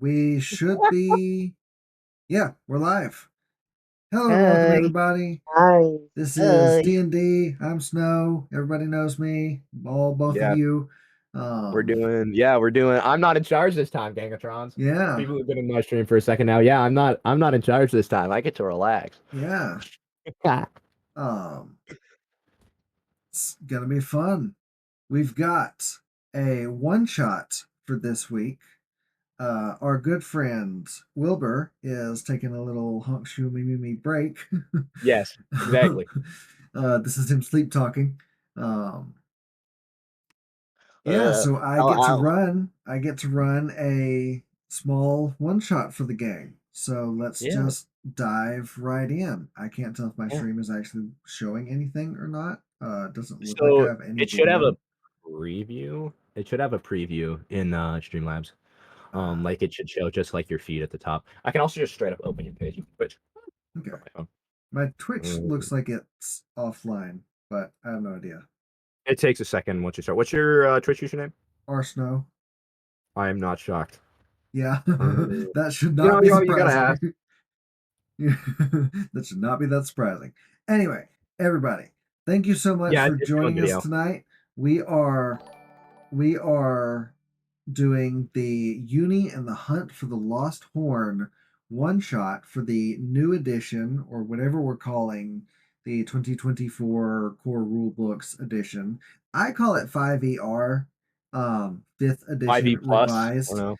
We should be. Yeah, we're live. Hello and welcome, Hi. everybody. Hi. This is Hi. D&D. I'm Snow. Everybody knows me. Both of Yeah, you. we're doing. I'm not in charge this time, Gangatrons. Yeah, People have been in my stream for a second now. Yeah, I'm not in charge this time. I get to relax. yeah. Ah, Um, it's gonna be fun. We've got a one shot for this week. Our good friend Wilbur is taking a little honk shoe me break. yes, exactly. This is him sleep talking. Um, yeah, Uh, so I I'll, get to I'll, run. I get to run a small one shot for the gang. So let's yeah, just dive right in. I can't tell if my yeah. stream is actually showing anything or not. It doesn't look like I So have any it should have video. a preview. It should have a preview in Streamlabs. Ah, Like it should show just like your feed at the top. I can also just straight up open your page, which okay. from my phone. My Twitch looks Mm. like it's offline, but I have no idea. It takes a second once you start. What's your Twitch username? Or snow. I am not shocked. Yeah, Uh, that should not be you gotta surprising. ask. That should not be that surprising. Anyway, everybody, thank you so much Yeah, for it's showing joining us video. tonight. We are doing the Uni and the Hunt for the Lost Horn one shot for the new edition, or whatever we're calling the 2024 Core Rulebooks edition. I call it 5ER, fifth 5e edition plus. I don't revised. know.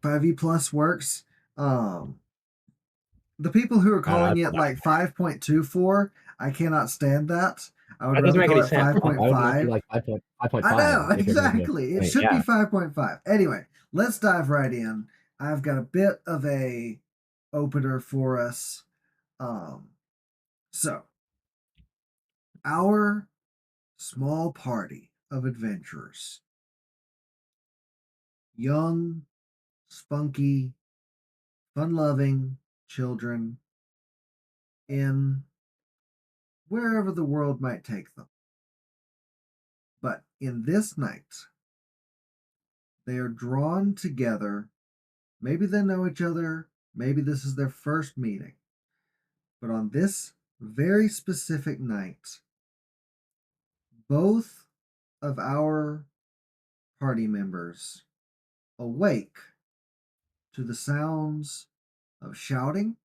5E plus works. The people who are I don't know. calling it like 5.24, I cannot stand that. I would That doesn't rather make call any it sense. Why would it not be 5.5. like 5.5 I know, if you're gonna do exactly. I It mean, should be yeah. 5.5. Anyway, let's dive right in. I've got a bit of a opener for us. Um, so our small party of adventurers, young, spunky, fun-loving children in wherever the world might take them. But in this night, they are drawn together. Maybe they know each other. Maybe this is their first meeting. But on this very specific night, both of our party members awake to the sounds of shouting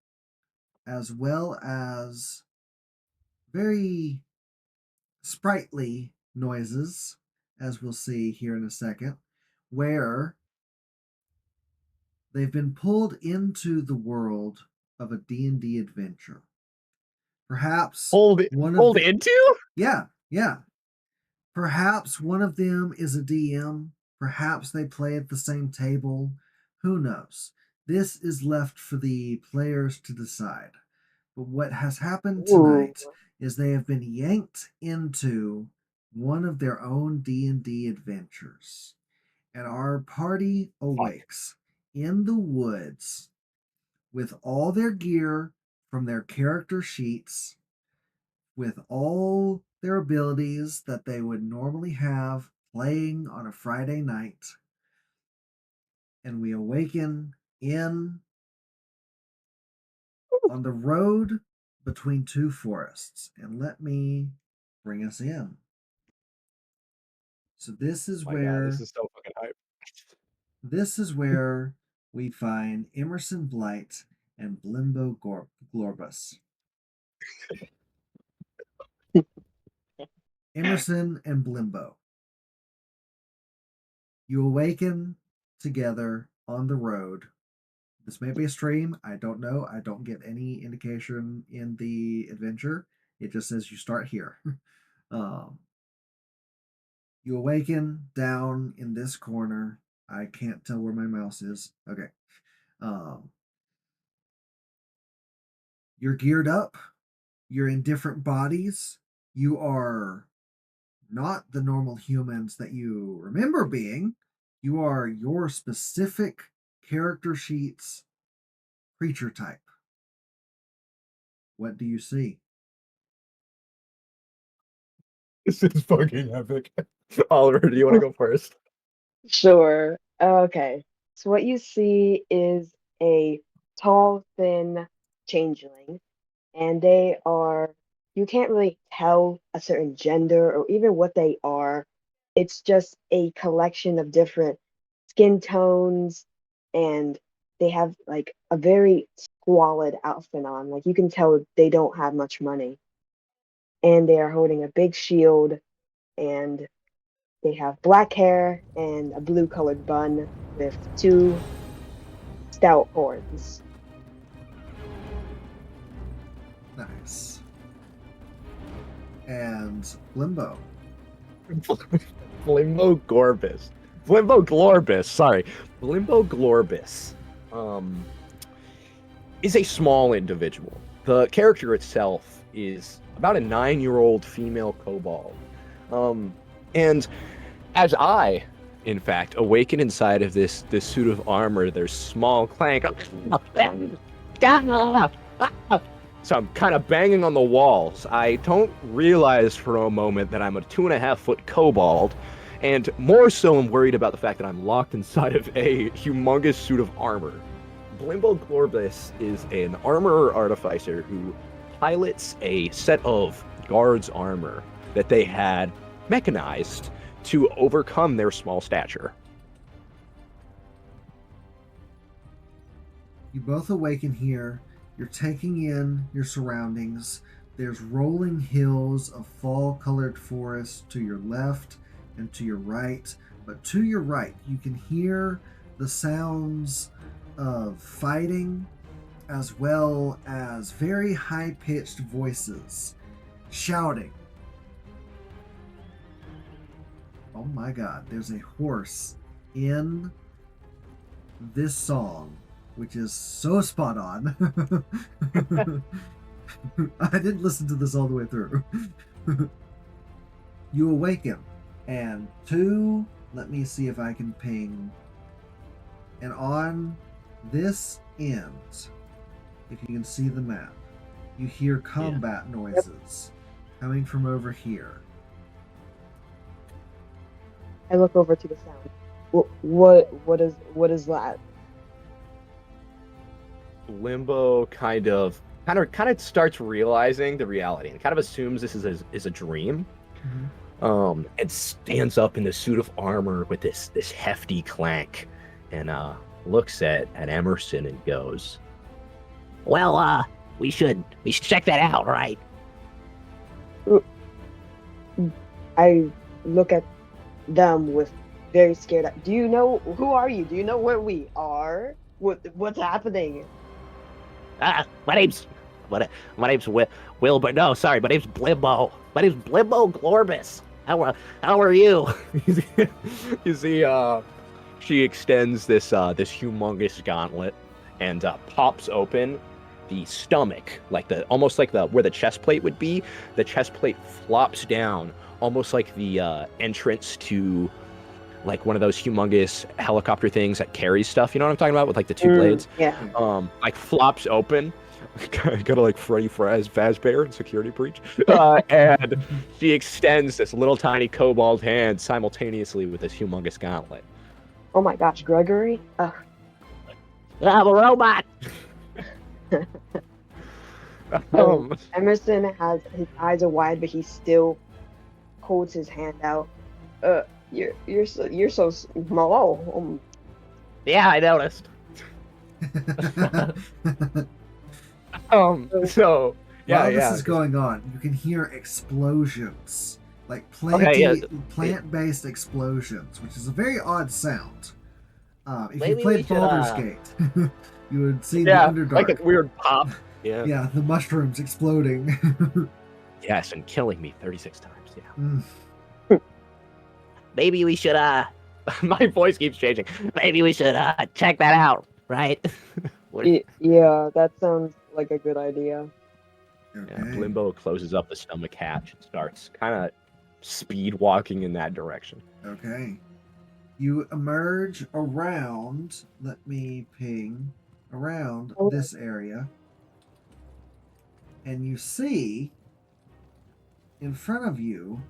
as well as very sprightly noises, as we'll see here in a second, where they've been pulled into the world of a D&D adventure. Perhaps Hold one of hold the into? yeah, perhaps one of them is a DM. Perhaps they play at the same table. Who knows? This is left for the players to decide. But what has happened Ooh. tonight is they have been yanked into one of their own D&D adventures. And our party Fuck. awakes in the woods with all their gear from their character sheets, with all their abilities that they would normally have playing on a Friday night. And we awaken in on the road between two forests. And let me bring us in. So My God, this is so fucking hype. this is where we find Emerson Blight and Blimbo Glorbus. Emerson and Blimbo. You awaken together on the road. This may be a stream. I don't know. I don't get any indication in the adventure. It just says you start here. um, you awaken down in this corner. I can't tell where my mouse is. Okay. Um, you're geared up. You're in different bodies. You are not the normal humans that you remember being. You are your specific character sheet's creature type. What do you see? This is fucking epic. Oliver, do you want to go first? Sure. Okay. So what you see is a tall, thin changeling, and they are, you can't really tell a certain gender or even what they are. It's just a collection of different skin tones, and they have like a very squalid outfit on. Like you can tell they don't have much money. And they are holding a big shield, and they have black hair and a blue colored bun with two stout horns. Nice. And Limbo. Blimbo Gorbis. Blimbo Glorbis, sorry. Blimbo Glorbis is a small individual. The character itself is about a 9-year-old female kobold. And as I, in fact, awaken inside of this suit of armor, there's small clank. So I'm kind of banging on the walls. I don't realize for a moment that I'm a 2.5-foot kobold, and more so I'm worried about the fact that I'm locked inside of a humongous suit of armor. Blimbo Glorbis is an armorer artificer who pilots a set of guards' armor that they had mechanized to overcome their small stature. You both awaken here. You're taking in your surroundings. There's rolling hills of fall colored forest to your left and to your right. But to your right, you can hear the sounds of fighting as well as very high pitched voices shouting. Oh my god, there's a horse in this song, which is so spot on. I didn't listen to this all the way through. You awaken, and let me see if I can ping. And on this end, if you can see the map, you hear combat noises coming from over here. I look over to the sound. What is that? Limbo kind of starts realizing the reality and kind of assumes this is a dream. And stands up in the suit of armor with this hefty clank, and looks at Emerson and goes, Well, we should check that out, right? I look at them with very scared. Do you know who are you? Do you know where we are? What's happening? My name's Wilbur. No, sorry, my name's Blimbo. My name's Blimbo Glorbis. How are you? you see, she extends this humongous gauntlet and pops open the stomach, almost like where the chest plate would be. The chest plate flops down, almost like the entrance to like one of those humongous helicopter things that carries stuff. You know what I'm talking about, with like the two blades? Yeah. Like flops open. Kind of like Freddy Fazbear in Security Breach. And she extends this little tiny kobold hand simultaneously with this humongous gauntlet. Oh my gosh, Gregory. I'm a robot. Emerson has his eyes are wide, but he still holds his hand out. You're so small. Yeah, I noticed. So yeah, While this is going on, you can hear explosions, like plant-based explosions, which is a very odd sound. If Maybe you played we should, Baldur's Gate, you would see the Underdark. like a weird pop. Yeah. Yeah, the mushrooms exploding. Yes, and killing me 36 times. Yeah. Maybe we should My voice keeps changing. maybe we should check that out, right? Yeah, that sounds like a good idea. Okay. Yeah, Blimbo closes up the stomach hatch and starts kind of speed walking in that direction. Okay. You emerge around, let me ping, around this area. And you see in front of you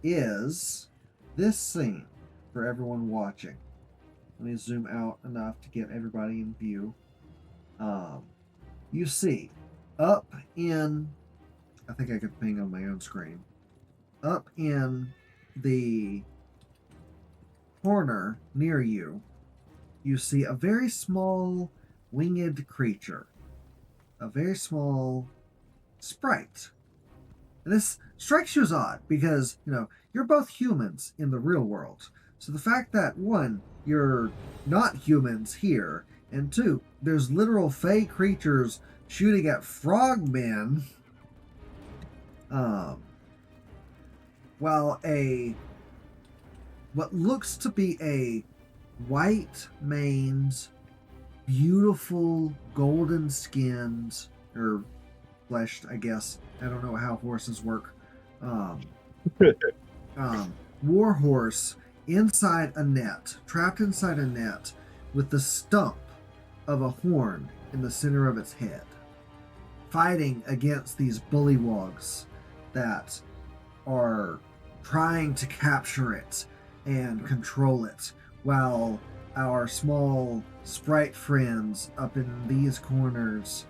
is this scene for everyone watching. Let me zoom out enough to get everybody in view. You see, up in, I think I could ping on my own screen. Up in the corner near you, you see a very small winged creature, a very small sprite. And this strikes you as odd because, you're both humans in the real world. So the fact that, one, you're not humans here, and two, there's literal fey creatures shooting at frogmen, while what looks to be a white maned, beautiful, golden skinned, or fleshed, I guess. I don't know how horses work. War horse trapped inside a net, with the stump of a horn in the center of its head, fighting against these bullywogs that are trying to capture it and control it, while our small sprite friends up in these corners,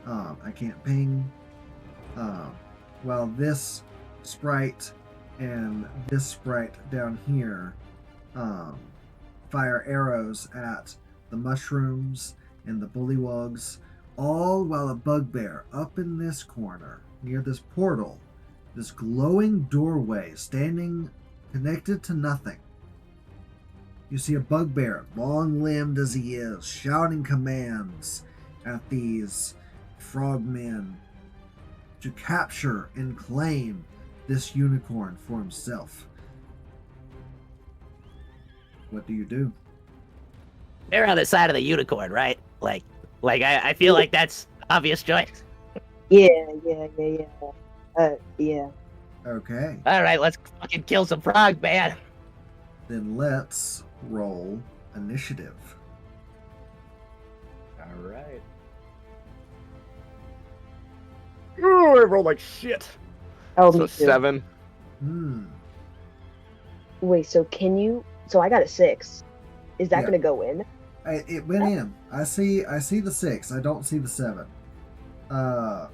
I can't ping, while this sprite and this sprite down here fire arrows at the mushrooms and the bullywogs, all while a bugbear up in this corner near this portal, this glowing doorway, standing connected to nothing. You see a bugbear, long-limbed as he is, shouting commands at these frogmen to capture and claim this unicorn for himself. What do you do? They're on the side of the unicorn, right? Like I feel like that's obvious choice. Yeah. Yeah. Okay, All right, let's fucking kill some frog, man. then let's roll initiative. All right. Ooh, I rolled like shit. Oh, So me too. 7. Wait, so so I got a 6. Is that Yeah. gonna go in? It went in. I see the 6. I don't see the 7.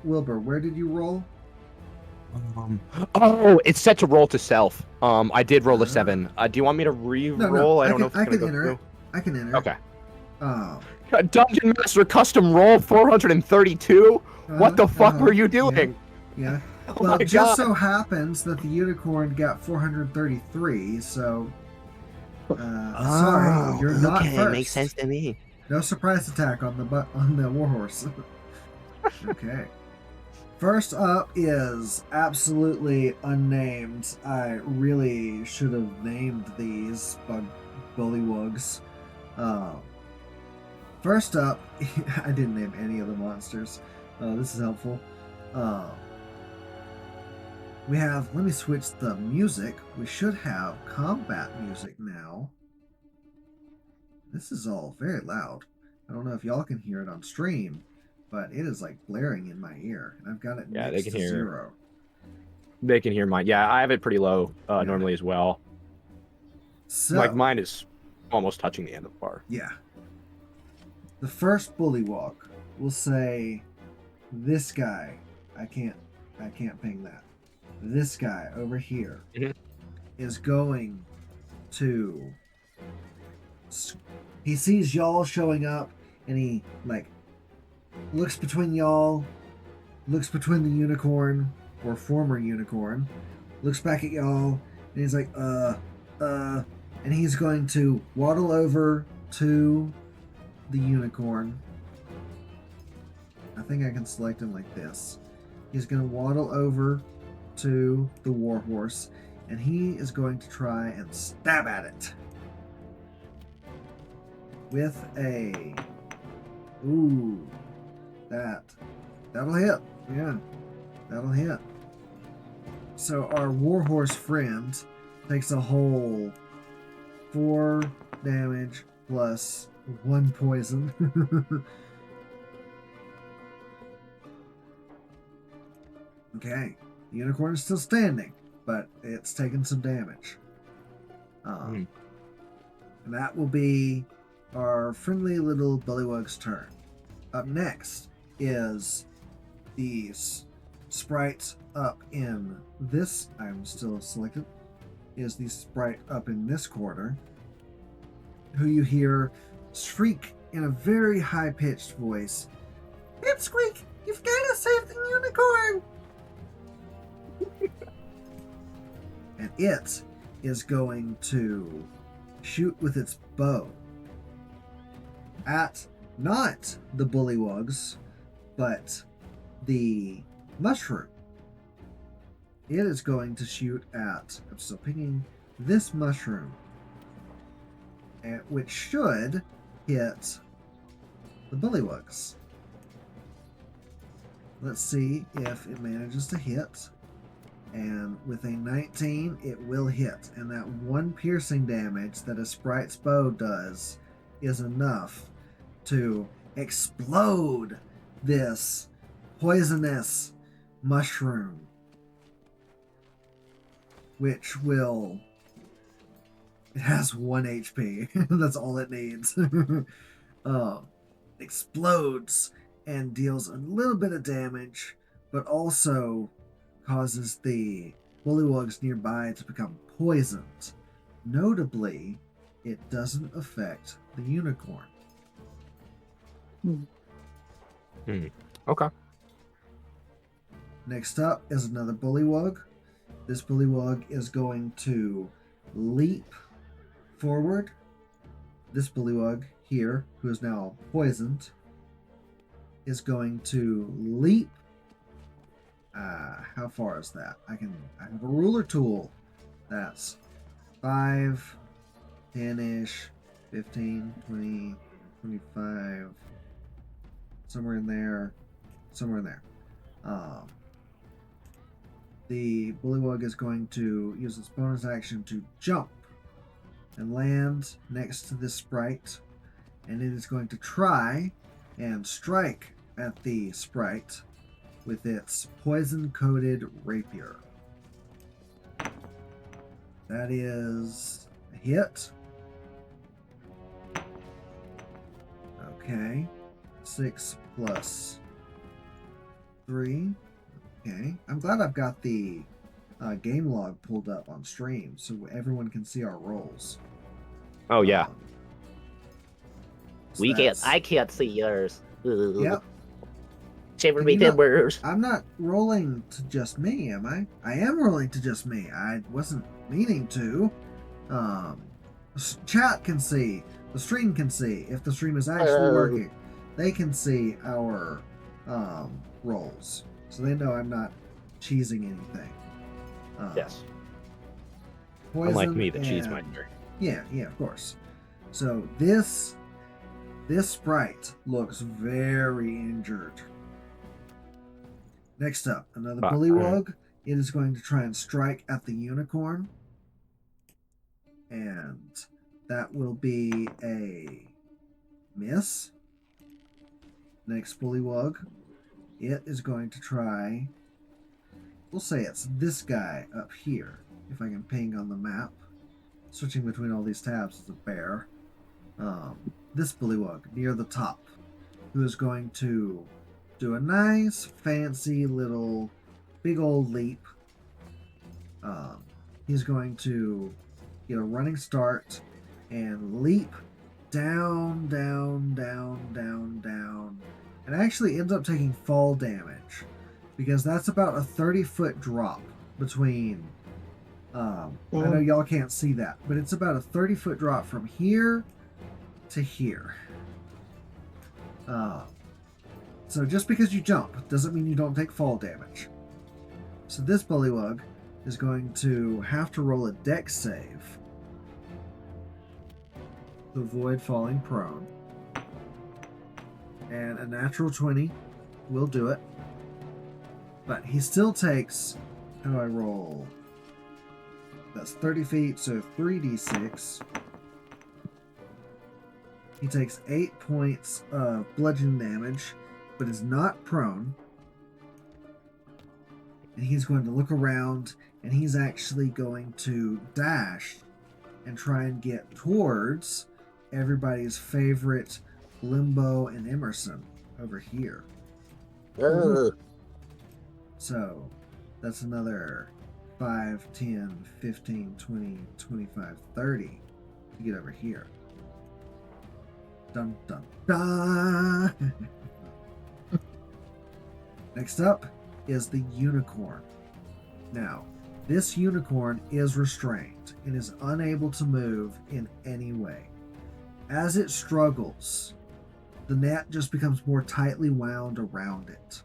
Wilbur, where did you roll? Oh, it's set to roll to self. I did roll a Ah. 7. Do you want me to re-roll? No, I don't know if I it's can gonna go enter through. it. I can enter Okay. it. Dungeon Master custom roll 432. What the fuck were you doing? Yeah. Oh Well, my it god. just so happens that the unicorn got 433, so sorry, you're not okay, first. makes sense to me. No surprise attack on the warhorse. Okay. First up is absolutely unnamed. I really should have named these bullywugs. First up, I didn't name any of the monsters. This is helpful. We have, let me switch the music. We should have combat music now. This is all very loud. I don't know if y'all can hear it on stream, but it is like blaring in my ear, and I've got it Yeah, they next can to hear. 0. They can hear mine. Yeah, I have it pretty low normally as well. So, Like mine is almost touching the end of the bar. yeah. The first bullywog will say, this guy, I can't ping that. This guy over here is going to, he sees y'all showing up, and he looks between y'all, looks between the unicorn or former unicorn, looks back at y'all, and he's like, and he's going to waddle over to the unicorn. I think I can select him like this. He's going to waddle over to the warhorse, and he is going to try and stab at it with a that'll hit. Yeah, that'll hit. So our warhorse friend takes a whole 4 damage plus 1 poison. Okay, the unicorn is still standing, but it's taken some damage. And that will be our friendly little bullywug's turn. Up next is these sprites up in this. I'm still selected. Is the sprite up in this corner, who you hear shriek in a very high-pitched voice, "Pipsqueak, you've got to save the unicorn!" And it is going to shoot with its bow at not the bullywugs, but the mushroom. It is going to shoot at, I'm still picking, this mushroom, which should hit the bullywugs. Let's see if it manages to hit. And with a 19, it will hit. And that one piercing damage that a sprite's bow does is enough to explode this poisonous mushroom, which will... It has 1 HP. That's all it needs. Explodes and deals a little bit of damage, but also causes the bullywugs nearby to become poisoned. Notably, it doesn't affect the unicorn. Okay. Next up is another bullywug. This bullywug is going to leap forward. This bullywug here, who is now poisoned, is going to leap. How far is that? I have a ruler tool. That's 5, 10-ish, 15, 20, 25, somewhere in there. The bullywug is going to use its bonus action to jump and land next to this sprite, and it is going to try and strike at the sprite with its poison-coated rapier. That is a hit. Okay. 6 plus 3. Okay. I'm glad I've got the game log pulled up on stream so everyone can see our rolls. Oh yeah. So We can't. that's- I can't see yours. Yep. Shiver me You know- timbers. I'm not rolling to just me, am I? I am rolling to just me. I wasn't meaning to. Chat can see. The stream can see. If the stream is actually working, they can see our rolls. So they know I'm not cheesing anything. Yes. Poison Unlike me, the cheese and- minder. Yeah, of course. So this sprite looks very injured. Next up, another bullywug. It is going to try and strike at the unicorn. And that will be a miss. Next bullywug. It is going to try... We'll say it's this guy up here. If I can ping on the map. Switching between all these tabs is a bear. This bullywug near the top, who is going to do a nice, fancy little, big old leap. He's going to get a running start and leap down, down, down, down, down, and actually ends up taking fall damage because that's about a 30-foot drop between. I know y'all can't see that, but it's about a 30-foot drop from here to here. So just because you jump doesn't mean you don't take fall damage. So this bullywug is going to have to roll a dex save to avoid falling prone. And a natural 20 will do it. But he still takes... How do I roll? That's 30 feet, so 3d6. He takes 8 points of bludgeoning damage, but is not prone. And he's going to look around, and he's actually going to dash and try and get towards everybody's favorite Limbo and Emerson over here. Ugh. So that's another 5, 10, 15, 20, 25, 30 to get over here. Dun dun dun! Next up is the unicorn. Now, this unicorn is restrained and is unable to move in any way. As it struggles, the net just becomes more tightly wound around it.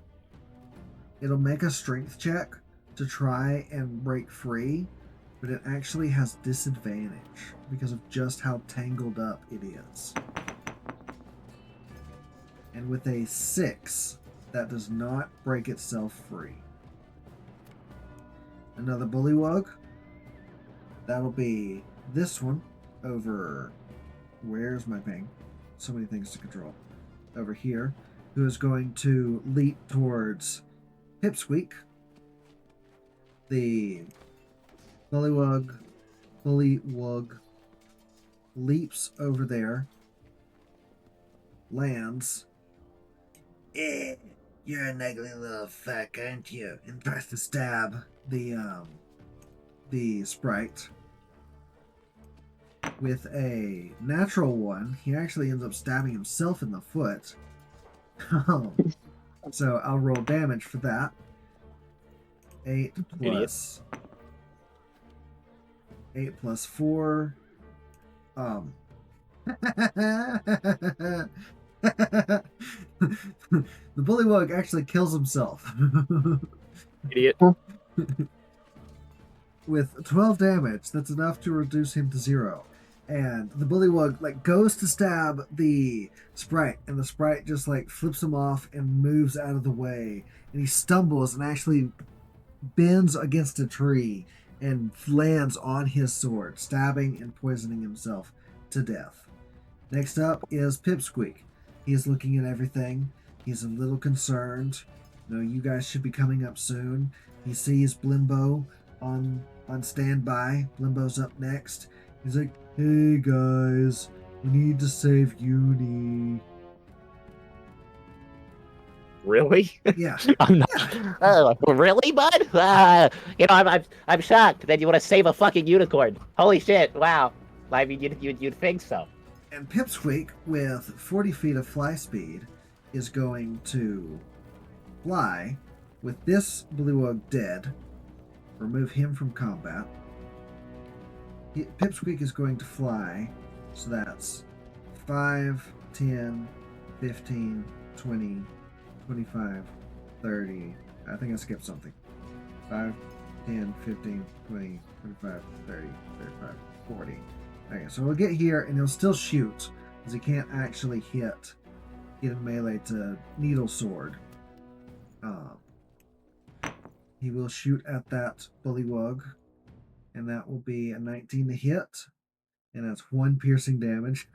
It'll make a strength check to try and break free, but it actually has disadvantage because of just how tangled up it is. And with a 6, that does not break itself free. Another bullywug. That'll be this one over. Where's my ping? So many things to control. Over here, who is going to leap towards Pipsqueak. The bullywug leaps over there, lands. You're an ugly little fuck, aren't you? And tries to stab the sprite. With a natural one, he actually ends up stabbing himself in the foot. So I'll roll damage for that. 8 plus 8 plus 4. The bullywug actually kills himself. Idiot. With 12 damage, that's enough to reduce him to 0. And the bullywug goes to stab the sprite, and the sprite just flips him off and moves out of the way. And he stumbles and actually bends against a tree and lands on his sword, stabbing and poisoning himself to death. Next up is Pipsqueak. He's looking at everything. He's a little concerned. You guys should be coming up soon. He sees Blimbo on standby. Blimbo's up next. He's like, hey guys, we need to save Uni. Really? Yeah. I'm not. Really, bud? I'm shocked that you want to save a fucking unicorn. Holy shit! Wow. I mean, you'd think so. And Pipsqueak, with 40 feet of fly speed, is going to fly with this bullywug dead. Remove him from combat. Pipsqueak is going to fly, so that's 5, 10, 15, 20, 25, 30. I think I skipped something. 5, 10, 15, 20, 25, 30, 35, 40. Okay, so we'll get here, and he'll still shoot, because he can't actually get in melee to needle sword. He will shoot at that bullywug, and that will be a 19 to hit, and that's 1 piercing damage.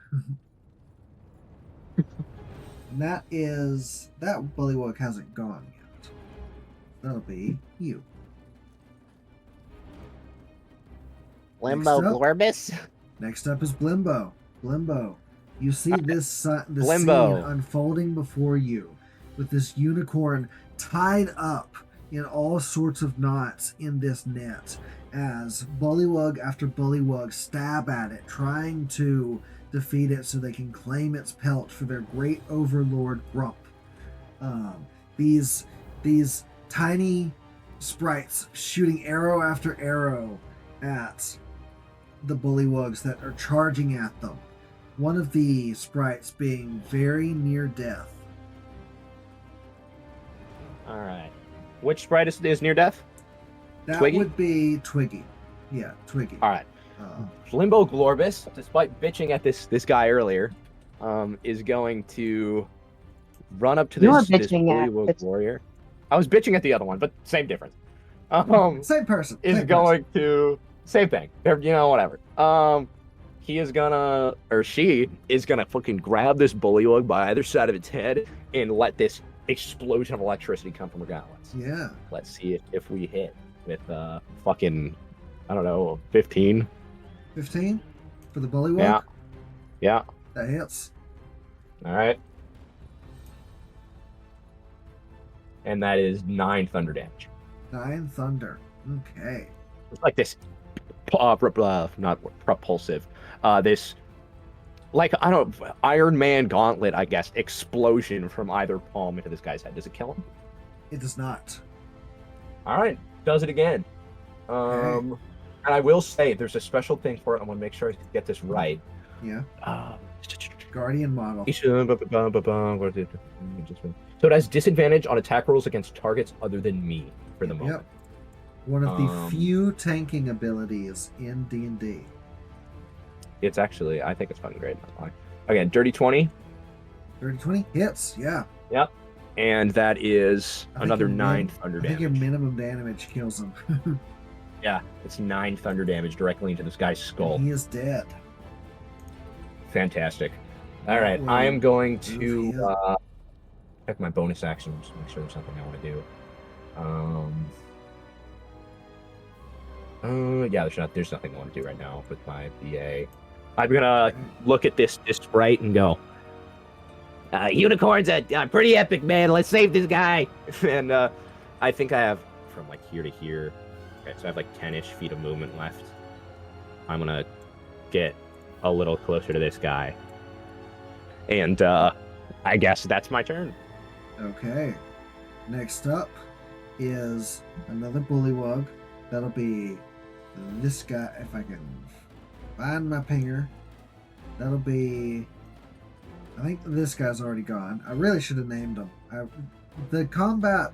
And that bullywug hasn't gone yet. That'll be you. Limbo Glorbus? Next up is Blimbo. Blimbo, you see this scene unfolding before you, with this unicorn tied up in all sorts of knots in this net, as bullywug after bullywug stab at it, trying to defeat it so they can claim its pelt for their great overlord Grump. These tiny sprites shooting arrow after arrow at the bullywugs that are charging at them. One of the sprites being very near death. All right. Which sprite is near death? That Twiggy? would be Twiggy. Yeah, Twiggy. All right. Limbo Glorbus, despite bitching at this guy earlier, is going to run up to this bullywug warrior. I was bitching at the other one, but same difference. Same person. Same thing. Whatever. He is gonna, or she is gonna fucking grab this bullywug by either side of its head and let this explosion of electricity come from her gauntlets. Yeah. Let's see if we hit with fucking, I don't know, 15. 15 for the bullywug? Yeah. That hits. All right. And that is 9 thunder damage. 9 thunder. Okay. It's like this, not propulsive, this, like, I don't, Iron Man gauntlet, I guess, explosion from either palm into this guy's head. Does it kill him? It does not. All right, does it again. Okay. And I will say, there's a special thing for it. I'm going to make sure I get this right. Yeah. Uh, Guardian model. So it has disadvantage on attack rolls against targets other than me for the moment. Yep. One of the few tanking abilities in D&D. It's actually, I think it's fucking great. Again, dirty 20. Dirty 20 hits. Yeah. Yep. And that is I think another your 9 thunder I think your damage. minimum damage kills him. Yeah, it's 9 thunder damage directly into this guy's skull. He is dead. Fantastic. All right, Well, I am going move to here. check my bonus action just to make sure there's something I want to do. Yeah, there's nothing I want to do right now with my BA. I'm gonna look at this sprite and go, Unicorns are pretty epic, man. Let's save this guy. and I think I have from like here to here. Okay, so I have like 10-ish feet of movement left. I'm gonna get a little closer to this guy, and I guess that's my turn. Okay. Next up is another bullywug. That'll be this guy, if I can find my pinger. That'll be... I think this guy's already gone. I really should have named him. The combat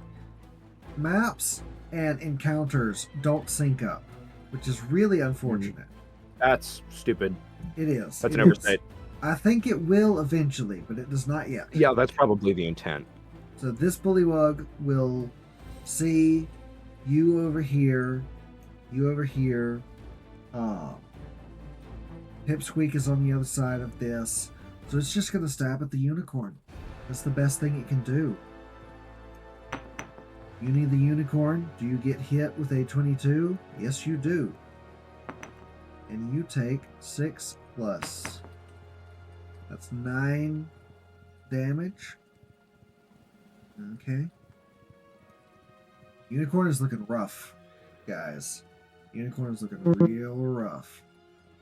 maps and encounters don't sync up, which is really unfortunate. That's stupid. It is. That's It an oversight. I think it will eventually, but it does not yet. Yeah, that's probably the intent. So this bullywug will see you over here, you over here. Pipsqueak is on the other side of this. So it's just going to stab at the unicorn. That's the best thing it can do. You need the unicorn. Do you get hit with a 22? Yes, you do. And you take 6 plus. That's 9 damage. Okay. Unicorn is looking rough, guys. Unicorn is looking real rough.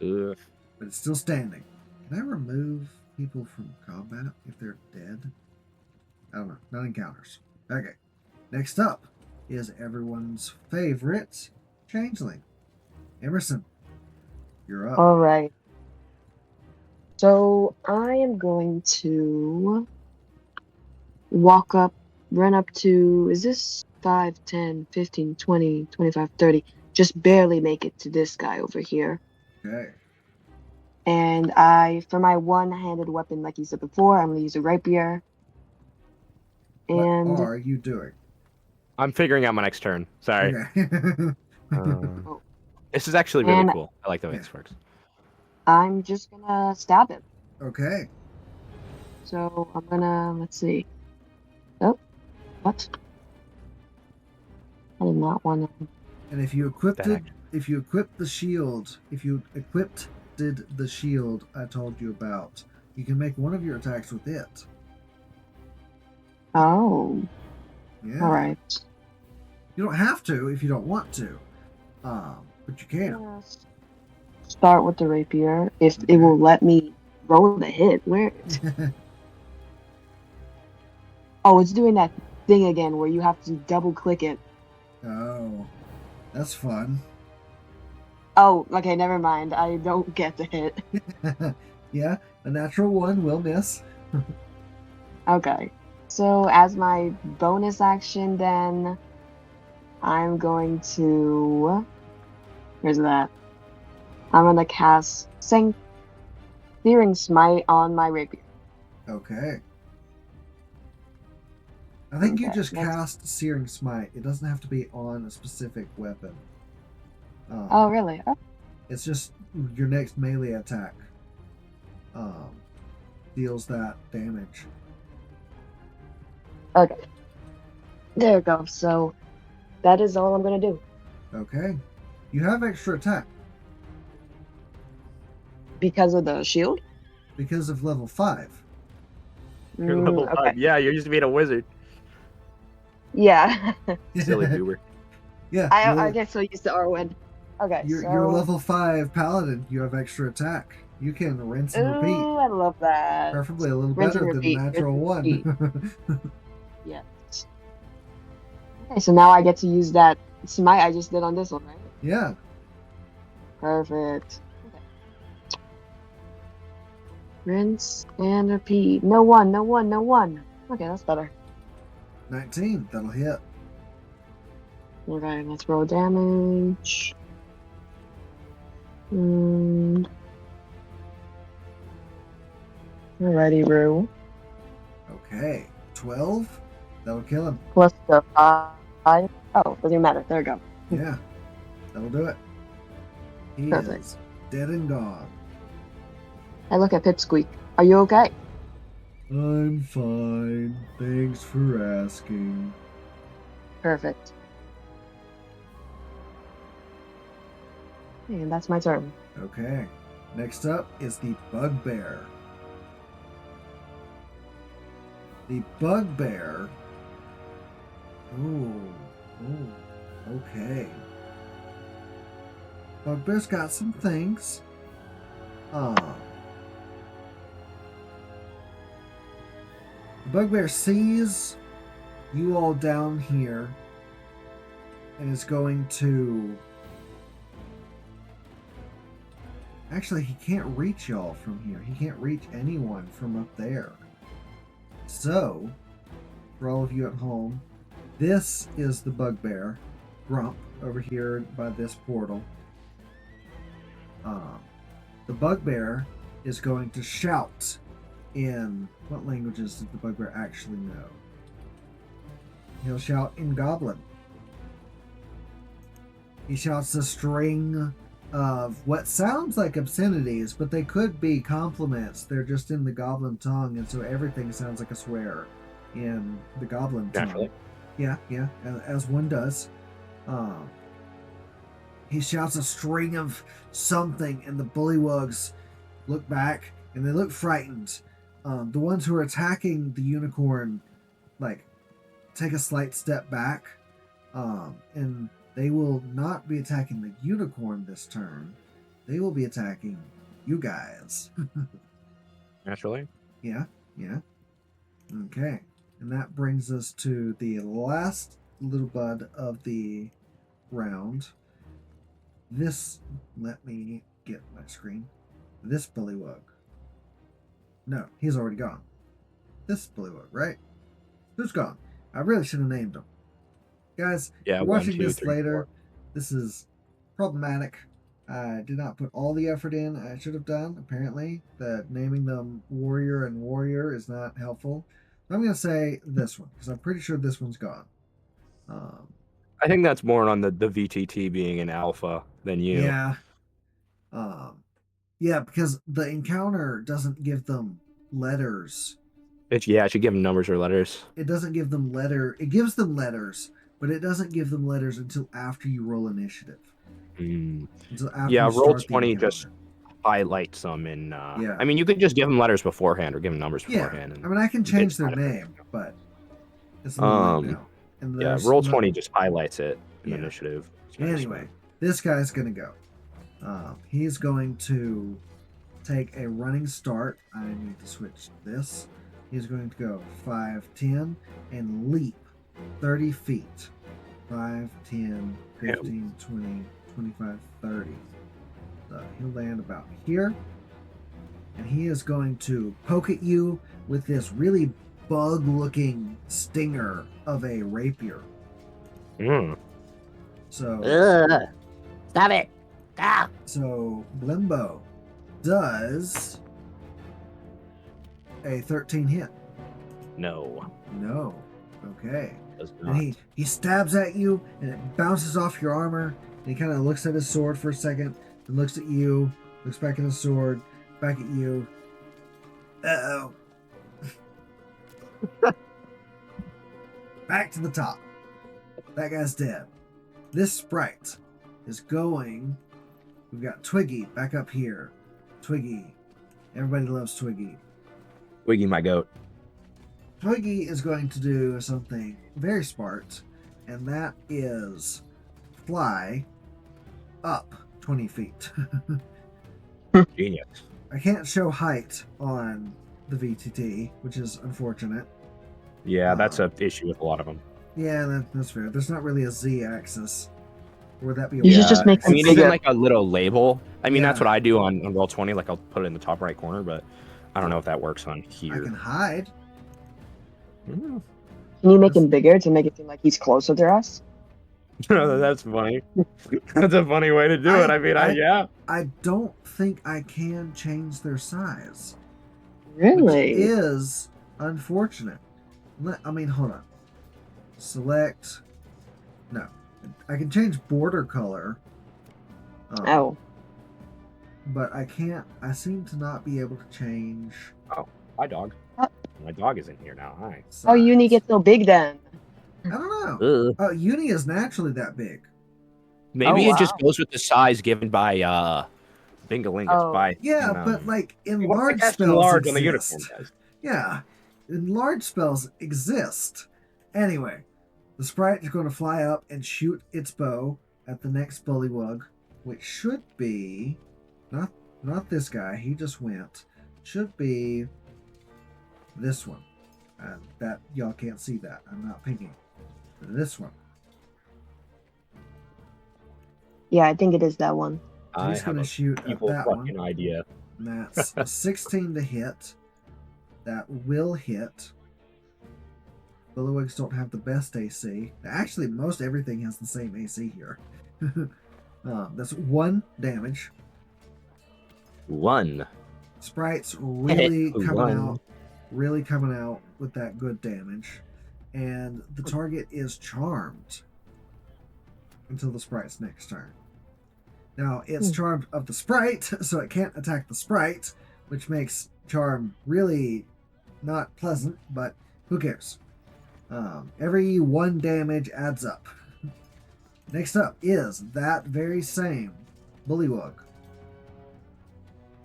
Ugh. But it's still standing. Can I remove people from combat if they're dead? I don't know. Not encounters. Okay. Next up is everyone's favorite changeling. Emerson, you're up. All right. So I am going to walk up, run up to, is this 5, 10, 15, 20, 25, 30? Just barely make it to this guy over here. Okay. And for my one-handed weapon, like you said before, I'm going to use a rapier. And What are you doing? I'm figuring out my next turn. Sorry. Okay. This is actually really And- cool. I like the way this works. I'm just going to stab him. Okay. So I'm going to, let's see. Oh, what? I did not want to. And if you equipped The it, heck? if you equipped the shield, if you equipped the shield I told you about, you can make one of your attacks with it. Oh, Yeah. all right. You don't have to if you don't want to, but you can. Yes. Start with the rapier. If it will let me roll the hit. Where? Oh, it's doing that thing again where you have to double click it. Oh, that's fun. Oh, okay, never mind. I don't get the hit. Yeah, a natural one will miss. Okay. So as my bonus action then, I'm going to... Where's that? I'm going to cast Searing Smite on my rapier. Okay. I think you Okay, just next. cast Searing Smite. It doesn't have to be on a specific weapon. Oh, really? Oh, It's just your next melee attack deals that damage. okay. There we go. So that is all I'm going to do. Okay. You have extra attack. Because of the shield? because of level 5. You're level Okay. 5. Yeah, you're used to being a wizard. Yeah. Silly goober. Yeah, I get so used to Arwen. Okay, you're a so. level 5 paladin. You have extra attack. You can rinse and repeat. Ooh, I love that. Preferably a little Rinse and better than repeat. natural Rinse and 1. Yes. Okay, so now I get to use that smite I just did on this one, right? Yeah. Perfect. Okay. Rinse and repeat. No one, no one, no one. Okay, that's better. 19. That'll hit. Okay, let's roll damage. And... Alrighty, Rue. Okay. 12. That'll kill him. Plus the 5. Oh, doesn't matter. There we go. Yeah. That'll do it. He Perfect. is dead and gone. I look at Pipsqueak. Are you okay? I'm fine. Thanks for asking. Perfect. And that's my turn. Okay. Next up is the bugbear. The bugbear. Ooh. Okay. Bugbear's got some things. The bugbear sees you all down here and is going to... Actually, he can't reach y'all from here. He can't reach anyone from up there. So, for all of you at home, this is the bugbear, Grump, over here by this portal. The bugbear is going to shout in... What languages does the bugbear actually know? He'll shout in Goblin. He shouts a string of what sounds like obscenities, but they could be compliments. They're just in the Goblin tongue, and so everything sounds like a swear in the Goblin tongue. Naturally. Yeah, as one does. He shouts a string of something, and the bullywugs look back, and they look frightened. The ones who are attacking the unicorn, take a slight step back, and they will not be attacking the unicorn this turn. They will be attacking you guys. Naturally. Yeah. Okay. And that brings us to the last little bud of the round. Let me get my screen. This bullywug. No, he's already gone. This bullywug, right? Who's gone? I really should have named him. Guys, Yeah, you're 1, watching 2, this 3, later. 4. This is problematic. I did not put all the effort in I should have done, apparently. That naming them warrior and warrior is not helpful. I'm going to say this one, because I'm pretty sure this one's gone. I think that's more on the VTT being an alpha than you. Yeah. Yeah, because the encounter doesn't give them letters. It should give them numbers or letters. It doesn't give them It gives them letters, but it doesn't give them letters until after you roll initiative. Until after you Roll start the 20 encounter. just highlights them in... Yeah. I mean, you could just give them letters beforehand or give them numbers beforehand. Yeah, And I mean, I can change their kind of name, but it's a little late now. And yeah, there's roll no- 20 just highlights it in Yeah. initiative. Anyway, this guy's going to go. He's going to take a running start. I need to switch this. He's going to go 5, 10, and leap 30 feet. 5, 10, 15, 20, 25, 30. So he'll land about here. And he is going to poke at you with this really bug-looking stinger of a rapier. So... Ugh. Stop it. Ah. So Blimbo does a 13 hit. No. No. Okay. Does And not. he stabs at you and it bounces off your armor. And he kind of looks at his sword for a second and looks at you, looks back at his sword, back at you. Uh-oh. Back to the top. That guy's dead. This sprite is going... We've got Twiggy back up here. Twiggy Everybody loves Twiggy. Wiggy, my goat. Twiggy is going to do something very smart, and that is fly up 20 feet. Genius. I can't show height on the VTT, which is unfortunate. Yeah, that's an issue with a lot of them. Yeah, that's fair. There's not really a Z-axis. Or would that be a You should Yeah, just make I mean, them even bigger. like a little label. I mean, that's Yeah. what I do on Roll20. Like, I'll put it in the top right corner, but I don't know if that works on I here. can hide. Mm. Can you make him bigger to make it seem like he's closer to us? That's funny. That's a funny way to do it. I mean, yeah. I don't think I can change their size. Really? Which is unfortunate. I mean, hold on. Select. No. I can change border color. Oh. But I can't. I seem to not be able to change. Hi, dog. Uh, My dog is in here now. Hi. Oh, you need to size. get so big then. I don't know. Ugh. Oh, Uni is naturally that big. Maybe Oh, it just wow. goes with the size given by Bingalingus. Oh. By Yeah, you know. but like Hey, what if I enlarged cast spells enlarge on the exist. unicorn, guys? Yeah, enlarged spells exist. Anyway, the sprite is going to fly up and shoot its bow at the next bullywug, which should be not this guy. He just went. Should be this one. That y'all can't see that. I'm not picking. This one. Yeah, I think it is that one. I He's going have to a shoot at evil that fucking one. idea. And that's a 16 to hit. That will hit. Bullywugs don't have the best AC. Actually, most everything has the same AC here. That's 1 damage. 1. Sprites really One. coming out with that good damage. And the target is charmed until the sprite's next turn. Now, it's charmed of the sprite, so it can't attack the sprite, which makes charm really not pleasant, but who cares? Every 1 damage adds up. Next up is that very same Bullywug.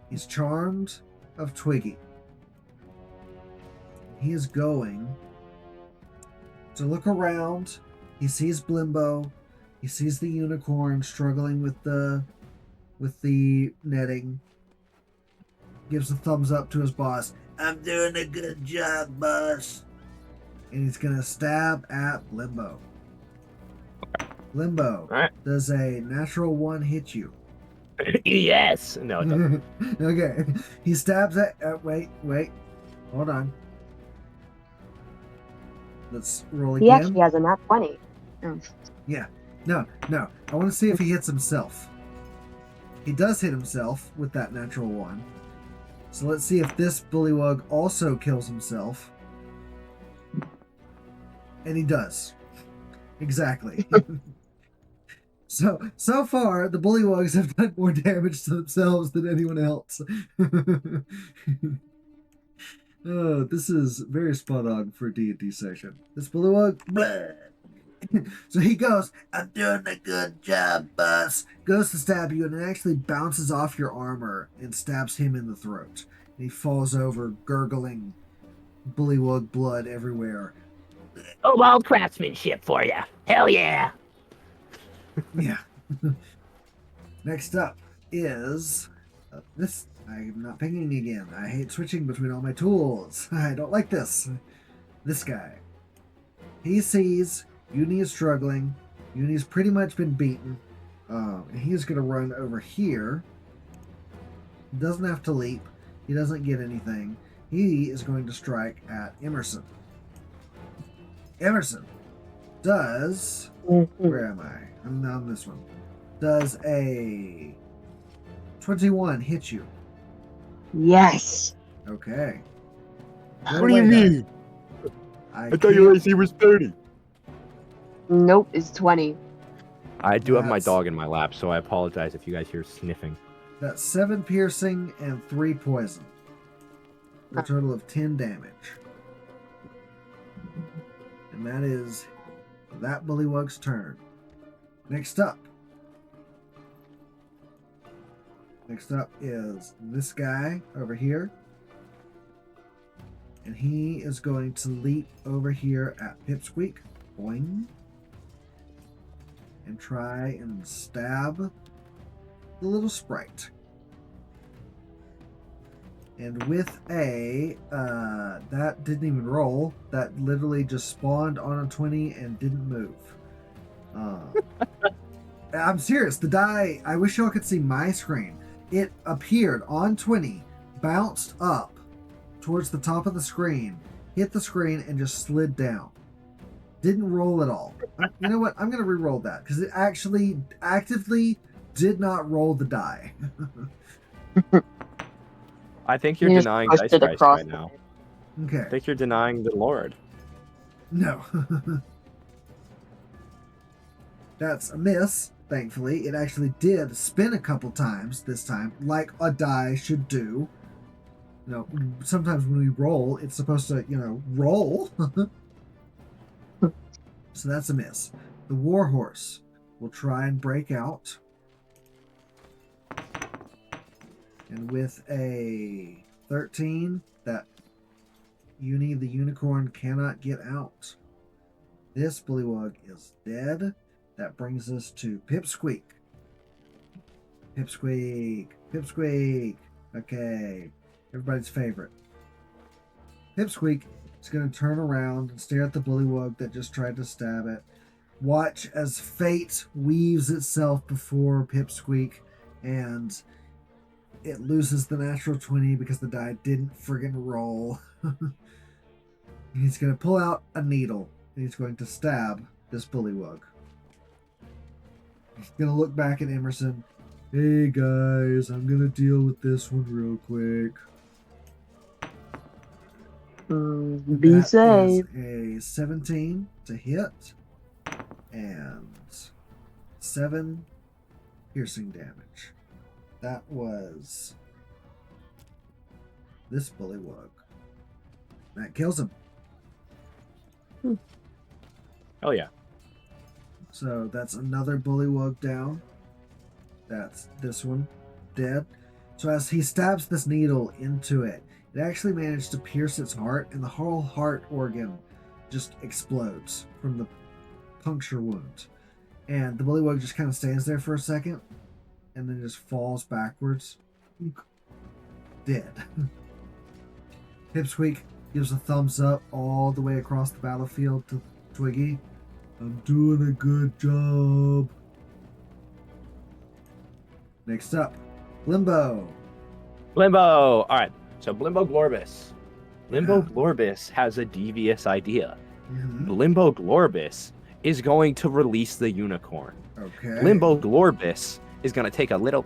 He's charmed of Twiggy. He is going to look around. He sees Blimbo. He sees the unicorn struggling with the netting. Gives a thumbs up to his boss. I'm doing a good job, boss. And he's gonna stab at Limbo. Limbo, Alright. does a natural 1 hit you? Yes. No, it doesn't. Okay. He stabs at. Wait. Hold on. Let's roll He again. actually has a nat 20. Oh. Yeah. No. I want to see if he hits himself. He does hit himself with that natural 1. So let's see if this Bullywug also kills himself. And he does. Exactly. So far, the Bullywugs have done more damage to themselves than anyone else. Oh, this is very spot on for a D&D session. This Bullywug, blah. So he goes, I'm doing a good job, boss. Goes to stab you, and it actually bounces off your armor and stabs him in the throat. And he falls over, gurgling Bullywug blood everywhere. Cobalt craftsmanship for you. Hell yeah. Yeah. Next up is this. I'm not pinging again. I hate switching between all my tools. I don't like this. This guy. He sees Uni is struggling. Uni's pretty much been beaten. He's going to run over here. He doesn't have to leap. He doesn't get anything. He is going to strike at Emerson. Emerson does... Where am I? I'm on this one. Does a 21 hit you? Yes. Okay. What do you mean? I thought your can't- AC was 30. Nope, it's 20. I do have my That's- dog in my lap, so I apologize if you guys hear sniffing. That's 7 piercing and 3 poison. For a total of 10 damage. And that is that Bullywug's turn. Next up Next up is this guy over here. And he is going to leap over here at Pipsqueak. Boing. And try and stab the little sprite. And with a, that didn't even roll. That literally just spawned on a 20 and didn't move. I'm serious. The die, I wish y'all could see my screen. It appeared on 20, bounced up towards the top of the screen, hit the screen, and just slid down. Didn't roll at all. You know what? I'm going to re-roll that because it actually actively did not roll the die. I think you're You just denying pushed Dice it Christ across right the now. Okay. I think you're denying the Lord. No. That's a miss, thankfully. It actually did spin a couple times this time, like a die should do. You know, sometimes when we roll, it's supposed to, roll. So that's a miss. The Warhorse will try and break out. And with a 13, that the unicorn cannot get out. This bullywug is dead. That brings us to Pipsqueak. Pipsqueak. Pipsqueak. Okay. Everybody's favorite. Pipsqueak is going to turn around and stare at the bullywug that just tried to stab it. Watch as fate weaves itself before Pipsqueak and it loses the natural 20 because the die didn't friggin' roll. He's going to pull out a needle and he's going to stab this bullywug. He's going to look back at Emerson. Hey guys, I'm going to deal with this one real quick. Be That safe. is a 17 to hit and 7 piercing damage. That was this bullywug. That kills him. Oh yeah. So that's another bullywug down. That's this one dead. So as he stabs this needle into it, it actually managed to pierce its heart, and the whole heart organ just explodes from the puncture wound. And the bullywug just kind of stands there for a second, and then just falls backwards. Dead. Pipsqueak gives a thumbs up all the way across the battlefield to Twiggy. I'm doing a good job. Next up, Limbo. Limbo. All right. So Limbo Glorbus. Limbo Yeah. Glorbus has a devious idea. Mhm. Limbo Glorbus is going to release the unicorn. Okay. Limbo Glorbus is going to take a little,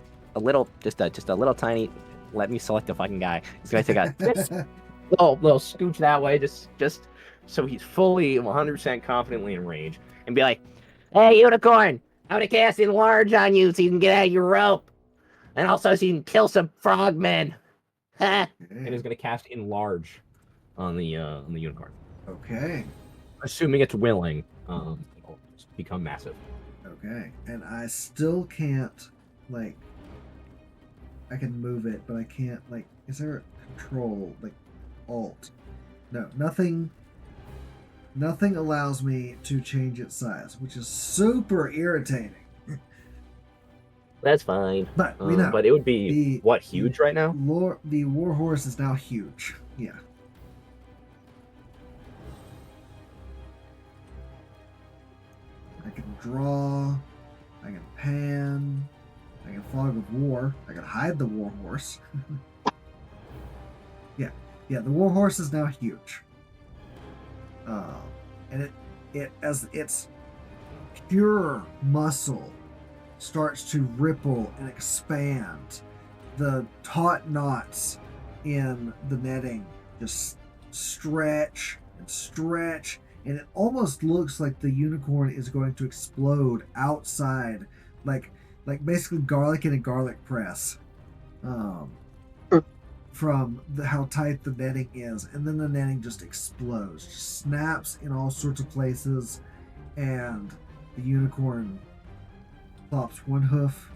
just a little tiny. Let me select the fucking guy. He's going to take a little scooch that way, just so he's fully 100% confidently in range, and be like, Hey, unicorn! I'm gonna cast enlarge on you so you can get out of your rope. And also so you can kill some frogmen. Ha! and he's going to cast enlarge on the unicorn, Okay. assuming it's willing. It'll just become massive. Okay. And I still can't, like, I can move it, but I can't, like, is there a control, like, alt? No, nothing allows me to change its size, which is super irritating. That's fine. But we know. But it would be huge right now. The Warhorse is now huge. Yeah. I can draw. I can pan. I can fog of war. I can hide the Warhorse. Yeah. The Warhorse is now huge. And it as its pure muscle starts to ripple and expand, the taut knots in the netting just stretch and stretch, and it almost looks like the unicorn is going to explode outside, like basically garlic in a garlic press, from how tight the netting is. And then the netting just explodes, just snaps in all sorts of places, and the unicorn plops one hoof,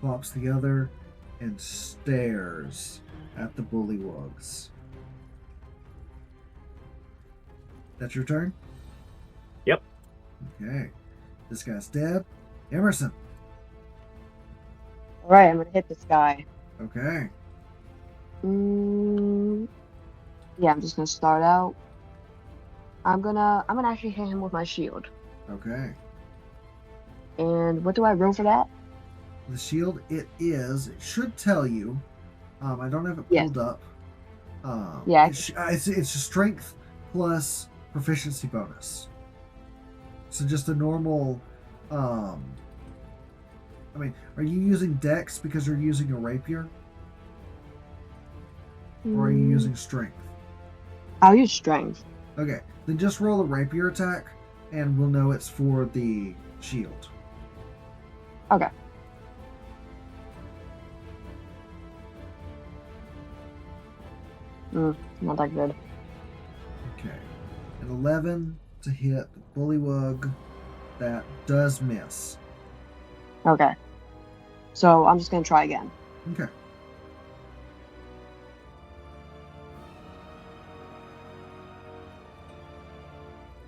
plops the other, and stares at the bullywugs. That's your turn? Yep. Okay. This guy's dead. Emerson. All right, I'm gonna hit this guy. Okay. Yeah, I'm just gonna start out. I'm gonna actually hit him with my shield. Okay. And what do I roll for that? The shield, it should tell you. I don't have it Yes. pulled up. Yeah. It's a strength plus proficiency bonus. So just a normal. I mean, are you using dex because you're using a rapier, or are you using strength? I'll use strength. Okay, then just roll a rapier attack, and we'll know it's for the shield. Okay. Not that good. Okay, an 11 to hit the bullywug. That does miss. Okay. So I'm just gonna try again. Okay.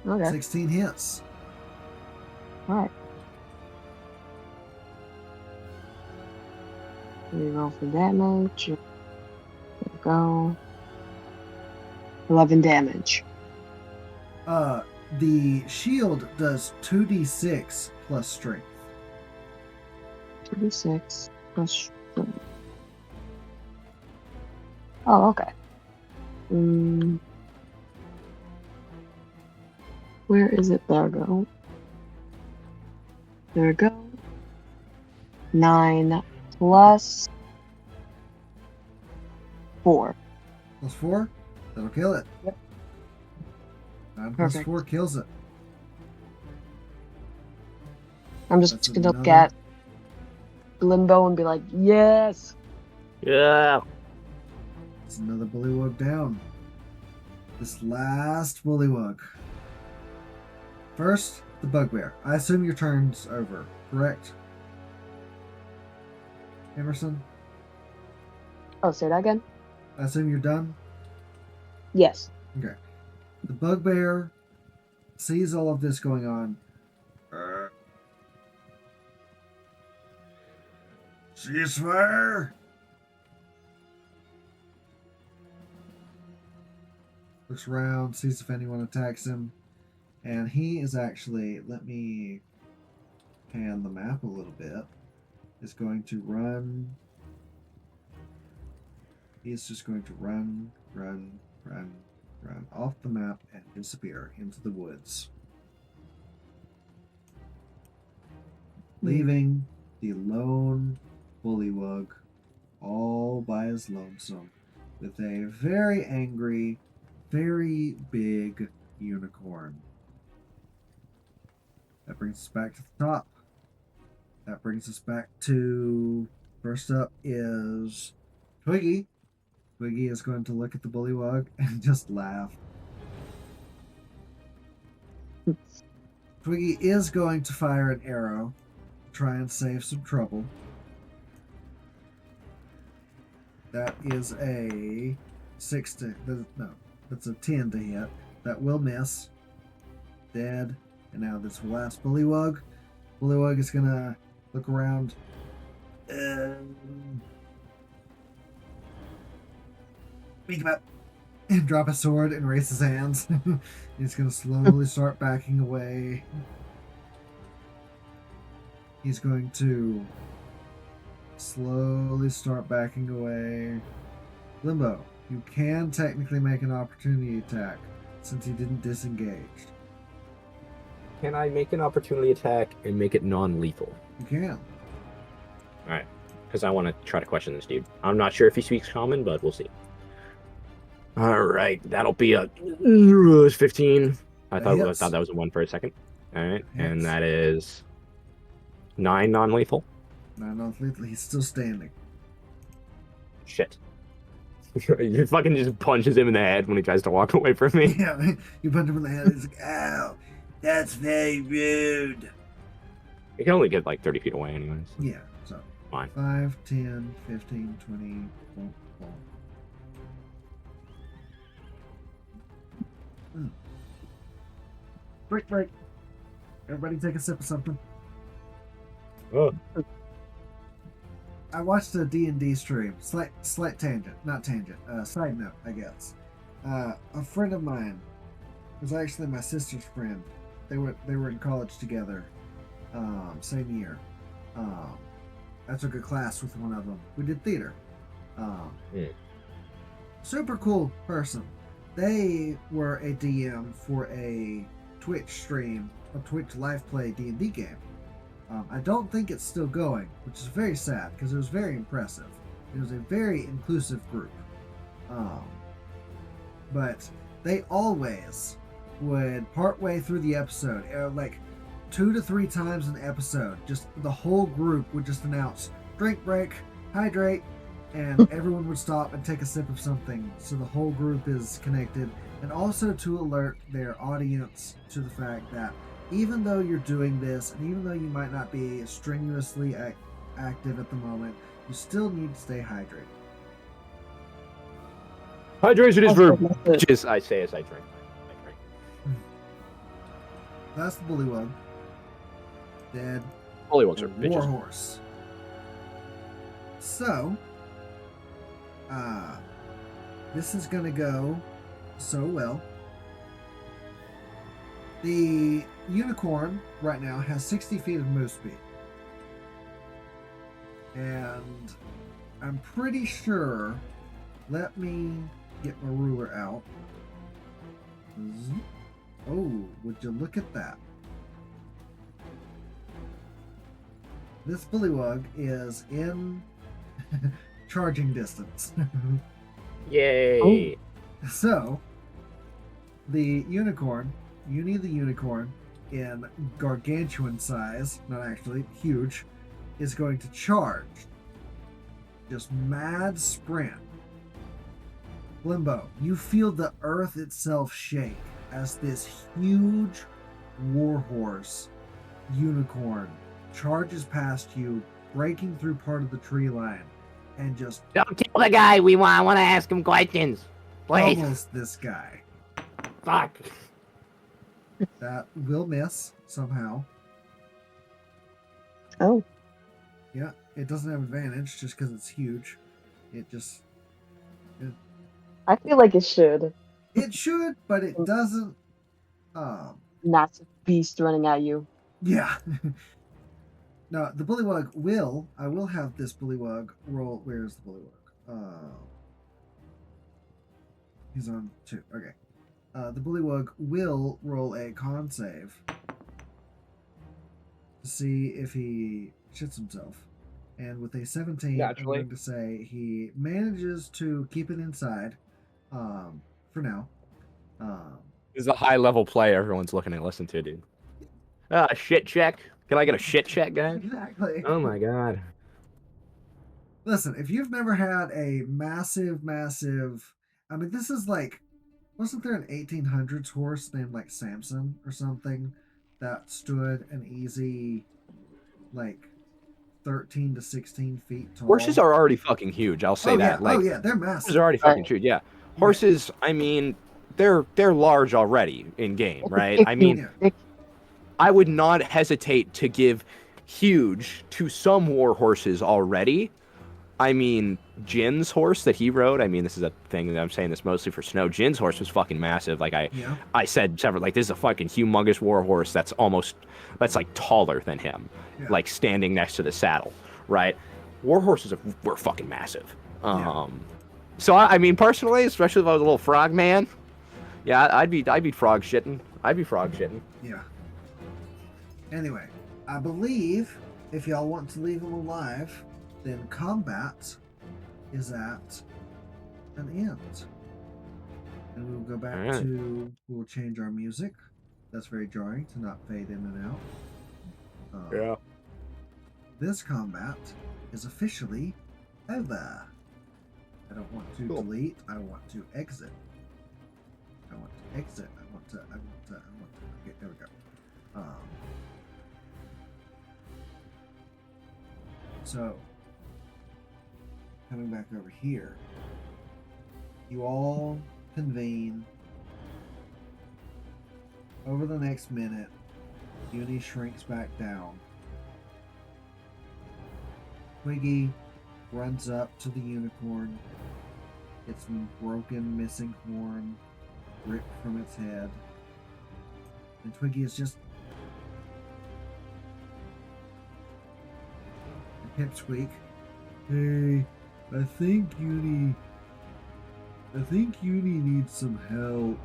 Okay. 16 hits. All right. Reroll for damage. There we go. 11 damage. The shield does 2d6 plus strength. 2d6 plus strength. Oh, okay. Where is it? There we go. There we go. 9 plus 4. Plus 4? That'll kill it. Yep. 9 plus Perfect. 4 kills it. I'm just That's gonna look another- at Limbo and be like, yes! Yeah. There's another bullywug down. This last bullywug. First, the bugbear. I assume your turn's over, correct? Emerson? Oh, say that again? I assume you're done? Yes. Okay. The bugbear sees all of this going on. Ceasefire! Looks around, sees if anyone attacks him. And he is actually, let me pan the map a little bit, is going to run. He's just going to run off the map and disappear into the woods. Leaving the lone bullywug all by his lonesome with a very angry, very big unicorn. That brings us back to the top. That brings us back to, first up is Twiggy. Twiggy is going to look at the bullywug and just laugh. Twiggy is going to fire an arrow to try and save some trouble. That is a 6 to, no, that's a 10 to hit. That will miss. Dead. And now this last bullywug. Bullywug is gonna look around. Speak up. And drop a sword and raise his hands. He's gonna slowly start backing away. He's going to slowly start backing away. Limbo, you can technically make an opportunity attack since he didn't disengage. Can I make an opportunity attack and make it non-lethal? You can. Alright. Because I want to try to question this dude. I'm not sure if he speaks common, but we'll see. Alright, that'll be a 15. I thought that was a 1 for a second. Alright, and that is 9 non-lethal. Not lethal. He's still standing. Shit. You fucking just punches him in the head when he tries to walk away from me. Yeah, you punch him in the head. He's like, "Ow, that's very rude." You can only get like 30 feet away, anyways. Yeah. So Fine. 5, 10, 15, 20. Boom, boom. Break. Everybody take a sip of something. Oh. I watched a D&D stream. Slight tangent. Not tangent. Side note, I guess. A friend of mine was actually my sister's friend. They were in college together. Same year. I took a class with one of them. We did theater. Super cool person. They were a DM for a Twitch stream, a Twitch live play D&D game. I don't think it's still going, which is very sad because it was very impressive. It was a very inclusive group. But they always would, partway through the episode, like 2 to 3 times an episode, just the whole group would just announce, drink break, hydrate, and everyone would stop and take a sip of something so the whole group is connected, and also to alert their audience to the fact that even though you're doing this, and even though you might not be strenuously active at the moment, you still need to stay hydrated. Hydration is for bitches, I say as I drink. That's the bullywug. Dead. Bullywugs are bitches. Warhorse. So, this is gonna go so well. The unicorn right now has 60 feet of move speed. And I'm pretty sure, let me get my ruler out. Oh, would you look at that? This bullywug is in charging distance. Yay! So, the unicorn, you need the unicorn in gargantuan size, not actually huge, is going to charge. Just mad sprint. Limbo, you feel the earth itself shake as this huge warhorse unicorn charges past you, breaking through part of the tree line, and just Don't kill the guy. I want to ask him questions. Please. almost this guy. Fuck. That will miss somehow. Oh, Yeah, it doesn't have advantage just because it's huge. It just... I feel like it should. It should, but it doesn't. Massive beast running at you. Yeah. No, the bullywug will. I will have this bullywug roll. Where's the bullywug? He's on 2. Okay. The bullywug will roll a con save to see if he shits himself. And with a 17, Naturally. I'm going to say he manages to keep it inside for now. This is a high level play everyone's looking to listen to, dude. Shit check. Can I get a shit check, guys? Exactly. Oh my god. Listen, if you've never had a massive, I mean, this is like, wasn't there an 1800s horse named like Samson or something that stood an easy, like, 13 to 16 feet tall? Horses are already fucking huge. I'll say that. Yeah. Like, Oh yeah, they're horses massive. are already fucking huge. Yeah, horses. I mean, they're large already in game, right? I mean, Yeah. I would not hesitate to give huge to some war horses already. I mean, Jin's horse that he rode, I mean, this is a thing that I'm saying this mostly for Snowe. Jin's horse was fucking massive. Like I said several, like this is a fucking humongous war horse that's like taller than him, Yeah. like standing next to the saddle, right? War horses were fucking massive. So I mean, personally, especially if I was a little frog man, yeah, I'd be frog shitting. I'd be frog shitting. Yeah. Anyway, I believe if y'all want to leave him alive, then combat is at an end. And we will go back Alright. to, we'll change our music. That's very jarring to not fade in and out. This combat is officially over. I don't want to Cool. delete, I want to exit. I want to, okay, there we go. So, coming back over here. You all convene. Over the next minute, Uni shrinks back down. Twiggy runs up to the unicorn. Its broken, missing horn ripped from its head. And Twiggy is just a pipsqueak. Hey, I think Uni needs some help.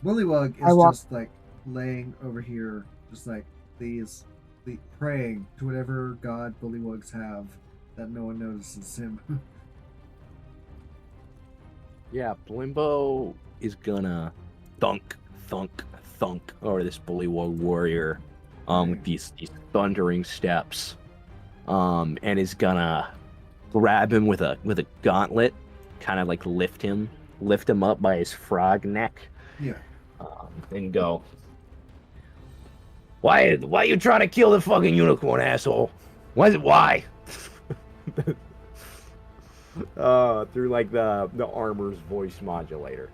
Bullywug is just like laying over here, just like praying to whatever god Bullywugs have that no one notices him. Yeah, Blimbo is gonna thunk over this Bullywug warrior with these thundering steps. And is gonna grab him with a gauntlet, kind of like lift him up by his frog neck. Yeah. And go, why you trying to kill the fucking unicorn, asshole? Why? Through like the armor's voice modulator.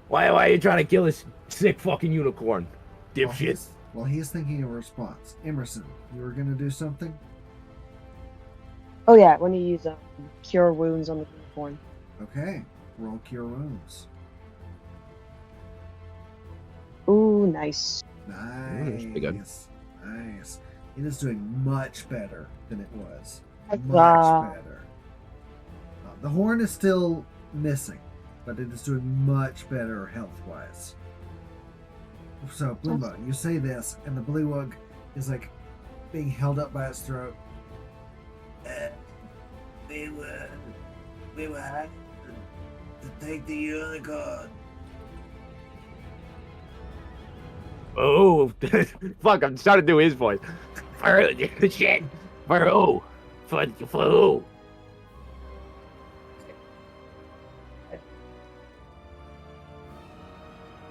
Why are you trying to kill this sick fucking unicorn, dipshit? Well, he's thinking of a response. Emerson, you were gonna do something? Oh yeah, when you use cure wounds on the unicorn. Okay, roll cure wounds. Ooh, nice. pretty good. Nice. It is doing much better than it was. Much Huzzah. better. The horn is still missing, but it is doing much better health-wise. So, Blimbo, you say this, and the Bullywug is like being held up by its throat. We were having to take the unicorn. Oh, fuck! I'm starting to do his voice. For shit. For who? For who?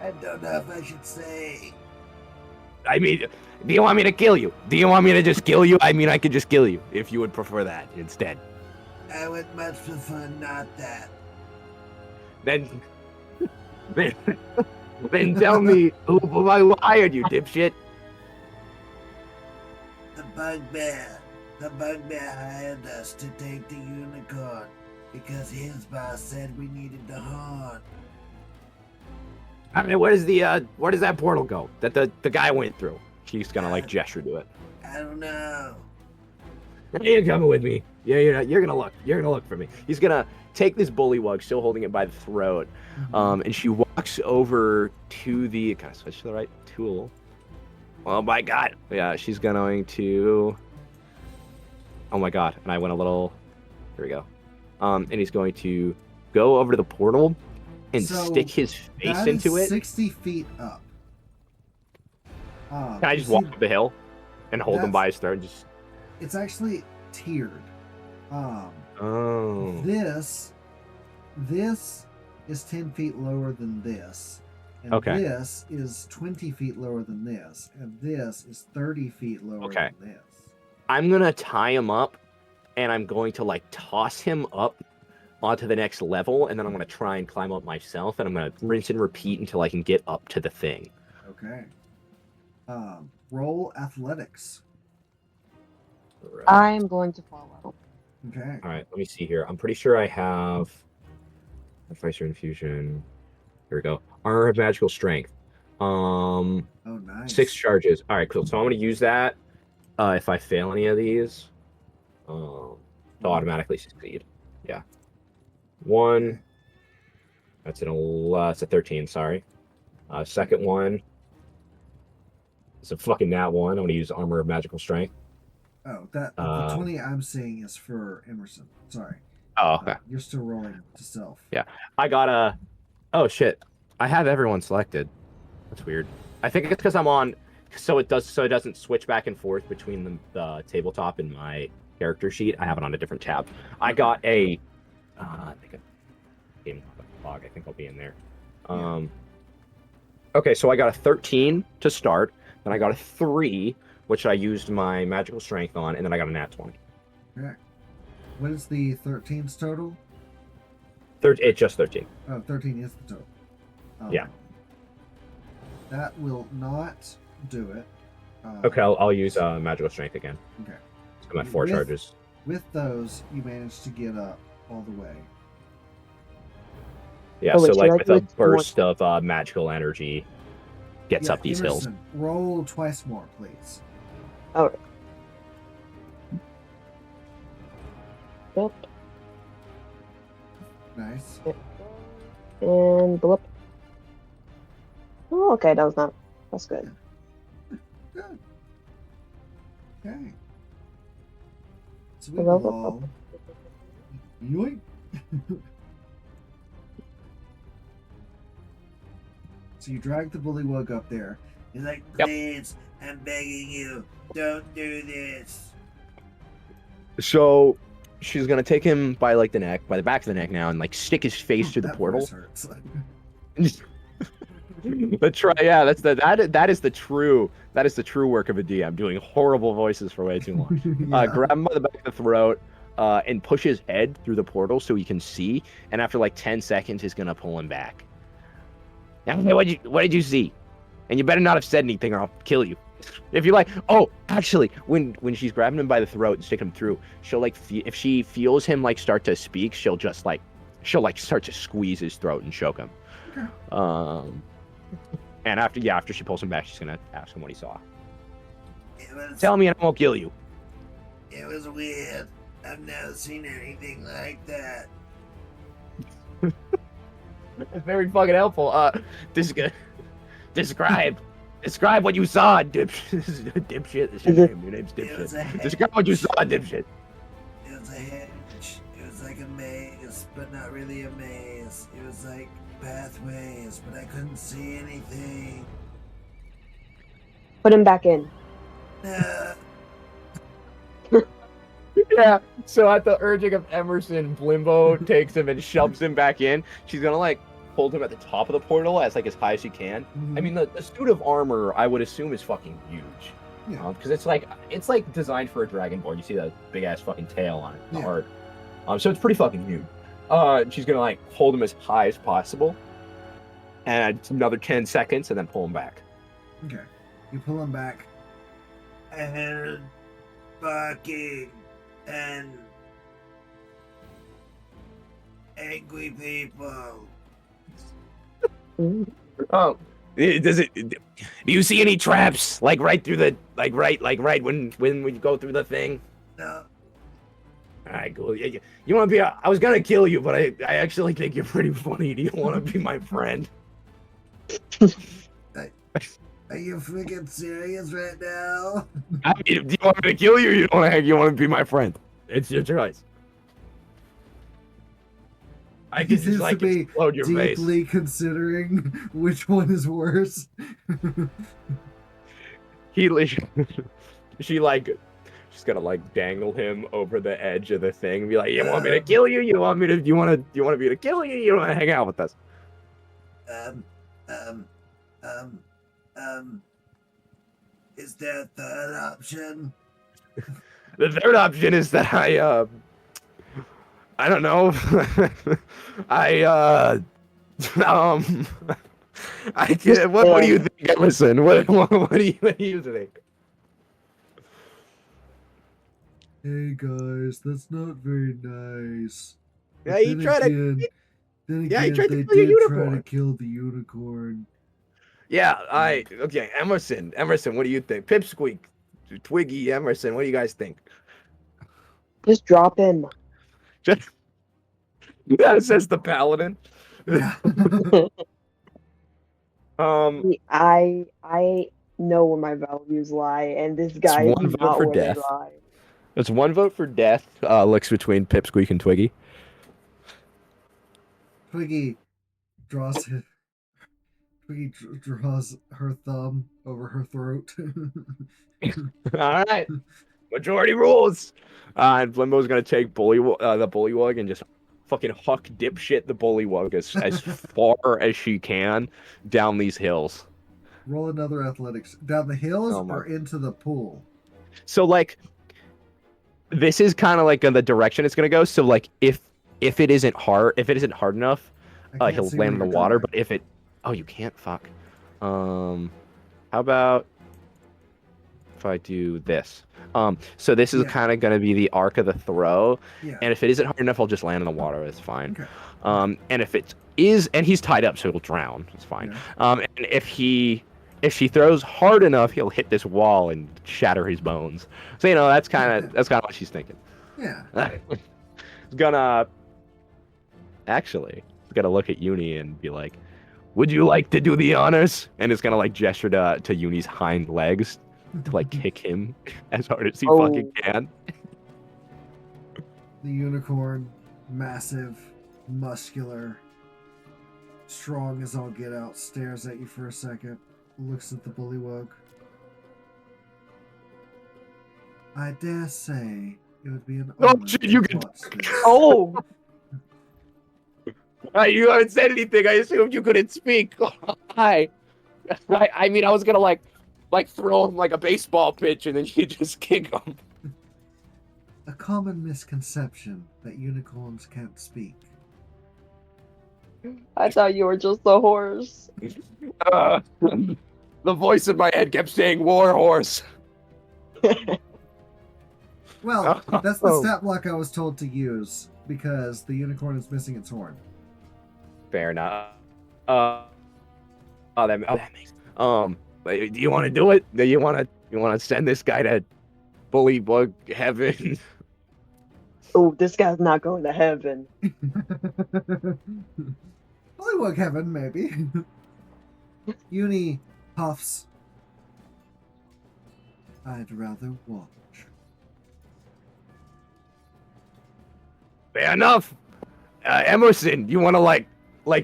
I don't know if I should say. I mean, do you want me to kill you? Do you want me to just kill you? I mean, I could just kill you if you would prefer that instead. I would much prefer not that. Then tell me who I hired you, dipshit. The bugbear hired us to take the unicorn because his boss said we needed the horn. I mean, where does that portal go that the guy went through? She's gonna like gesture to it. I don't know. You're coming with me. Yeah, you're gonna look. You're gonna look for me. He's gonna take this Bullywug, still holding it by the throat, and she walks over to the. Can I switch to the right tool? Oh my god! Yeah, she's going to. Oh my god! And I went a little. Here we go. And he's going to go over to the portal and stick his face into it. 60 feet up. Can I just walk up the hill and hold him by his throat? And just. It's actually tiered. Oh. This is 10 feet lower than this. And this is 20 feet lower than this. And this is 30 feet lower than this. I'm going to tie him up, and I'm going to, like, toss him up onto the next level, and then I'm going to try and climb up myself, and I'm going to rinse and repeat until I can get up to the thing. Okay. Roll athletics. Right. I'm going to follow. Okay. All right, let me see here. I'm pretty sure I have Fighter Infusion. Here we go. Armor of Magical Strength. Oh, nice. 6 charges. All right, cool. So I'm going to use that if I fail any of these. To automatically succeed. Yeah. 1. That's it's a 13, sorry. Second one. It's a fucking nat 1. I'm going to use Armor of Magical Strength. Oh, the 20 I'm seeing is for Emerson. Sorry. Oh, okay. You're still rolling to self. Yeah. I got a... Oh, shit. I have everyone selected. That's weird. I think it's because I'm on... So it doesn't switch back and forth between the tabletop and my character sheet. I have it on a different tab. I got a... I think a game log. I think I'll be in there. Okay, so I got a 13 to start. Then I got a 3, which I used my magical strength on, and then I got a nat 20. Okay. What is the 13's total? It's just 13. Oh, 13 is the total. Yeah. That will not do it. Okay, I'll use magical strength again. Okay. So I'm at 4 charges. With those, you manage to get up all the way. Yeah, Oh, wait, so should I like do with it a burst of magical energy gets up these hills. Emerson, roll twice more, please. All right. Yep. Nice. And blip. Oh, okay, that was not. That's good. Good. Okay. So we Hello? will all... Yoink. So you drag the bullywug up there. He's like, Yep. please, I'm begging you, don't do this. So she's gonna take him by like the neck, by the back of the neck now, and like stick his face through the That portal. voice hurts. Yeah, that is the true work of a DM, doing horrible voices for way too long. Yeah. Grab him by the back of the throat, and push his head through the portal so he can see. And after like 10 seconds, he's gonna pull him back. Now, what did you see? And you better not have said anything, or I'll kill you. If you're like, oh, actually, when she's grabbing him by the throat and sticking him through, she'll like, if she feels him like start to speak, she'll start to squeeze his throat and choke him. Okay. And after she pulls him back, she's gonna ask him what he saw. Tell me and I won't kill you. It was weird. I've never seen anything like that. It's very fucking helpful. Describe what you saw, dipshit. This is your name. Your name's dipshit. Describe what you saw, dipshit. It was a hedge. It was like a maze, but not really a maze. It was like pathways, but I couldn't see anything. Put him back in. Yeah. So at the urging of Emerson, Blimbo takes him and shoves him back in. She's gonna like hold him at the top of the portal as like as high as she can. I mean, the suit of armor I would assume is fucking huge. Yeah. Because it's like designed for a dragonborn. You see that big ass fucking tail on it, the Yeah. art. So it's pretty fucking huge. She's gonna like hold him as high as possible, and another 10 seconds, and then pull him back. Okay. You pull him back. And barking and angry people. Oh, does it? Do you see any traps? Like right through the right when we go through the thing? No. All right, cool. Yeah, you want to be? I was gonna kill you, but I actually think you're pretty funny. Do you want to be my friend? Are you freaking serious right now? I mean, do you want me to kill you? Or you want to be my friend? It's your choice. I can just like explode your face. Deeply considering which one is worse. She's gonna like dangle him over the edge of the thing and be like, "You want me to kill you? You want me to kill you? You want to hang out with us?" Is there a third option? The third option is that I don't know. I can't, what do you think, Emerson? What do you think? Hey guys, that's not very nice. Yeah, he tried to. Then He tried they to kill a did try unicorn. to kill the unicorn. Yeah, okay, Emerson, what do you think? Pipsqueak, Twiggy, Emerson, what do you guys think? Just drop him. That says the paladin. Yeah. I know where my values lie, and this guy one is vote not for where death. they lie. It's one vote for death. Looks between Pipsqueak and Twiggy. Twiggy draws her thumb over her throat. All right, majority rules. And Blimbo's gonna take the bullywug and just fucking huck dipshit the bullywug as far as she can down these hills. Roll another athletics. Down the hills Oh my- or into the pool? So like this is kind of like in the direction it's gonna go. So like if it isn't hard enough, I can't he'll see land in where the you're water. drawing. But if it, oh, you can't. Fuck. How about if I do this? So this is Yeah. kind of gonna be the arc of the throw, Yeah. and if it isn't hard enough, I'll just land in the water. It's fine. Okay. And if it is, and he's tied up, so he'll drown. It's fine. Yeah. And if she throws hard enough, he'll hit this wall and shatter his bones. So that's kind of what she's thinking. Yeah. It's gonna look at Uni and be like, "Would you like to do the honors?" And it's gonna like gesture to Uni's hind legs to like kick him as hard as he fucking can. The unicorn, massive, muscular, strong as all get out, stares at you for a second, looks at the bullywug. I dare say it would be an Oh, honor shit, to you can- watch this. Oh, You haven't said anything. I assumed you couldn't speak. Hi. I mean, I was gonna like throw him like a baseball pitch, and then you just kick him. A common misconception that unicorns can't speak. I thought you were just a horse. The voice in my head kept saying "war horse." Well, that's the Oh. stat block I was told to use because the unicorn is missing its horn. Fair enough. That makes. Do you want to do it? Do you want to send this guy to bullywug heaven? Oh, this guy's not going to heaven. Bullywug heaven, maybe. Uni puffs. I'd rather watch. Fair enough. Emerson, you want to like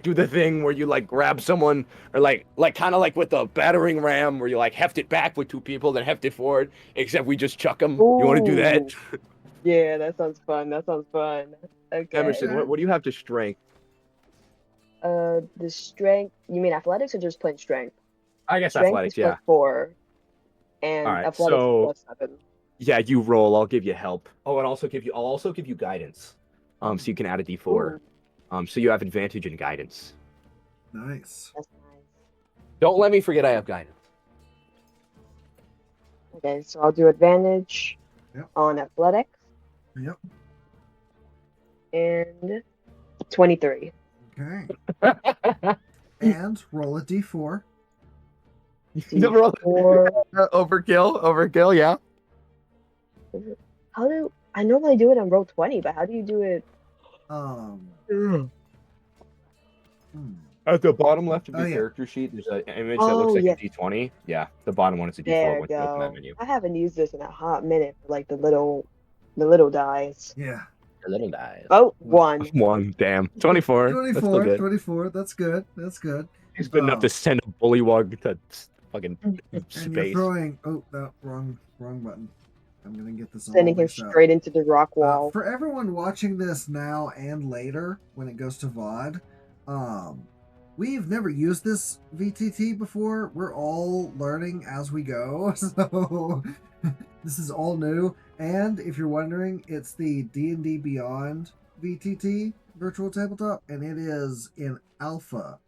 do the thing where you like grab someone, or like kind of like with the battering ram where you like heft it back with two people, then heft it forward, except we just chuck them. You want to do that? Ooh. Yeah, that sounds fun. That sounds fun. Okay. Emerson, what do you have to strength? The strength. You mean athletics or just plain strength? I guess Strength athletics, is yeah. +4, and All right, athletics so- is +7. Yeah, you roll. I'll give you help. Oh, and I'll also give you guidance. So you can add a d4. Ooh, So you have advantage in guidance. Nice. that's nice. Don't let me forget I have guidance. Okay, so I'll do advantage Yep. on athletics Yep. and 23. Okay. And roll a d4. Or Overkill, yeah. how do I normally do it on roll 20, but how do you do it? Hmm. At the bottom left of Oh, your yeah. character sheet, there's an image that looks Oh, like yeah. a d20. Yeah, the bottom one is a d4 There once you open that go. menu. I haven't used this in a hot minute for like the little dice. Yeah. A little dice. Oh, 1. One, damn. 24. 24. That's still good. 24. That's good. That's good. It's good enough to send a bullywug to fucking And you're space. throwing. Oh, no, wrong button. I'm gonna get this all Sending him mixed up. straight into the rock wall. For everyone watching this now and later when it goes to VOD, we've never used this VTT before. We're all learning as we go, so this is all new. And if you're wondering, it's the D&D Beyond VTT virtual tabletop, and it is in alpha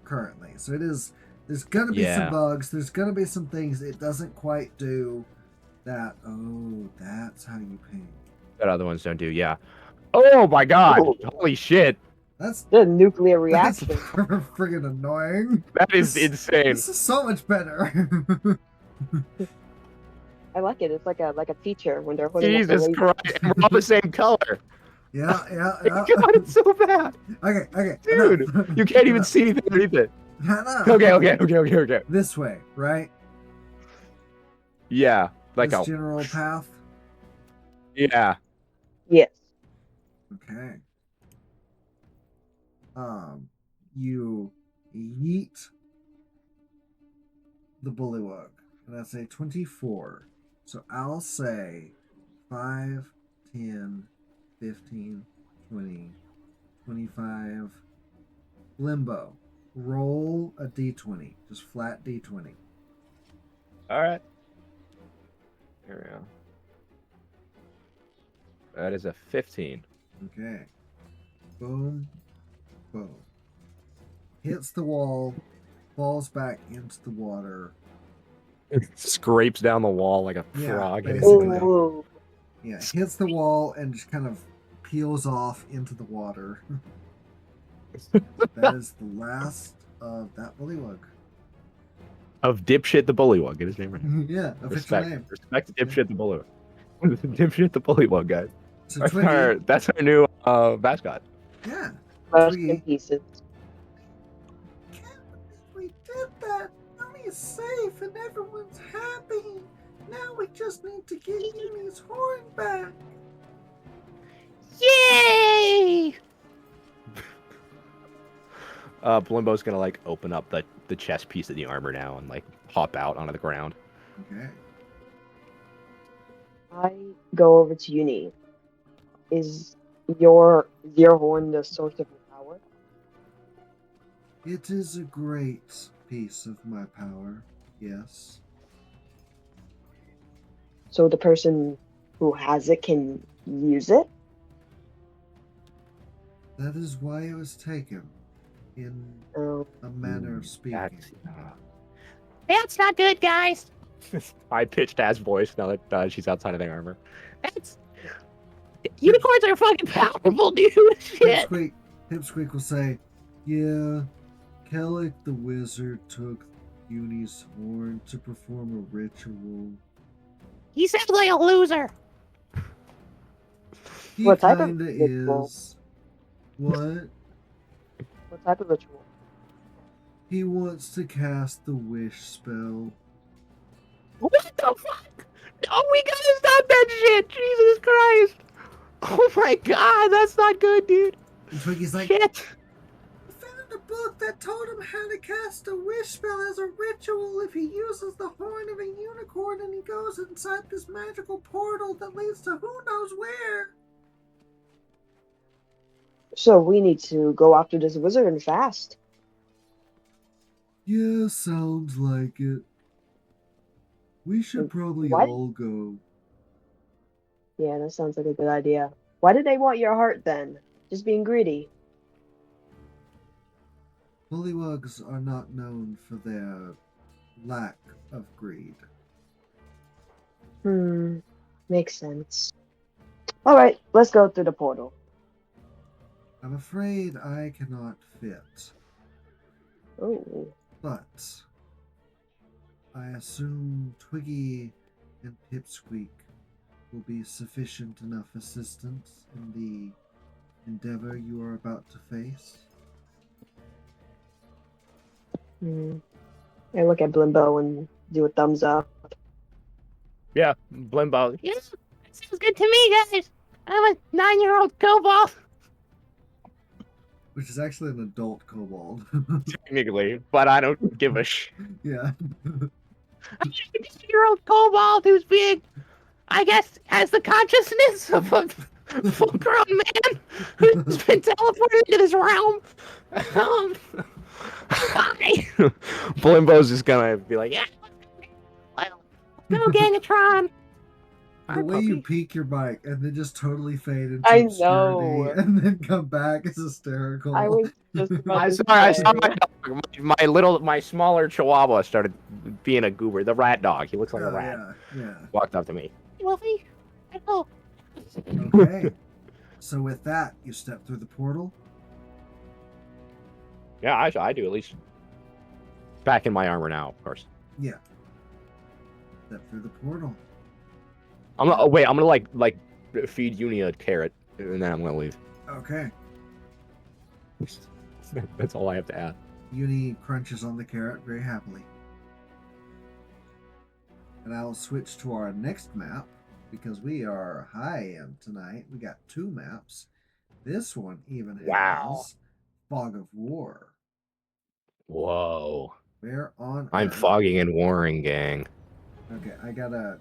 currently. So it is. There's gonna be some bugs. There's gonna be some things it doesn't quite do. That that's how you paint. That other ones don't do, yeah. Oh my god! Oh. Holy shit! That's The nuclear that's reaction. friggin' annoying. That is This- insane. This is so much better. I like it. It's like a teacher when they're holding up the Jesus laser. Christ! And we're all the same color. yeah. God, it's so bad. Okay. Dude, enough. You can't even Enough. see anything underneath it. Enough. Okay. This way, right? Yeah, like This a general path. yeah. Yes. Okay. You yeet the bullywug, and that's a 24. So I'll say 5, 10, 15, 20, 25. Limbo. Roll a d20. Just flat d20. All right. Here we go. That is a 15. Okay. Boom. Boom. Hits the wall, falls back into the water. It scrapes down the wall like a Yeah, frog. basically. Ooh. Yeah, hits the wall and just kind of peels off into the water. That is the last of that bullywug. Of Dipshit the Bullywug. Get his name right. Yeah, official name. Respect Dipshit the Bullywug. Dipshit the Bullywug, guys. So Twiggy, That's our new mascot. yeah, Rust in Twiggy. pieces. Can't believe we did that. Now he's safe and everyone's happy. Now we just need to get Uni's horn back. Yay! Blimbo's gonna like open up the chest piece of the armor now and like hop out onto the ground. Okay. I go over to Uni. Is your horn the source of your power? It is a great piece of my power. Yes. So the person who has it can use it? That is why it was taken. In Oh. a manner of speaking. That's not good, guys. High pitched ass voice now that she's outside of the armor. That's unicorns are fucking powerful, dude. Shit. Pipsqueak will say, yeah, Kellic the wizard took Uni's horn to perform a ritual. He sounds like a loser. He What type of kinda ritual? is. What? What type of ritual? He wants to cast the wish spell. What the fuck? Oh, we gotta stop that shit. Jesus Christ. Oh my god, that's not good, dude. And Twiggy's like, Shit. I found a book that told him how to cast a wish spell as a ritual if he uses the horn of a unicorn and he goes inside this magical portal that leads to who knows where. So we need to go after this wizard and fast. Yeah, sounds like it. We should probably What? all go. Yeah, that sounds like a good idea. Why did they want your heart then? Just being greedy. Bullywugs are not known for their lack of greed. Makes sense. Alright, let's go through the portal. I'm afraid I cannot fit, Oh. but I assume Twiggy and Pipsqueak will be sufficient enough assistance in the endeavor you are about to face. I look at Blimbo and do a thumbs up. Yeah, Blimbo. Yeah, that sounds good to me, guys. I'm a 9-year-old kobold. Which is actually an adult kobold. Technically, but I don't give a sh. Yeah. I'm just a 9-year-old kobold who's being, I guess, has the consciousness of a full-grown man who's been teleported into this realm. Hi. Blimbo's just gonna be like, yeah, Well, go Gangatron. The way you peek your mic and then just totally fade into I obscurity know. and then come back is hysterical. I was just about to I say. saw my dog, my smaller chihuahua started being a goober. The rat dog. He looks like a Oh, rat. yeah. Walked up to me. Wolfie. Hello. Okay. So with that, you step through the portal. Yeah, I do at least. Back in my armor now, of course. Yeah. Step through the portal. I'm gonna like feed Uni a carrot and then I'm gonna leave. Okay. That's all I have to add. Uni crunches on the carrot very happily. And I'll switch to our next map because we are high-end tonight. We got 2 maps. This one even has Wow. Fog of War. Whoa. Where on I'm earth? fogging and warring, gang. Okay, hold on. I gotta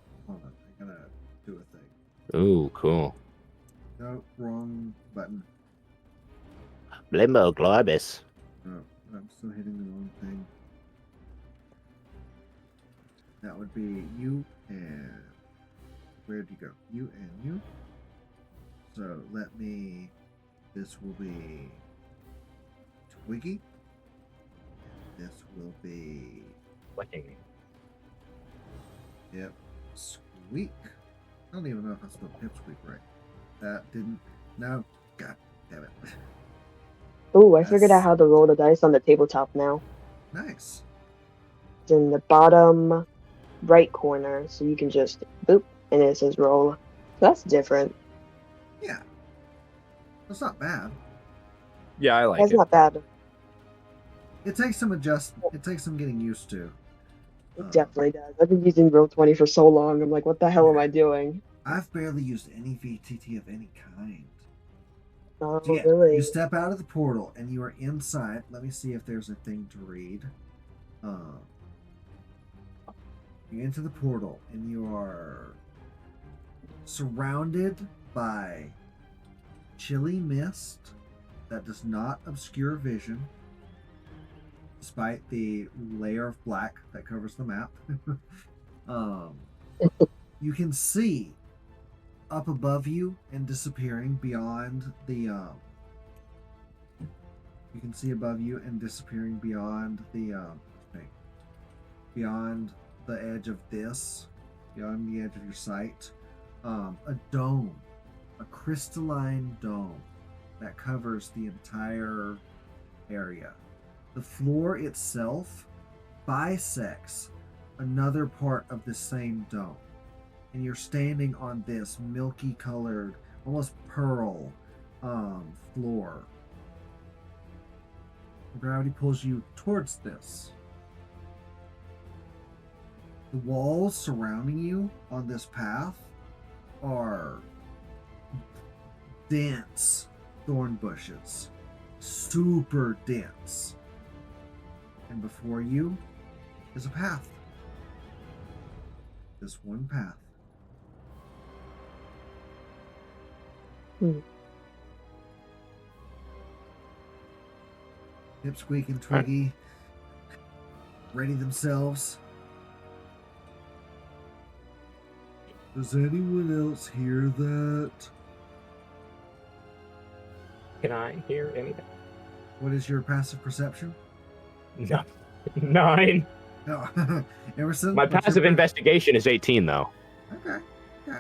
do a thing. Ooh, cool. No, wrong button. Blimbo Globus. Oh, I'm still hitting the wrong thing. That would be you and... Where'd you go? You and you? So this will be Twiggy. This will be, Licking. yep, Squeak. I don't even know if I spelled Pipsqueak right. That didn't, no, god damn it. Ooh, I figured out That's- how to roll the dice on the tabletop now. Nice. It's in the bottom right corner, so you can just boop, and it says roll. That's different. Yeah. That's not bad. Yeah, I like That's it. not bad. It takes some getting used to. It definitely does. I've been using Roll20 for so long. I'm like, what the hell am I doing? I've barely used any VTT of any kind. Oh, So yeah, really? you step out of the portal and you are inside. Let me see if there's a thing to read. You enter the portal and you are surrounded by chilly mist that does not obscure vision, despite the layer of black that covers the map. You can see up above you and disappearing beyond the you can see above you and disappearing beyond the beyond the edge of this, beyond the edge of your sight, a dome, a crystalline dome that covers the entire area. The floor itself bisects another part of the same dome, and you're standing on this milky colored, almost pearl floor. Gravity pulls you towards this. The walls surrounding you on this path are dense thorn bushes, super dense. And before you is a path. This one path. Pipsqueak and Twiggy ready themselves. Does anyone else hear that? Can I hear anything? What is your passive perception? No. 9. No. Emerson? My what's your passive investigation is 18, though. Okay. Okay.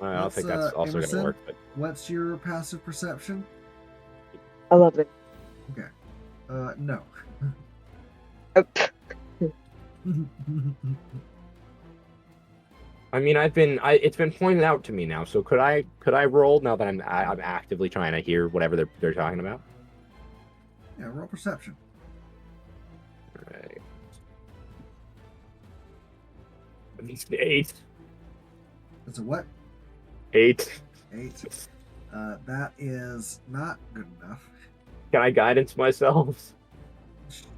I don't think that's also going to Emerson, work. But what's your passive perception? 11. Okay. No. I mean, it's been pointed out to me now. So could I roll now that I'm actively trying to hear whatever they're talking about? Yeah, roll perception. Right. At least 8. That's a what? 8. 8. That is not good enough. Can I guidance myself?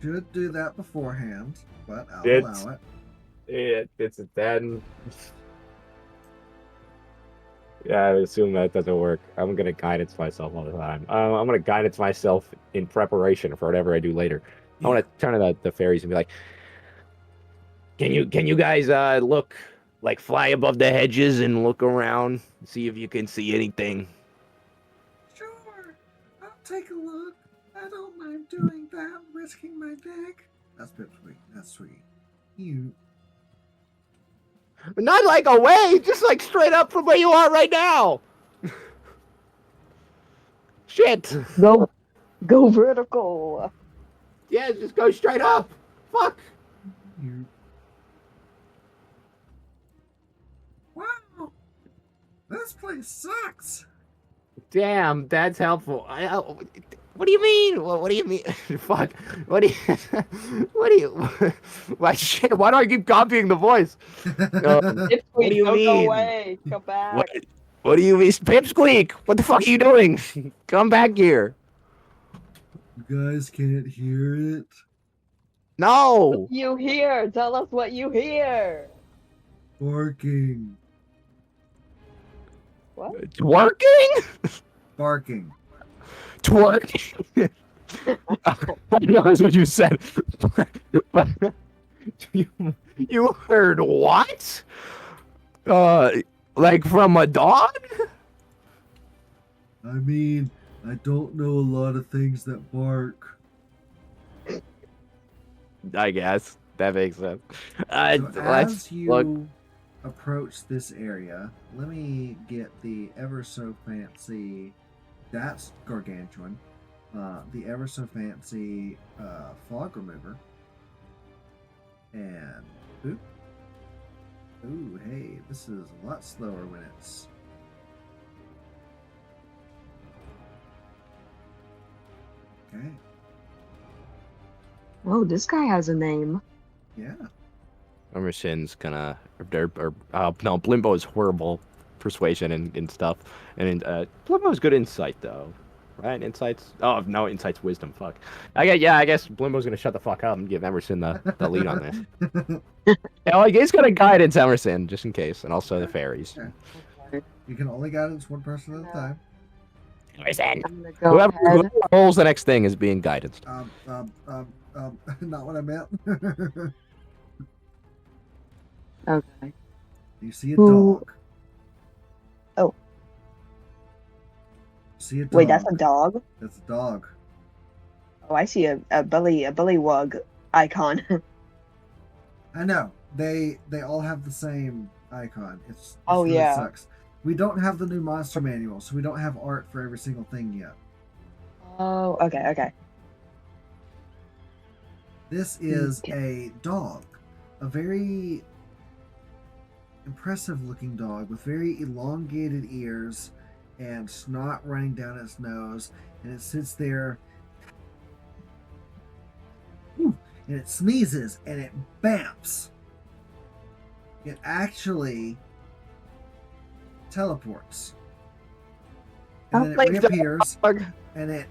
Should do that beforehand, but I'll It's- allow it. It's a 10. Yeah, I assume that doesn't work. I'm gonna guidance myself all the time. I'm gonna guidance myself in preparation for whatever I do later. I want to turn to the fairies and be like, Can you guys look like fly above the hedges and look around, see if you can see anything? Sure, I'll take a look. I don't mind doing that, risking my neck. That's Pipsqueak. That's sweet. You. Not like away, just like straight up from where you are right now. Shit. Go vertical. Yeah, just go straight up. Fuck. You. Wow, this place sucks. Damn, that's helpful. What do you mean? What do you mean? Fuck. What do you? What do you? Why shit? Why do I keep copying the voice? Pipsqueak, What do you don't mean? go away. Come back. What do you mean, Pipsqueak? What the fuck are you doing? Come back here. You guys can't hear it. No. You hear? Tell us what you hear. Barking. What? Twerking? Barking. Twerking. I know that's what you said. But you heard what? Like from a dog? I mean, I don't know a lot of things that bark. I guess that makes sense. So Let's as look. you approach this area, let me get the ever so fancy. That's gargantuan. The ever so fancy fog remover. And oop. Ooh, hey, this is a lot slower when it's. Okay. Oh, this guy has a name. Yeah. Emerson's gonna no, Blimbo is horrible persuasion and stuff, and Blimbo's good insight though, right? Insights. Oh no, insights wisdom. Fuck. I guess Blimbo's gonna shut the fuck up and give Emerson the lead on this. Yeah, like he's gonna guidance Emerson just in case, and also the fairies. Yeah. Okay. You can only guidance one person at a time. Emerson. I'm gonna go Whoever ahead. rolls the next thing is being guided. Not what I meant. Okay. You see a Who- dog. Oh. See a dog. Wait, that's a dog? That's a dog. Oh, I see a bullywug icon. I know. They all have the same icon. It's Oh, really yeah. sucks. We don't have the new monster manual, so we don't have art for every single thing yet. Oh, okay. This is a dog. A very impressive looking dog with very elongated ears and snot running down its nose, and it sits there and it sneezes and it bamps. It actually teleports. And then it Like the reappears dog. and it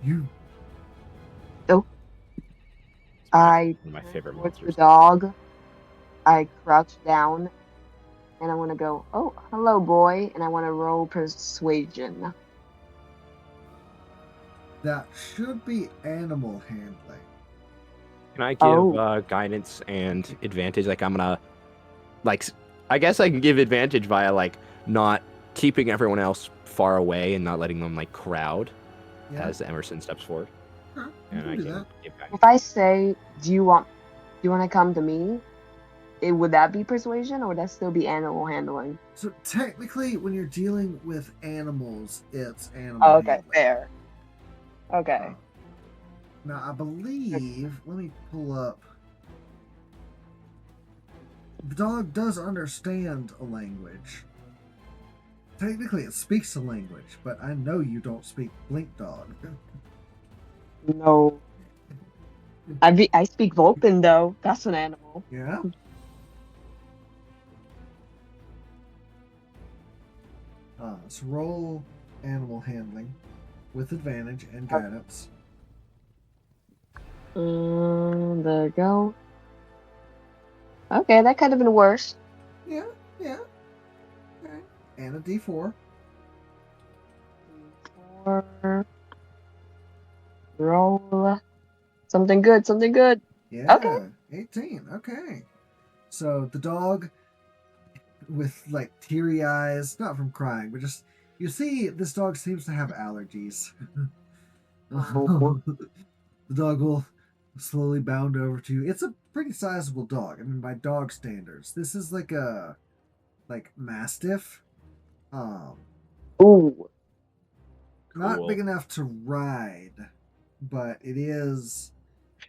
you I One of my favorite with the monsters. dog. I crouch down, and I want to go. Oh, hello, boy, and I want to roll persuasion. that should be animal handling. Can I give Oh. guidance and advantage? Like I'm gonna, like, I guess I can give advantage via like not keeping everyone else far away and not letting them like crowd Yeah. as Emerson steps forward. Sure, you And can I do can that. give guidance. If I say, do you want to come to me? Would that be persuasion, or would that still be animal handling? So technically, when you're dealing with animals, it's animal Oh, okay, handling. fair. Okay. Uh, now, I believe, let me pull up. The dog does understand a language. Technically, it speaks a language, but I know you don't speak Blink Dog. No. I speak Vulcan though. That's an animal. Yeah? So roll animal handling with advantage and guidance. There you go. Okay, that could have been worse. Yeah. Okay. And a D4. Or roll something good, something good. Yeah. Okay. 18. Okay. So the dog, with like teary eyes, not from crying, but just, you see, this dog seems to have allergies. Oh. The dog will slowly bound over to you. It's a pretty sizable dog. I mean, by dog standards, this is like a mastiff. Ooh. Not Cool. big enough to ride, but it is.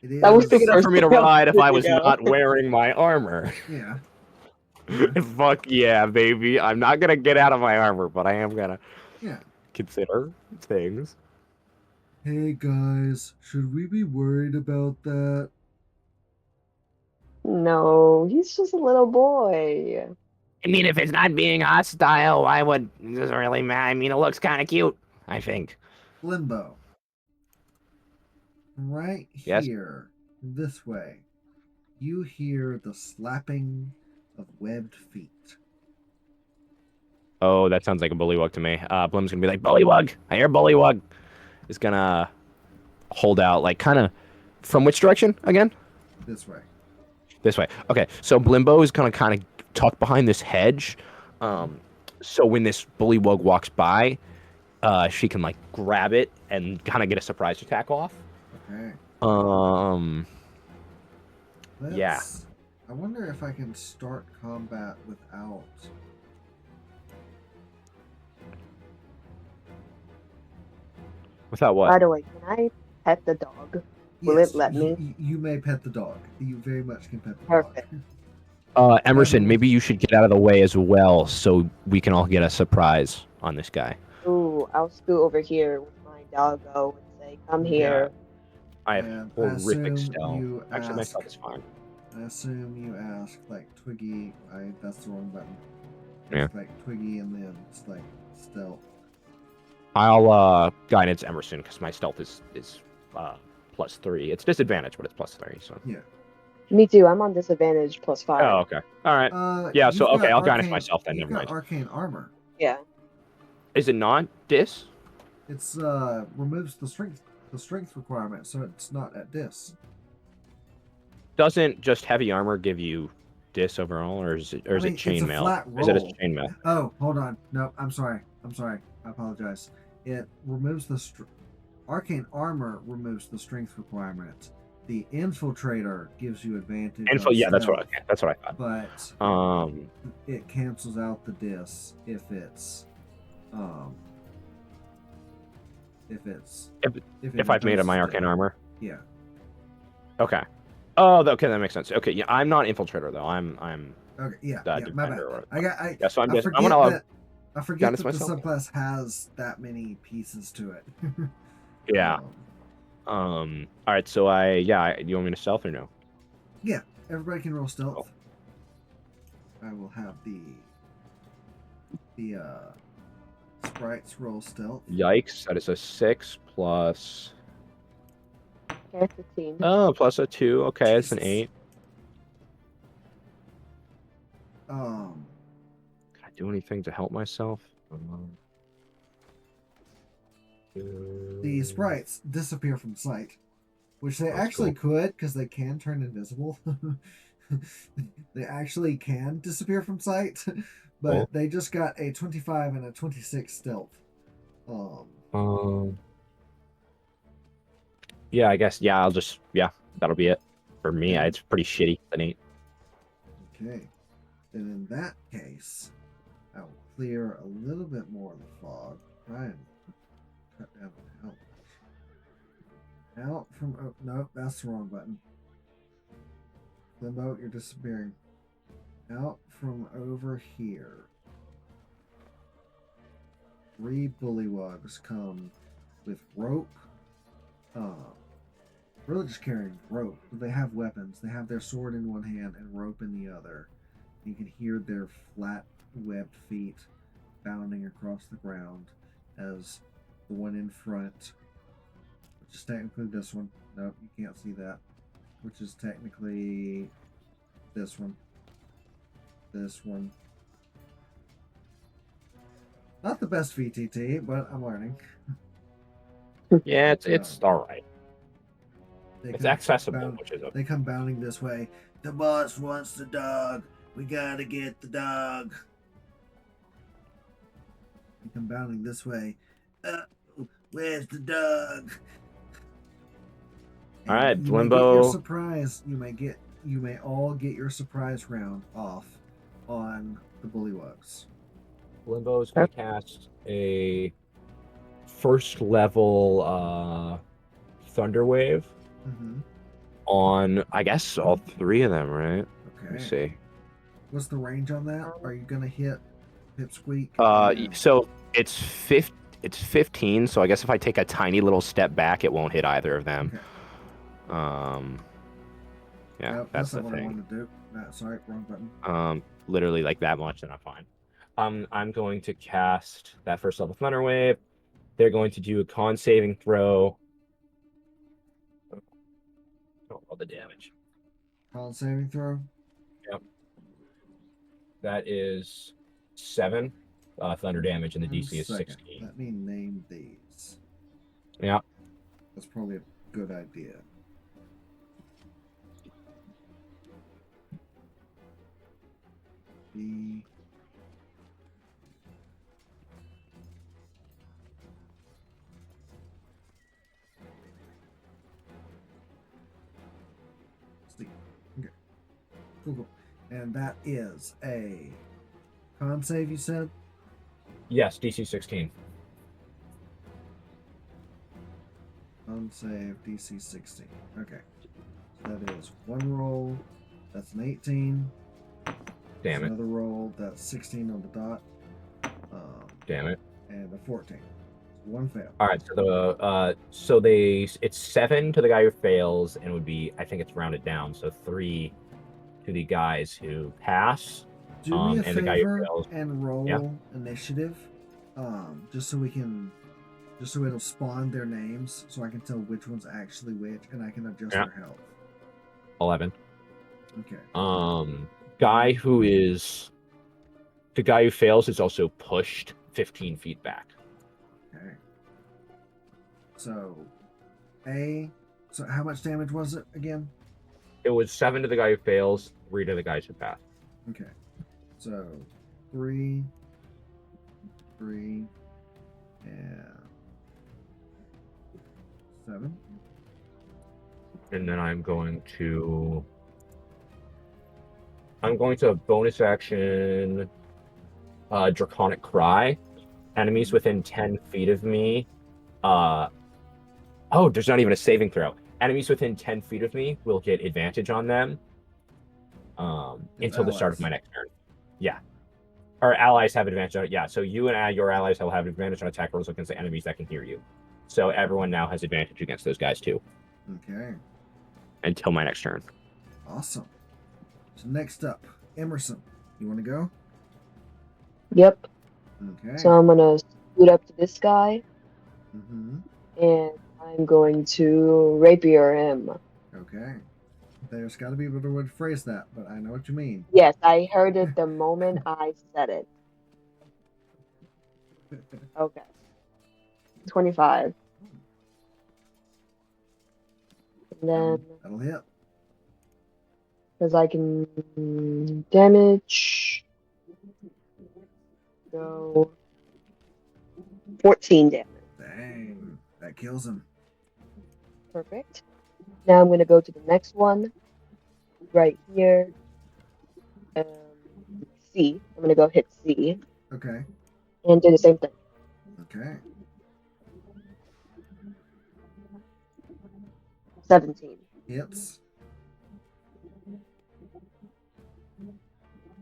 That was Big the enough first for me to thing I was ride if I was thinking of. not wearing my armor. Yeah. Fuck yeah, baby. I'm not gonna get out of my armor, but I am gonna Yeah. consider things. Hey guys, should we be worried about that? No, he's just a little boy. I mean, if it's not being hostile, why would it doesn't really matter? I mean, it looks kind of cute. I think. Limbo. Right Yes? here, this way, you hear the slapping of webbed feet. Oh, that sounds like a bullywug to me. Blim's gonna be like, bullywug! I hear bullywug! Is gonna hold out, like, kind of, from which direction, again? This way. This way. Okay, so Blimbo is gonna kind of tuck behind this hedge. So when this bullywug walks by, she can like grab it and kind of get a surprise attack off. Okay. Yeah. I wonder if I can start combat without. Without what? By the way, can I pet the dog? Will Yes, it let me? You may pet the dog. You very much can pet the Perfect. dog. Emerson, maybe you should get out of the way as well, so we can all get a surprise on this guy. Ooh, I'll scoot over here with my doggo and say, "Come here." I have And I horrific assume stealth. you Actually, my ask. stealth is fine. I assume you ask like Twiggy. That's the wrong button. Yeah. It's like Twiggy and then it's like stealth. I'll guidance Emerson because my stealth is +3. It's disadvantage, but it's +3. So. Yeah. Me too. I'm on disadvantage +5. Oh, okay. All right. Yeah. So You've okay, got I'll guidance arcane- myself then. You've Never got mind. arcane armor. Yeah. Is it not dis? It's removes the strength requirement, so it's not at dis. Doesn't just heavy armor give you dis overall, or is it I mean, it it's a chainmail? flat Is it a roll. chainmail? Oh, hold on. No, I'm sorry. I apologize. It removes the arcane armor removes the strength requirement. The infiltrator gives you advantage. Yeah, that's what. stealth, Okay, that's what I thought. But it cancels out the dis if it's if I've made it my arcane armor. Yeah. Okay. Oh, okay, that makes sense. Okay, yeah, I'm not infiltrator though. I'm Okay. Yeah. My bad. defender. Or, Yeah. so I'm I just. forget I'm gonna. that. I forget guidance that the myself. subclass has that many pieces to it. Yeah. All right. So you want me to stealth or no? Yeah. Everybody can roll stealth. I will have the sprites roll stealth. Yikes! That is a 6 plus. Okay, 15. Oh, plus a 2. Okay, it's an Jesus. 8. Um. Can I do anything to help myself? The sprites disappear from sight, which they That's actually could because they can turn invisible. They actually can disappear from sight, but Cool. they just got a 25 and a 26 stealth. Yeah, I guess. Yeah, that'll be it for me. Okay. It's pretty shitty. An 8. Okay. Then in that case, I will clear a little bit more of the fog. Try and cut down on out from. Oh, no, that's the wrong button. Limbo, you're disappearing. Out from over here. 3 bullywugs come with rope. Really just carrying rope. They have weapons. They have their sword in one hand and rope in the other. You can hear their flat, webbed feet bounding across the ground as the one in front, which is technically this one. Nope, you can't see that. Which is technically this one. This one. Not the best VTT, but I'm learning. Yeah, it's all right. They It's come accessible, which is okay. They come bounding this way. The boss wants the dog. We gotta get the dog. They come bounding this way. Where's the dog? All right, And you may get Blimbo. your surprise. You may all get your surprise round off on the bullywugs. Limbo's gonna cast a first level thunder wave Mm-hmm. on, I guess, all 3 of them, right? Let me Okay. see. What's the range on that? Are you gonna hit Pipsqueak? So it's 15. So I guess if I take a tiny little step back, it won't hit either of them. Okay. Yeah, Nope, that's the not what I thing. wanted to do. Sorry, wrong button. Literally like that much, then I'm fine. I'm going to cast that first level thunder wave. They're going to do a con saving throw. Oh, all the damage. Con saving throw. Yep. That is 7 thunder damage, and the DC is 16. Let me name these. Yeah. That's probably a good idea. B. C. Okay. Cool. And that is a con save, you said? Yes, DC 16. Con save, DC 16. Okay. So that is one roll. That's an 18. Damn it. Another roll. That's 16 on the dot. Damn it. And a 14. So one fail. All right, so it's 7 to the guy who fails, and it would be, I think it's rounded down, so 3 to the guys who pass. Do me a and the guy who favor fails. and roll Yeah. initiative, just so it'll spawn their names, so I can tell which one's actually which, and I can adjust Yeah. their health. 11. Okay. The guy who fails is also pushed 15 feet back. Okay. So how much damage was it again? It was 7 to the guy who fails, 3 to the guys who pass. Okay. So 3, and 7. And then I'm going to bonus action Draconic Cry. Enemies within 10 feet of me. There's not even a saving throw. Enemies within 10 feet of me will get advantage on them until the start of my next turn. Yeah. Or allies have advantage on it. Yeah, so you and your allies will have advantage on attack rolls against the enemies that can hear you. So everyone now has advantage against those guys too. Okay. Until my next turn. Awesome. So next up, Emerson. You want to go? Yep. Okay. So I'm gonna scoot up to this guy, Mm-hmm. and I'm going to rapier him. Okay. There's got to be a better way to phrase that, but I know what you mean. Yes, I heard it the moment I said it. Okay. 25. And then, That'll hit. because I can damage, go 14 damage. Dang. That kills him. Perfect. Now I'm going to go to the next one, right here. C. I'm going to go hit C Okay. and do the same thing. Okay. 17. Hits.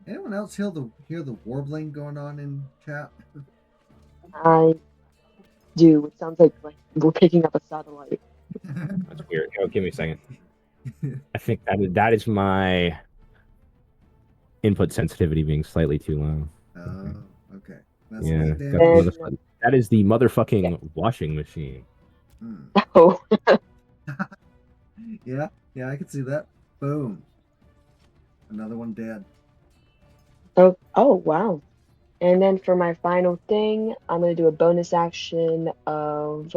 Anyone else hear the warbling going on in chat? I do. It sounds like we're picking up a satellite. That's weird. Oh, give me a second. I think that is my input sensitivity being slightly too low. Oh, okay. That's Yeah, light that's damage. that is the motherfucking washing machine. Hmm. Oh. Yeah, I can see that. Boom. Another one dead. Oh, wow. And then for my final thing, I'm going to do a bonus action of...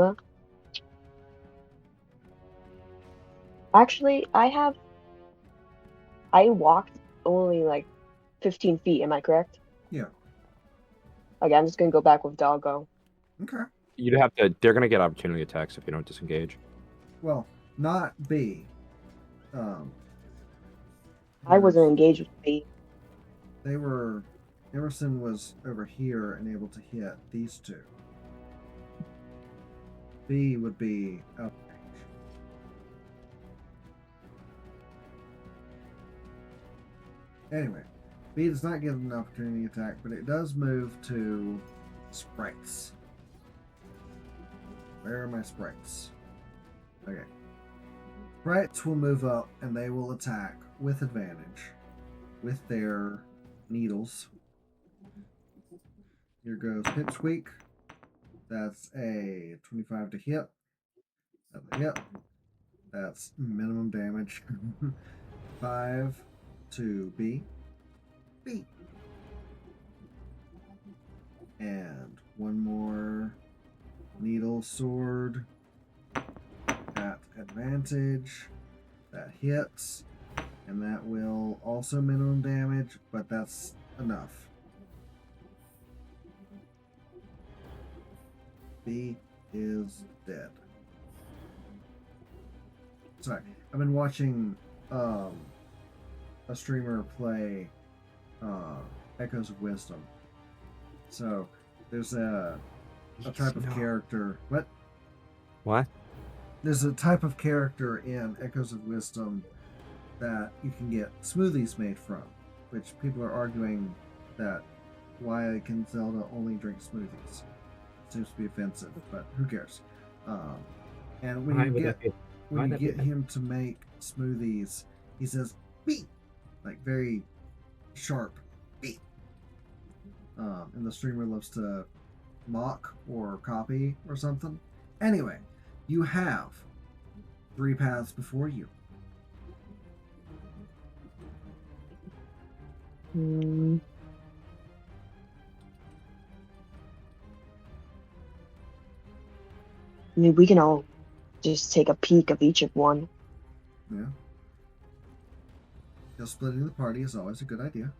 Actually, I walked only like 15 feet, am I correct? Yeah. Okay, I'm just going to go back with Doggo. Okay. They're gonna get opportunity attacks if you don't disengage. Well, not B. I wasn't engaged with B. Emerson was over here and able to hit these two. B would be out of range. Anyway, B does not give an opportunity attack, but it does move to sprites. Where are my sprites? Okay. Sprites will move up and they will attack with advantage with their needles. Here goes Pipsqueak. That's a 25 to hit. That's a hit. That's minimum damage. 5 to B. And one more needle sword at advantage. That hits. And that will also minimum damage, but that's enough. B is dead. Sorry, I've been watching a streamer play Echoes of Wisdom. So there's a type of character. What? What? There's a type of character in Echoes of Wisdom that you can get smoothies made from, which people are arguing that why can Zelda only drink smoothies? Seems to be offensive, but who cares? And when you get him to make smoothies, he says "beep," like very sharp "beep." And the streamer loves to mock or copy or something. Anyway, you have 3 paths before you. Hmm. I mean, we can all just take a peek of each of one. Yeah. Just splitting the party is always a good idea.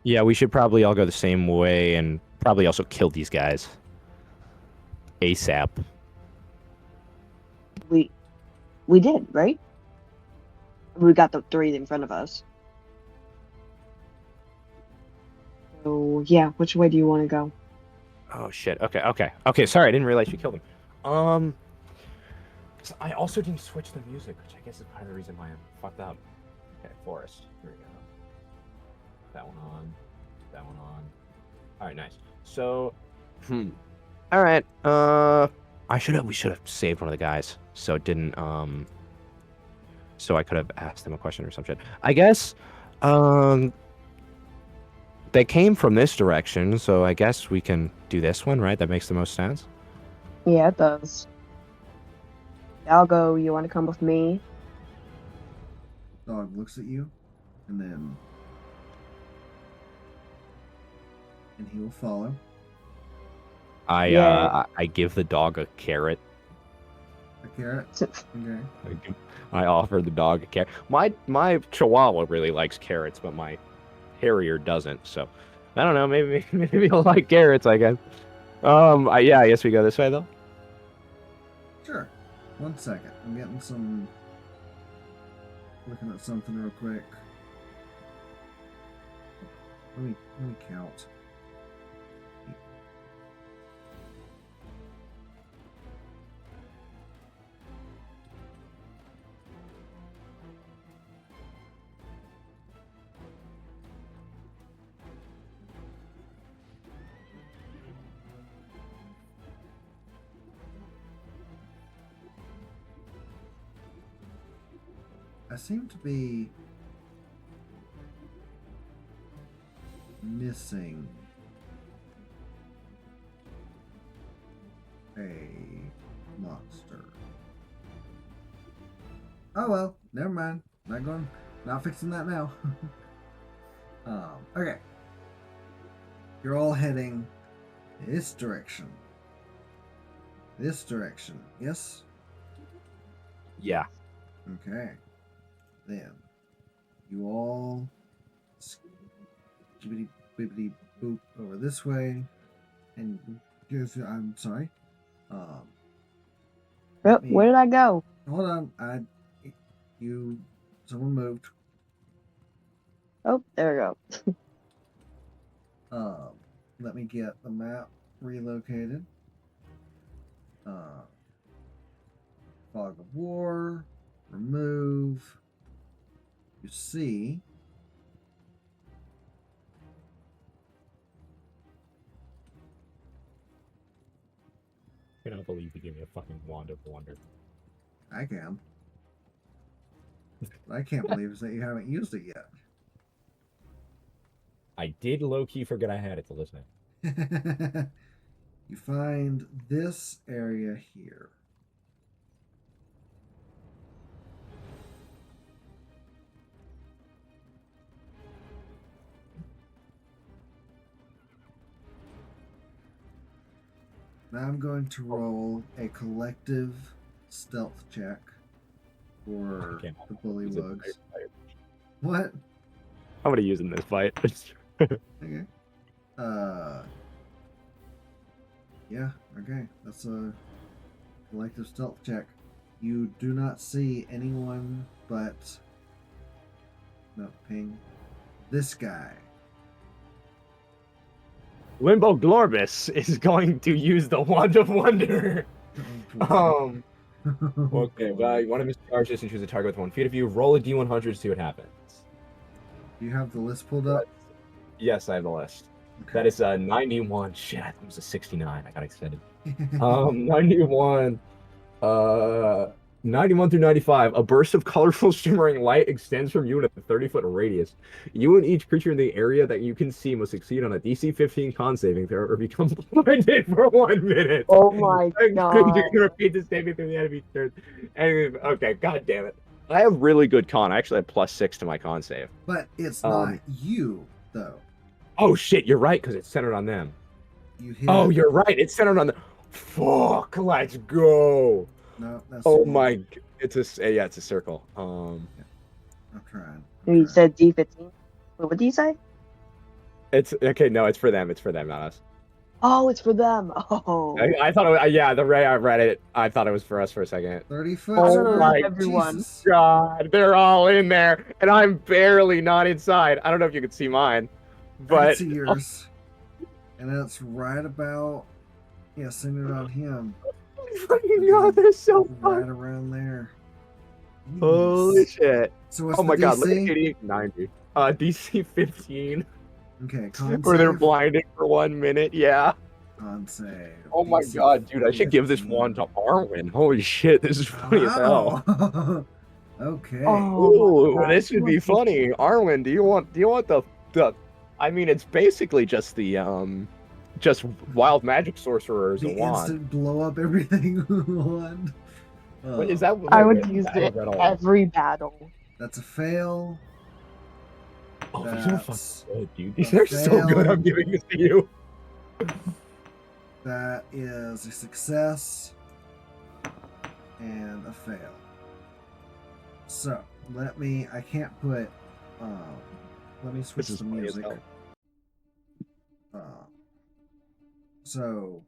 Yeah, we should probably all go the same way and probably also kill these guys. ASAP. We did, right? We got the 3 in front of us. So yeah, which way do you want to go? Oh shit. Okay. Sorry, I didn't realize you killed him. 'Cause I also didn't switch the music, which I guess is part of the reason why I'm fucked up. Okay, forest. Here we go. That one on. That one on. All right, nice. So, all right. We should have saved one of the guys, so it didn't. So I could have asked them a question or some shit. I guess. They came from this direction, so I guess we can do this one, right? That makes the most sense. Yeah, it does. I'll go. You want to come with me? Dog looks at you, and he will follow. Yeah. I give the dog a carrot. A carrot. Okay. I offer the dog a carrot. My Chihuahua really likes carrots, but my Harrier doesn't. So I don't know. Maybe he'll like carrots. I guess. I guess we go this way though. Sure. 1 second. I'm getting some. Looking at something real quick. Let me count. I seem to be missing a monster. Oh well, never mind. Not fixing that now. Okay. You're all heading this direction. This direction, yes? Yeah. Okay. Then you all skibbity bibbity boop over this way, and I'm sorry. Where did I go? Hold on. Someone moved. Oh, there we go. Let me get the map relocated. Fog of War. Remove. You see. I cannot believe you gave me a fucking wand of wonder. I can. What I can't believe is that you haven't used it yet. I did low-key forget I had it to listen. You find this area here. Now I'm going to roll a collective stealth check for the bullywugs. What? I'm gonna use it in this fight. Okay. Yeah. Okay. That's a collective stealth check. You do not see anyone but no ping. This guy. Limbo Glorbus is going to use the Wand of Wonder. Oh, boy. Okay, well, one of his charges and choose a target with 1 feet of you. Roll a d100 to see what happens. Do you have the list pulled up? Yes, I have the list. Okay. That is a 91. Shit, I thought it was a 69. I got excited. 91. 91 through 95. A burst of colorful shimmering light extends from you in a 30-foot radius. You and each creature in the area that you can see must succeed on a DC 15 con saving throw or become blinded for 1 minute. Oh my You god. can repeat the saving through the enemy's turn. Anyway, okay, god damn it. I have really good con. I actually have +6 to my con save. But it's not you, though. Oh shit, you're right, because it's centered on them. You hit. Oh, you're right. It's centered on the. Fuck, let's go. No, that's. Oh my, it's a yeah, it's a circle. I'm trying. You said D15. Wait, what did you say? It's okay. No, it's for them. It's for them, not us. Oh, it's for them. Oh. I thought it. Yeah, the way I read it, I thought it was for us for a second. 30-foot. Oh my everyone. Jesus. God, they're all in there, and I'm barely not inside. I don't know if you can see mine, I but see yours. And that's right about, yeah, centered on him. fucking God, they're so Right fun. around there. Holy shit! So what's Oh my the God, look at DC? 8890. DC 15. Okay, con Where they're save. blinded for 1 minute, yeah. Con save. Oh my DC God, dude, I should give this 15. wand to Arwen. Holy shit, this is funny as hell. Wow. Okay. Oh. Ooh, my God. this should be funny. Arwen, do you want the I mean, it's basically just the just wild magic sorcerers The a wand. instant blow up everything wand. What is that? I wait, would use I it read all that. every battle. That's a fail. Oh, these are That's fucking good, dude. a These are so good. fail. I'm giving this to you. That is a success and a fail. So I can't put let me switch This is the funny as music. hell. So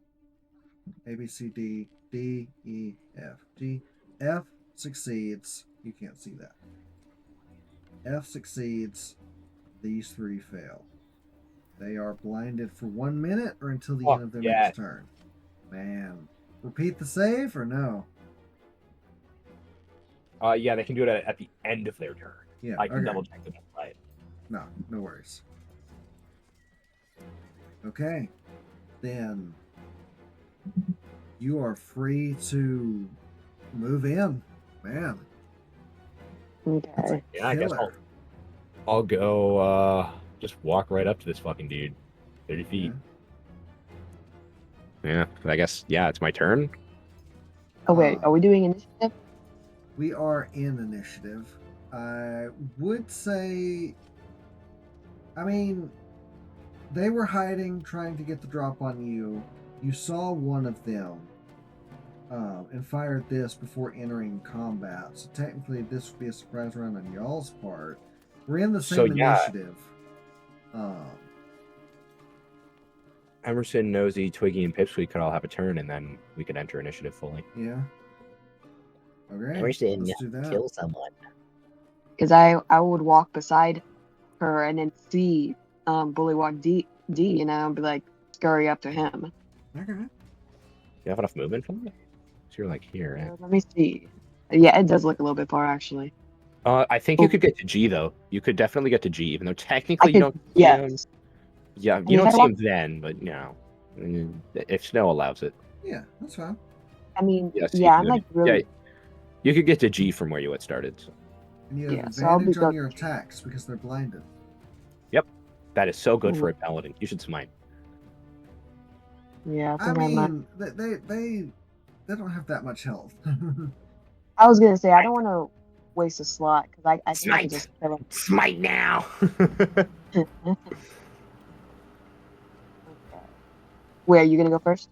A B C D D E F G. F succeeds. You can't see that. F succeeds. These 3 fail. They are blinded for 1 minute or until the Fuck end of their yeah. next turn. Man. Repeat the save or no? Yeah, they can do it at the end of their turn. Yeah. I can okay. double check that that's right. No worries. Okay. Then you are free to move in. Man. Okay. Yeah, I guess Killer. I'll go just walk right up to this fucking dude. 30 feet. Yeah, I guess it's my turn. Oh wait, are we doing initiative? We are in initiative. I would say, I mean, they were hiding, trying to get the drop on you. You saw one of them and fired this before entering combat. So technically, this would be a surprise round on y'all's part. We're in the So, same yeah. initiative. Emerson, Nosy, Twiggy, and Pipsqueak could all have a turn, and then we could enter initiative fully. Yeah. Okay. Emerson, Let's do that. kill someone. Because I would walk beside her and then see Bullywog D, and be like, scurry up to him. Okay. You have enough movement from it? So you're like here, right? Let me see. Yeah, it does look a little bit far actually. I think you could get to G though. You could definitely get to G, even though technically I you could- don't. yes. Yeah, mean, you don't I see walk- him then, but you know, if Snow allows it. Yeah, that's fine. I mean, Yes, you yeah, I'm could. like really. Yeah, you could get to G from where you had started. So. And you have Yeah, so I'll be advantage on good. your attacks because they're blinded. That is so good for Ooh. a paladin. You should smite. Yeah, I I think I might. mean, they don't have that much health. I was gonna say I don't want to waste a slot because I think I Smite. can just kill him. Smite now. Where are you gonna go first?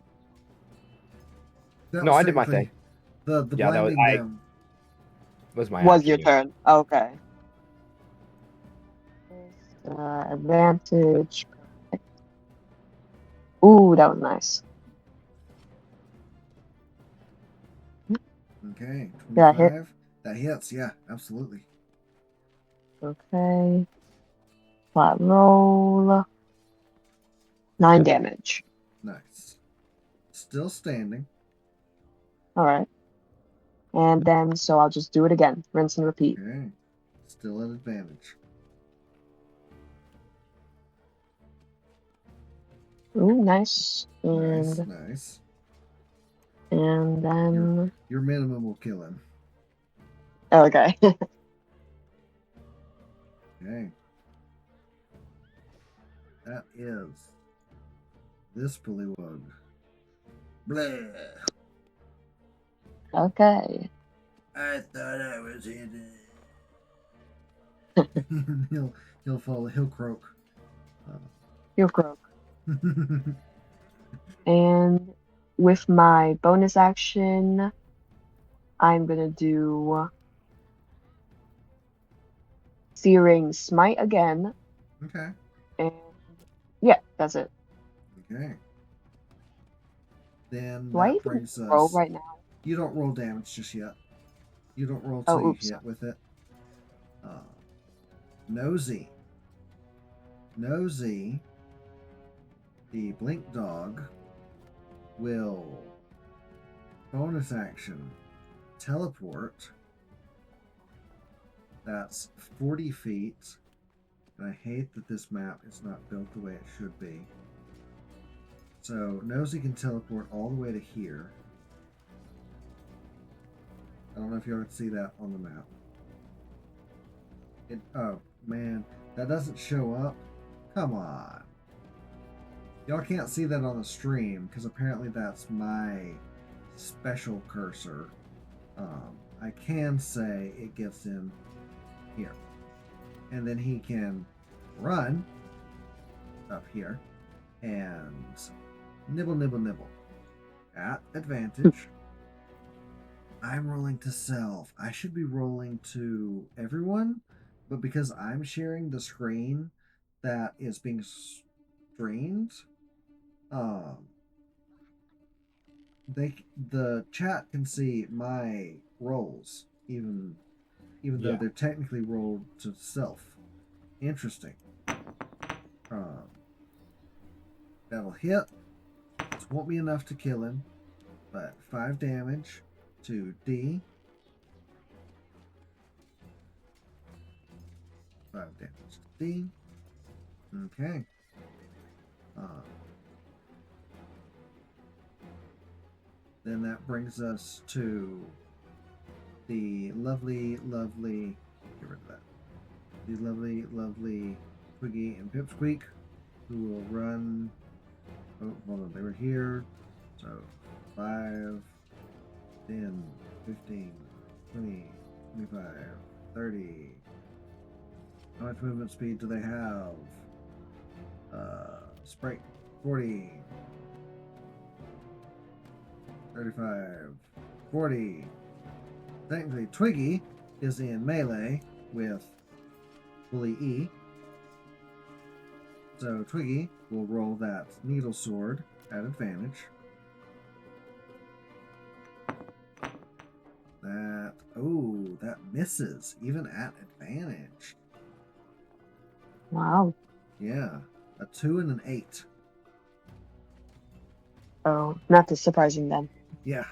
That No, was I did my technically- thing. The Yeah, that was- blinding I- them. Was my Was your action. turn? Okay. Advantage. Ooh, that was nice. Okay, Did I hit? 25. That hits, yeah, absolutely. Okay. Flat roll. 9 damage. Nice. Still standing. All right. And then, so I'll just do it again. Rinse and repeat. Okay. Still at advantage. Ooh, nice. Nice, And nice. then Your minimum will kill him. okay. Okay. That is this bullywug. Blah. Okay. I thought I was hidden. he'll fall. He'll croak. You're broke. And with my bonus action, I'm gonna do Searing Smite again. Okay. And yeah, that's it. Okay. Then Do I that even brings roll us. right now? You don't roll damage just yet. You don't roll till Oh, you oops. hit with it. Nosy. Nosy, the blink dog, will bonus action teleport. That's 40 feet. And I hate that this map is not built the way it should be. So Nosy can teleport all the way to here. I don't know if you all can see that on the map. Oh man, that doesn't show up. Come on. Y'all can't see that on the stream because apparently that's my special cursor. I can say it gets him here. And then he can run up here and nibble, nibble, nibble. At advantage. I'm rolling to self. I should be rolling to everyone, but because I'm sharing the screen that is being streamed, the chat can see my rolls, even though they're technically rolled to self. Interesting. That'll hit. This won't be enough to kill him, but 5 damage to D. 5 damage to D. Okay. Then that brings us to the lovely, lovely. Get rid of that. The lovely, lovely Twiggy and Pipsqueak, who will run. Oh, hold on. They were here. So 5, 10, 15, 20, 25, 30. How much movement speed do they have? Sprite 40, 35, 40. Technically, Twiggy is in melee with Bully E. So Twiggy will roll that needle sword at advantage. That misses even at advantage. Wow. Yeah, a 2 and an 8. Oh, not too surprising then. Yeah.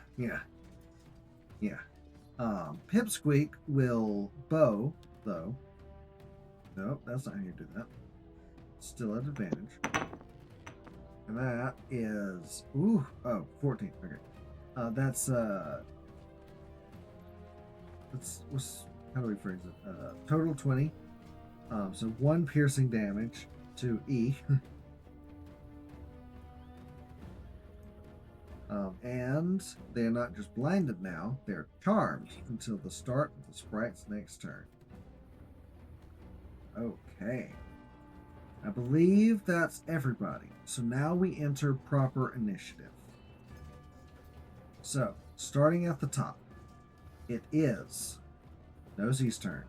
Pipsqueak will bow, though. Nope, that's not how you do that. Still at advantage. And that is 14. Okay. That's how do we phrase it? Total 20. So 1 piercing damage to E. And they're not just blinded now, they're charmed until the start of the sprite's next turn. Okay. I believe that's everybody. So now we enter proper initiative. So, starting at the top, it is Nosy's turn.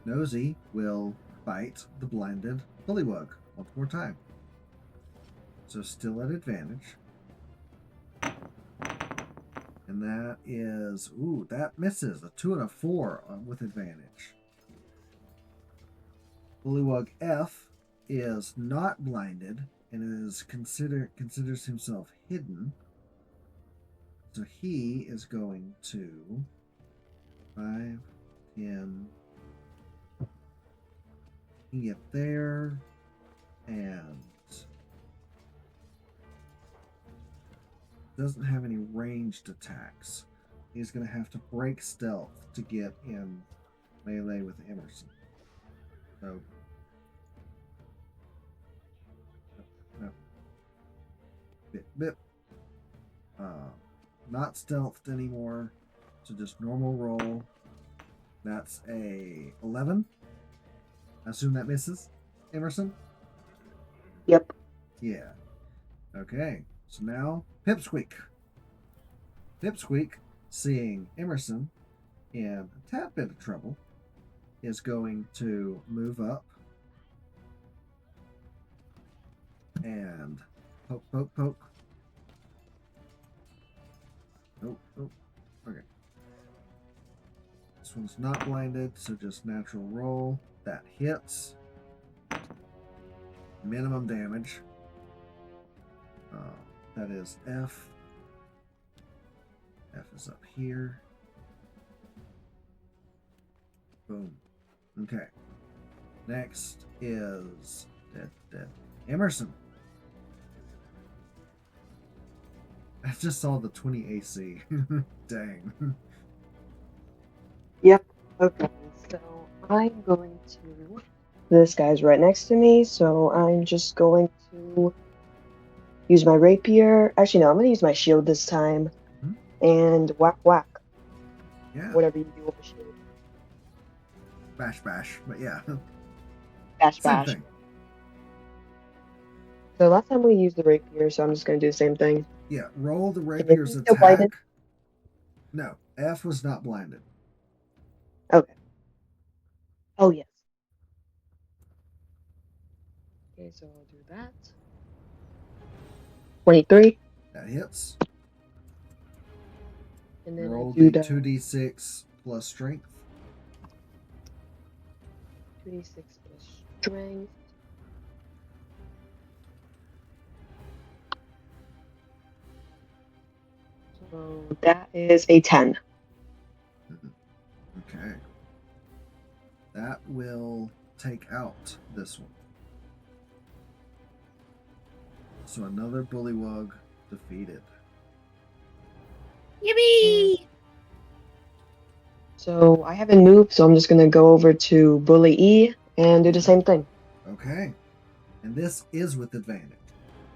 Nosy will bite the blinded bullywug one more time. So still at advantage. And that is, ooh, that misses. A 2 and a 4 with advantage. Bullywug F is not blinded and considers himself hidden. So he is going to 5, 10. He can get there and doesn't have any ranged attacks. He's going to have to break stealth to get in melee with Emerson. So, no. Bip, bip. Not stealthed anymore, so just normal roll. That's a 11. I assume that misses, Emerson? Yep. Yeah. Okay, so now Pipsqueak. Pipsqueak, seeing Emerson in a tad bit of trouble, is going to move up and poke, poke, poke. Oh, okay. This one's not blinded, so just natural roll. That hits. Minimum damage. That is F. F is up here. Boom. Okay. Next is Emerson. I just saw the 20 AC. Dang. Yep. Okay. So I'm going to. This guy's right next to me, so I'm just going to use my rapier. Actually, no, I'm going to use my shield this time. Hmm? And whack whack. Yeah. Whatever you do with a shield. Bash bash. But yeah. Bash Same bash. thing. So last time we used the rapier, so I'm just going to do the same thing. Yeah. Roll the is rapier's he still attack. blinded? No. F was not blinded. Okay. Oh, yes. Okay, so I'll do that. 23. That hits. And then Roll I do the the 2d6 plus strength. 2d6 plus strength. So that is a 10. Okay. That will take out this one. So another bullywug defeated. Yippee! So I haven't moved, so I'm just going to go over to Bully E and do the same thing. Okay. And this is with advantage.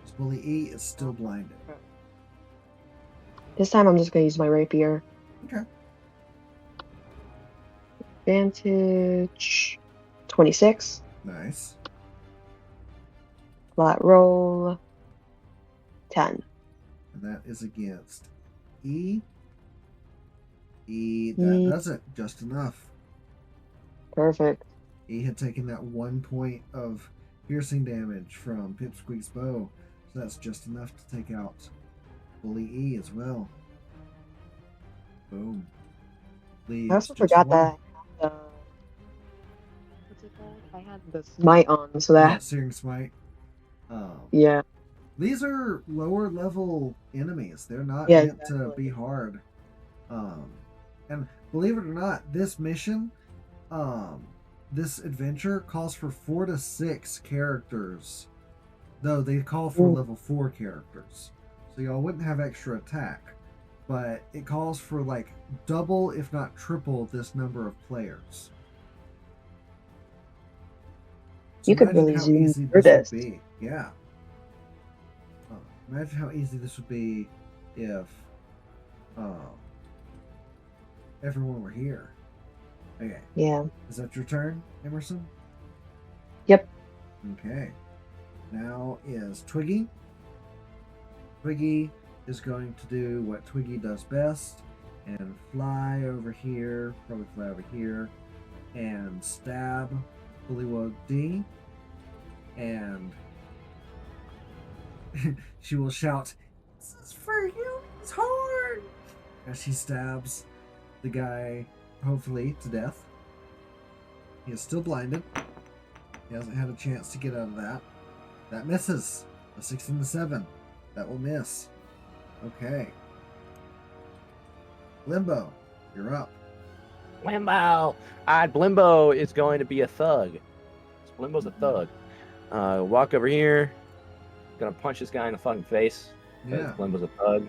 This bully E is still blinded. This time I'm just going to use my rapier. Okay. Advantage 26. Nice. Flat roll 10. And that is against E. That does it. Just enough. Perfect. E had taken that 1 point of piercing damage from Pipsqueak's bow. So that's just enough to take out Bully E as well. Boom. Leaves I also just forgot one. that I had the... What's it called? I had the smite on, so Yeah, that... Searing Smite. Yeah. These are lower level enemies. They're not Yeah, meant to be hard. And believe it or not, this mission, this adventure calls for 4 to 6 characters. Though they call for level 4 characters. So y'all wouldn't have extra attack. But it calls for like double, if not triple, this number of players. So You could imagine really how zoom easy through this this. would be. Yeah. Imagine how easy this would be if everyone were here. Okay. Yeah. Is that your turn, Emerson? Yep. Okay. Now is Twiggy. Twiggy is going to do what Twiggy does best and fly over here, probably fly over here, and stab Bullywug D, and she will shout, "This is for you, it's hard!" as she stabs the guy, hopefully to death. He is still blinded. He hasn't had a chance to get out of that. That misses. A 6 and a 7. That will miss. Okay. Limbo, you're up. Blimbo! Blimbo is going to be a thug. Blimbo's a thug. Walk over here. Gonna punch this guy in the fucking face. Because Yeah. Blimbo's a thug.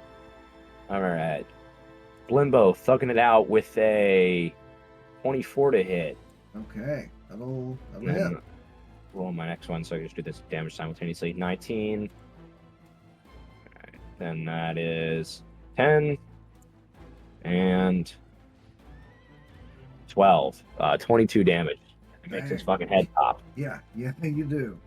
Alright. Blimbo thugging it out with a 24 to hit. Okay. That'll And then hit. roll my next one so I can just do this damage simultaneously. 19. Alright. Then that is 10. And 12. 22 damage. It makes his fucking head pop. Yeah, you do.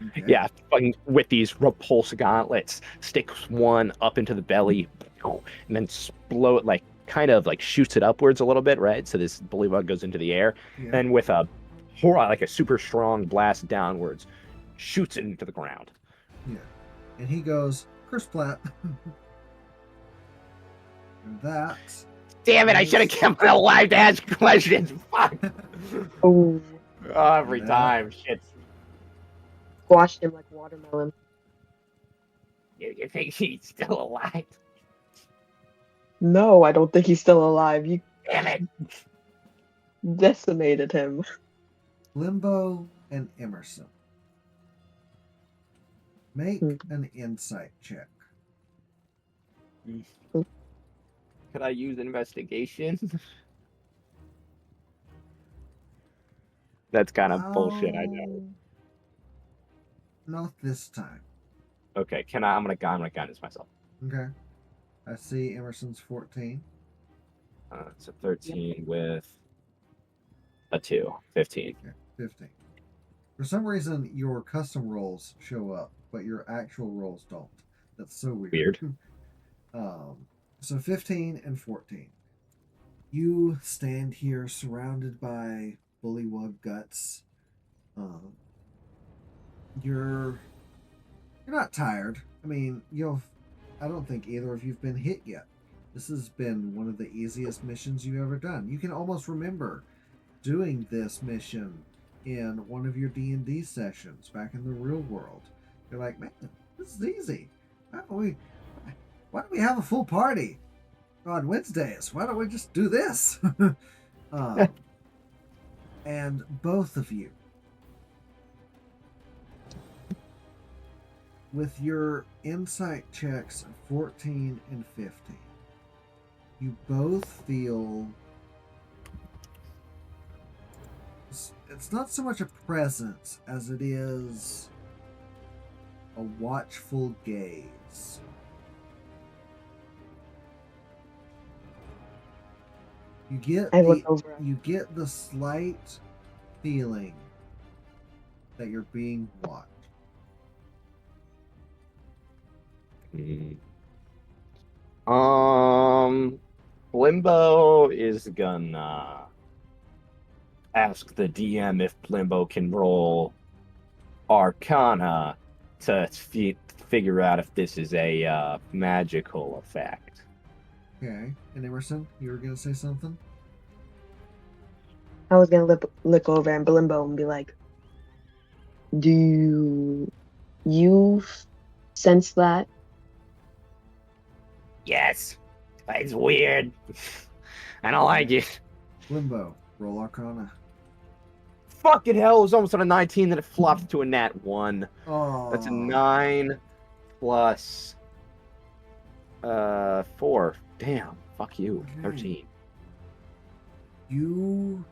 Okay. Yeah, fucking with these repulse gauntlets, sticks one up into the belly, and then explode, like kind of like shoots it upwards a little bit, right? So this bullywug goes into the air, Yeah. and with a like a super strong blast downwards, shoots it into the ground. Yeah. And he goes, Kersplat. And that. Damn it! I should have kept it alive to ask questions. Fuck. Oh, Every Yeah. time, shit. Squashed him like watermelon. You think he's still alive? No, I don't think he's still alive. You Damn it! decimated him. Limbo and Emerson. Make Hmm. an insight check. Could I use investigation? That's kind of bullshit, I know. Oh, not this time. Okay, I'm gonna guidance myself. Okay. I see Emerson's 14. It's a 13 with a 2. 15. Okay, 15. For some reason, your custom rolls show up, but your actual rolls don't. That's so weird. So 15 and 14. You stand here surrounded by bullywug guts. You're not tired. I mean, I don't think either of you've been hit yet. This has been one of the easiest missions you've ever done. You can almost remember doing this mission in one of your D&D sessions back in the real world. You're like, man, this is easy. Why don't we have a full party on Wednesdays? Why don't we just do this? And both of you, with your insight checks of 14 and 15, you both feel it's not so much a presence as it is a watchful gaze. I look over at You get the slight feeling that you're being watched. Blimbo is gonna ask the DM if Blimbo can roll Arcana to figure out if this is a magical effect. Okay. And Emerson, you were gonna say something? I was gonna look over at Blimbo and be like, "Do you sense that?" Yes. It's weird. I don't like it. Limbo, roll Arcana. Fucking hell, it was almost on a 19, then it flopped to a nat 1. Oh, That's a 9 plus 4. Damn, fuck you. Okay. 13. You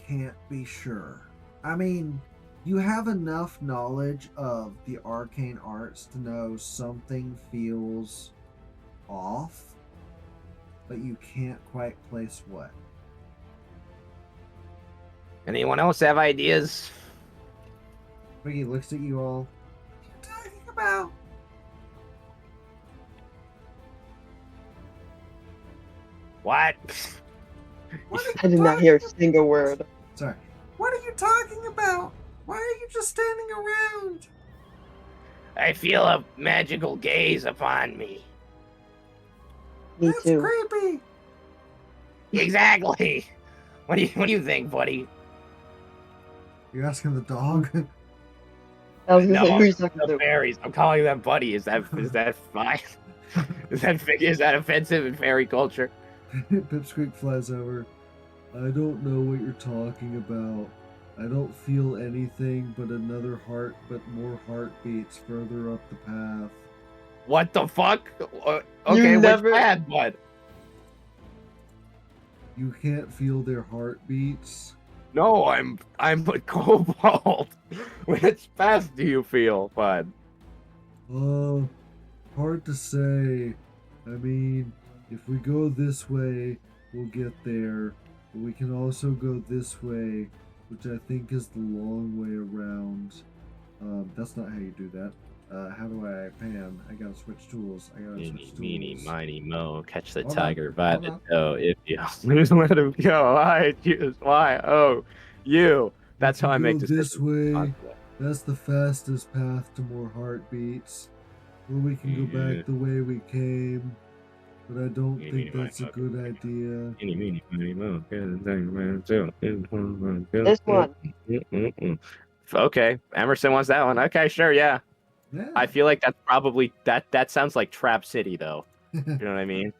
can't be sure. I mean, you have enough knowledge of the arcane arts to know something feels off, but you can't quite place what. Anyone else have ideas? Ricky looks at you all. What are you talking about? What? What are I you did not hear a talking single word. Sorry. What are you talking about? Why are you just standing around? I feel a magical gaze upon me. Me That's too. creepy. Exactly. What do you think, buddy? You're asking the dog? I was gonna No, say, who are you talking the to? fairies. I'm calling them buddy. Is that fine? Is that offensive in fairy culture? Pipsqueak flies over. I don't know what you're talking about. I don't feel anything but another heart, but more heartbeats further up the path. What the fuck? You Okay, which never- bad, bud? You can't feel their heartbeats? No, I'm a kobold. Which path do you feel, bud? Oh, hard to say. I mean, if we go this way, we'll get there. But we can also go this way, which I think is the long way around. That's not how you do that. How do I pan? I gotta switch tools. Meeny, miny, mo, catch the Hold on, tiger by hold the on. toe. If you lose, let him go. I choose you. That's We how I can make go decisions. this way. constantly. That's the fastest path to more heartbeats. Or we can go Yeah. back the way we came. But I don't Meeny, think miny, that's a mo, good idea. Meeny, meeny, miny, mo, catch the tiger by the toe. This one. Okay, Emerson wants that one. Okay, sure, yeah. Yeah. I feel like that's probably that sounds like Trap City though. You know what I mean?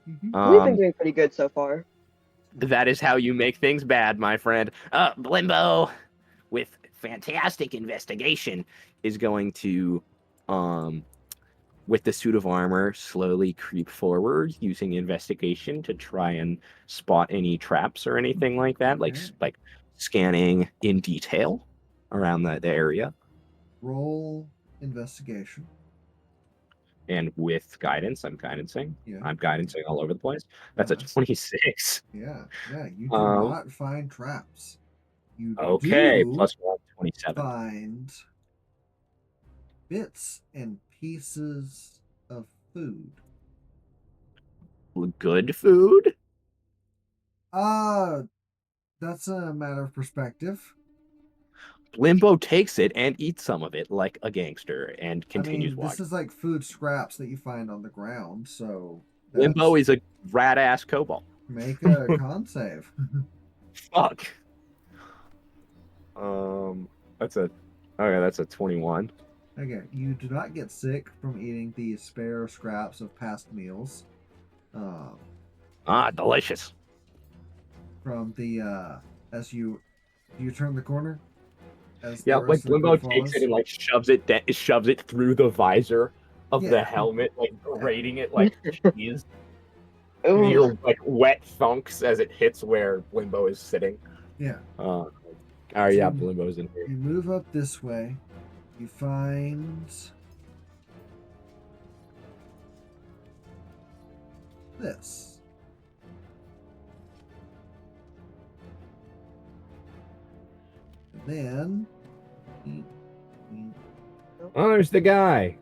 We've been Um, doing pretty good so far. that is how you make things bad, my friend. Blimbo, with fantastic investigation, is going to, with the suit of armor, slowly creep forward using investigation to try and spot any traps or anything like that, Okay. like scanning in detail around the area. Roll investigation. And with guidance, I'm guidancing. Yeah. I'm guidancing all over the place. That's a Uh-huh. 26. Yeah. You do Um, not find traps. You Okay, do plus 1, 27. find bits and pieces of food. Good food? That's a matter of perspective. Limbo takes it and eats some of it like a gangster and I continues mean, walking. this is like food scraps that you find on the ground, so Limbo is a rat ass kobold. make a con save. Fuck. That's a 21. Okay, you do not get sick from eating the spare scraps of past meals. Delicious. From the as you turn the corner. As Yeah, the like rest of the Limbo group takes it follows. and like shoves it through the visor of the Yeah. helmet, like grating it like cheese. Ooh, Your like wet thunks as it hits where Limbo is sitting. Yeah. Yeah, So Limbo's in here. You move up this way. You find this. And then Oh, there's the guy.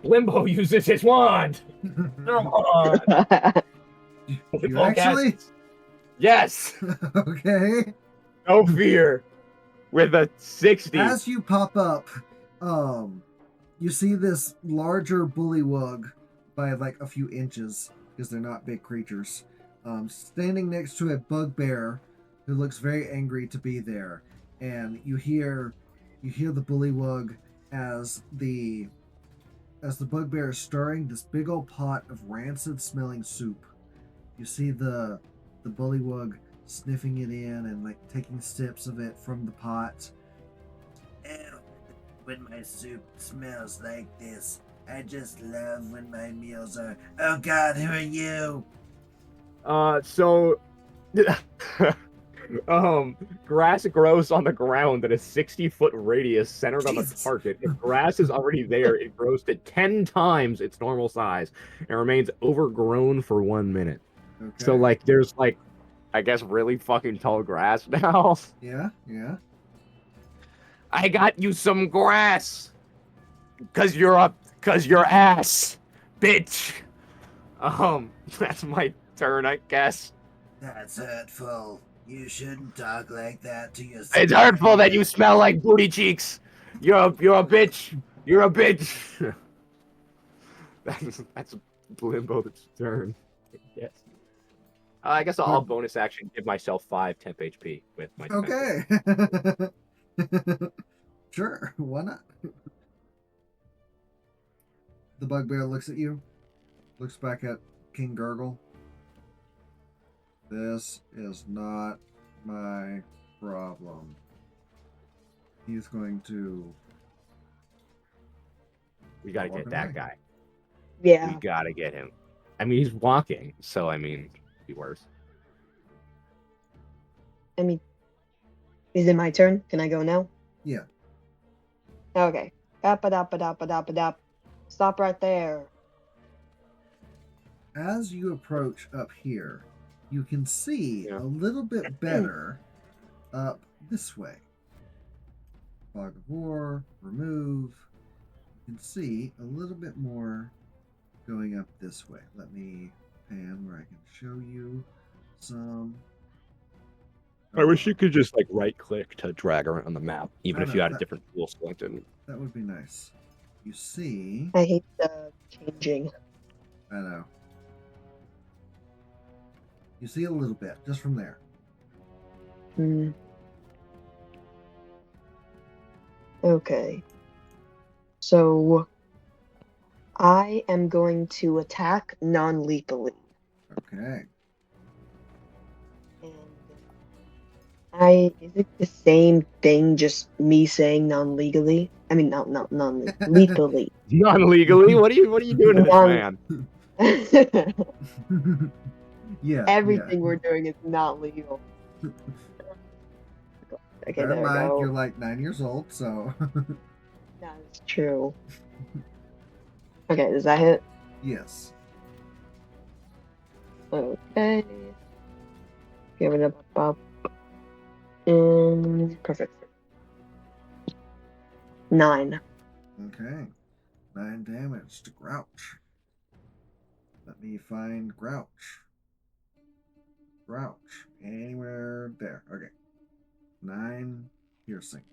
Limbo uses his wand. Come on. you actually Yes. okay. No fear. With a 60. As you pop up, you see this larger bullywug by like a few inches because they're not big creatures, standing next to a bugbear who looks very angry to be there, and you hear the bullywug as the bugbear is stirring this big old pot of rancid smelling soup. You see the bullywug sniffing it in and like taking sips of it from the pot. Ew, when my soup smells like this, I just love when my meals are. Oh God, who are you? So grass grows on the ground at a 60-foot radius centered on the Jesus. target. If grass is already there, it grows to 10 times its normal size and remains overgrown for 1 minute. Okay. So like there's like I guess really fucking tall grass now. Yeah. I got you some grass. Cause you're ass. bitch. That's my turn, I guess. That's hurtful. You shouldn't talk like that to your It's hurtful that you superior. smell like booty cheeks. You're a bitch. You're a bitch. that's Blimbo's turn. Yes. I guess I'll bonus action give myself 5 temp HP with my defense. Okay. Sure, why not? The bugbear looks at you, looks back at King Gurgle. This is not my problem. He's going to. We gotta walk get that away. guy. Yeah. We gotta get him. I mean, he's walking, so I mean, it'd be worse. I mean, is it my turn? Can I go now? Yeah. Okay. Up. Stop right there. As you approach up here, you can see a little bit better up this way. Fog of War, remove. You can see a little bit more going up this way. Let me pan where I can show you some. I wish you could just like right click to drag around the map, even I if know, you had a that- different tool selected. That would be nice. You see, I hate the changing. I know. You see a little bit just from there. Hmm. Okay. So I am going to attack non-lethally. Okay. And is it the same thing, just me saying non-legally? I mean, not lethally. Non-legally? What are you doing to this Non- man? Yeah. Everything we're doing is not legal. Okay, Bear in there we mind, go. you're like 9 years old, so. That is true. Okay, does that hit? Yes. Okay. Give it up. Perfect. 9. Okay. 9 damage to Grouch. Let me find Grouch. Grouch. Anywhere there. Okay. 9 piercing.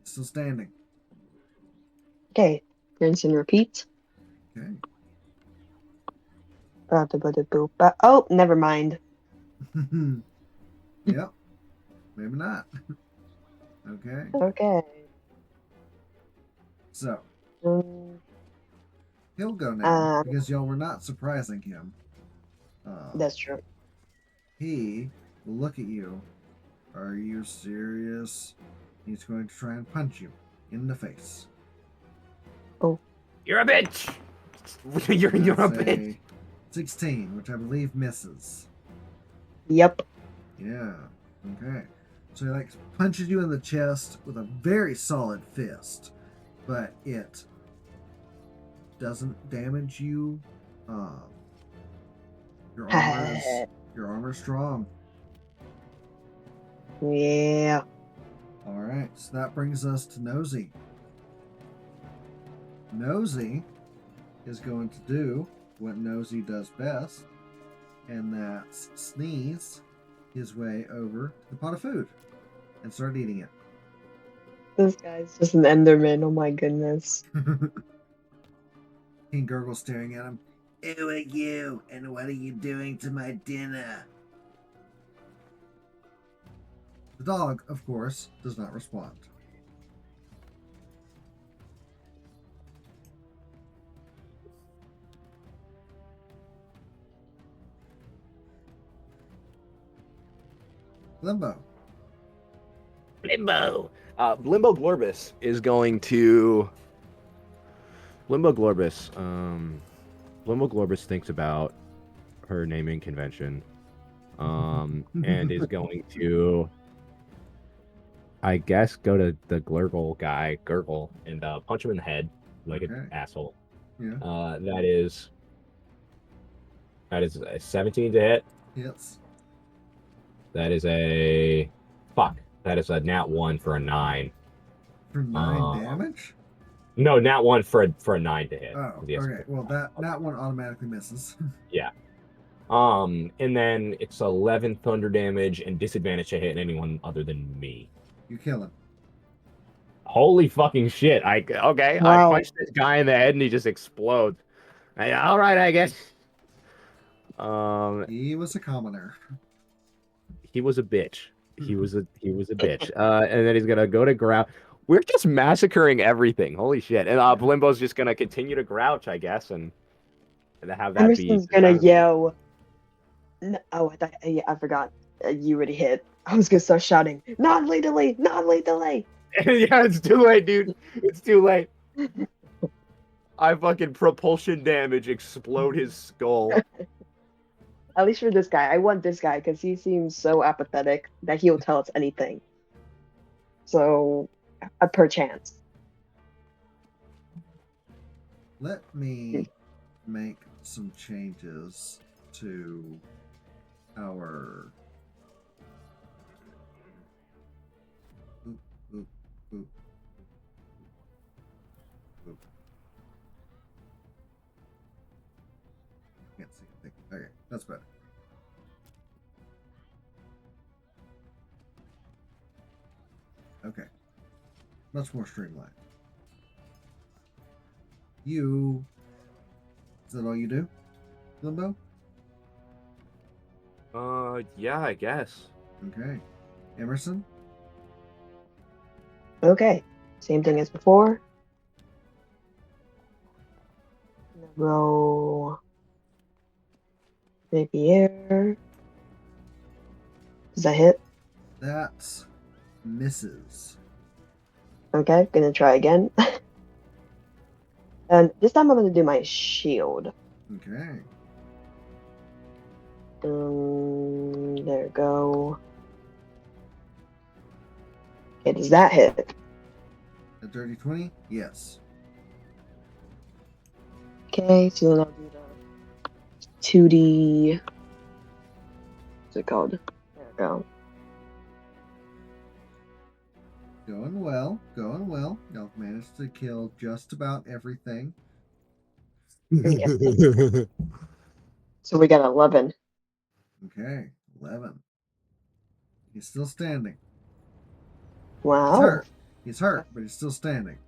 Still standing. Okay, rinse and repeat. Okay. Oh, never mind. Yep. Maybe not. Okay. Okay. So, Um, he'll go now because y'all were not surprising him. that's true. He will look at you. Are you serious? He's going to try and punch you in the face. You're a bitch. you're a That's bitch. 16, which I believe misses. Yep. Yeah. Okay. So he like punches you in the chest with a very solid fist, but it doesn't damage you. Your armor is strong. Yeah. All right. So that brings us to Nosy. Nosy is going to do what Nosy does best, and that's sneeze his way over to the pot of food and start eating it. This guy's just an Enderman. Oh my goodness. King Gurgle staring at him. Who are you, and what are you doing to my dinner? The dog, of course, does not respond. Limbo. Blimbo. Blimbo Glorbus is going to. Blimbo Glorbus. Blimbo Glorbus thinks about her naming convention, and is going to, I guess, go to the Glurgle guy, Gurgle, and punch him in the head like an asshole. Yeah. That is a 17 to hit. Yes. That is a fuck. That is a nat 1 for a 9. For 9 damage? No, nat 1 for a 9 to hit. Oh, Yes. okay. Well, that one automatically misses. Yeah. And then it's 11 thunder damage and disadvantage to hit anyone other than me. You kill him. Holy fucking shit! I Wow. punched this guy in the head and he just explodes. All right, I guess. He was a commoner. He was a bitch. He was a bitch. And then he's gonna go to ground. We're just massacring everything. Holy shit! And Blimbo's just gonna continue to grouch, I guess, and have that be. Emerson's gonna yell. Oh, I forgot. You already hit. I was gonna start shouting, non-lethally, non-lethally. Yeah, it's too late, dude. It's too late. I fucking propulsion damage explode his skull. At least for this guy. I want this guy because he seems so apathetic that he'll tell us anything. So, per chance. Let me make some changes to our. Oop, oop, oop, oop. Can't see anything. Okay, that's better. Okay, much more streamlined. Is that all you do, Limbo? Yeah, I guess. Okay. Emerson? Okay. Same thing as before. Roll. Rapier. Does that hit? That misses. Okay, gonna try again. And this time I'm gonna do my shield. Okay. There we go. Okay, does that hit? A dirty 20? Yes. Okay, so then I'll do the 2D. What's it called? There we go. Going well. Going well. Y'all managed to kill just about everything. So we got 11. Okay. 11. He's still standing. He's Wow. hurt. He's hurt, but he's still standing.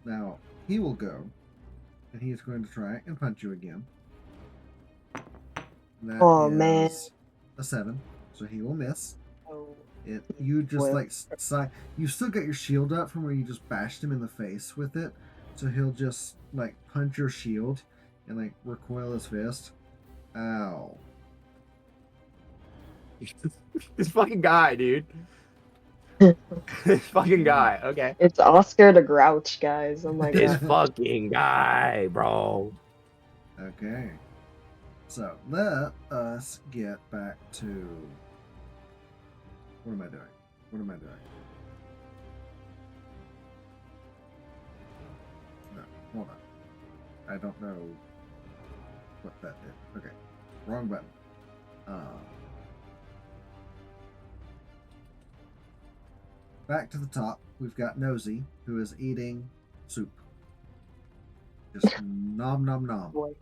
Now, he will go, and he's going to try and punch you again. And that Oh, is man. a 7, so he will miss. Oh. You just Well. like you still got your shield up from where you just bashed him in the face with it, so he'll just like punch your shield and like recoil his fist. Ow! This fucking guy, dude. This fucking guy. Okay. It's Oscar the Grouch, guys. Oh my This god. fucking guy, bro. Okay, so let us get back to what am I doing? What am I doing? No, hold on. I don't know what that did. Okay, wrong button. Back to the top, we've got Nosy, who is eating soup. Just nom nom nom. Boy.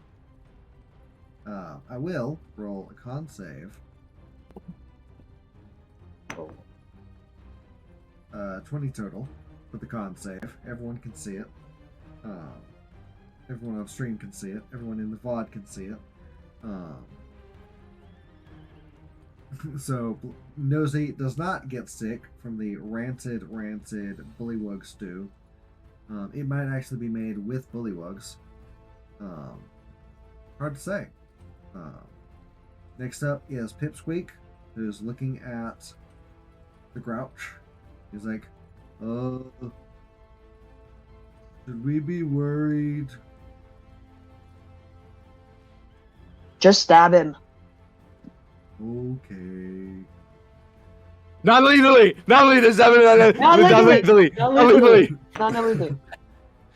I will roll a con save. 20 total for the con save. Everyone can see it. Everyone on stream can see it. Everyone in the VOD can see it. So Nosy does not get sick from the rancid bullywug stew. It might actually be made with bullywugs. Hard to say. Next up is Pipsqueak, who's looking at the Grouch. He's like, should we be worried? Just stab him. Okay. Not lethally. Not lethally. Not lethally. Not lethally. Not everything.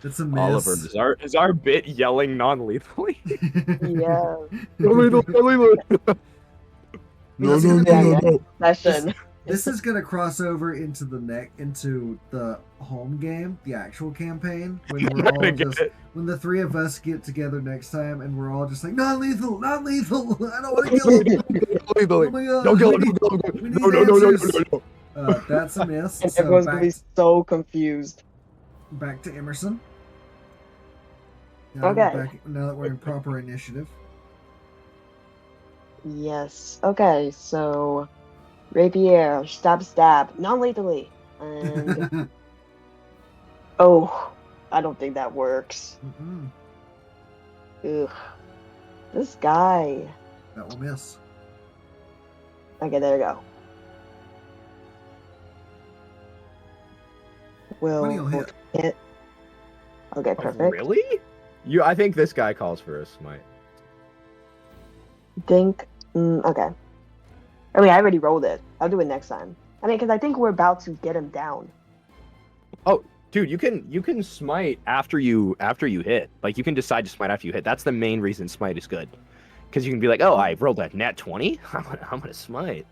It's a miss. Oliver, is our bit yelling non-lethally? Yeah. Non-lethal. No. Session. This is gonna cross over into the home game, the actual campaign, when we're all when the three of us get together next time, and we're all just like, not lethal, not lethal. I don't want to kill him. Oh my god! Don't kill we him! need No, no, no, no, no, answers. no, no. That's a miss. And So everyone's gonna be so confused. back to Emerson. Okay. Now that we're in proper initiative. Yes. Okay, so rapier, stab, non-lethally, and oh, I don't think that works. Mm-mm. Ugh, this guy. That will miss. Okay, there we go. 20 will Will hit. Okay, Oh, perfect. really? I think this guy calls for a smite. Think. Okay. I mean, I already rolled it. I'll do it next time. I mean, because I think we're about to get him down. Dude, you can smite after you hit. Like you can decide to smite after you hit. That's the main reason smite is good, because you can be like, oh, I rolled a nat 20. I'm gonna smite.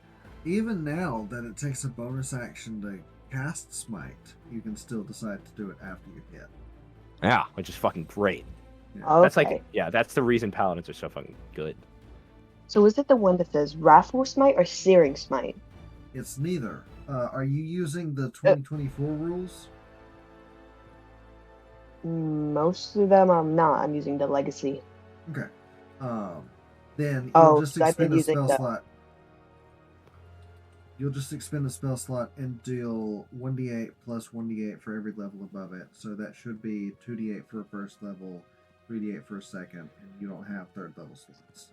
Even now that it takes a bonus action to cast smite, you can still decide to do it after you hit. Yeah, which is fucking great. Okay. That's like, yeah, that's the reason paladins are so fucking good. So is it the one that says Wrathful Smite or Searing Smite? It's neither. Are you using the 2024 rules? Most of them I'm not. I'm using the Legacy. Okay. Then Oh, you'll just so I've been expend a using spell the- slot. You'll just expend a spell slot and deal 1d8 plus 1d8 for every level above it. So that should be 2d8 for a first level, 3d8 for a second, and you don't have third level slots.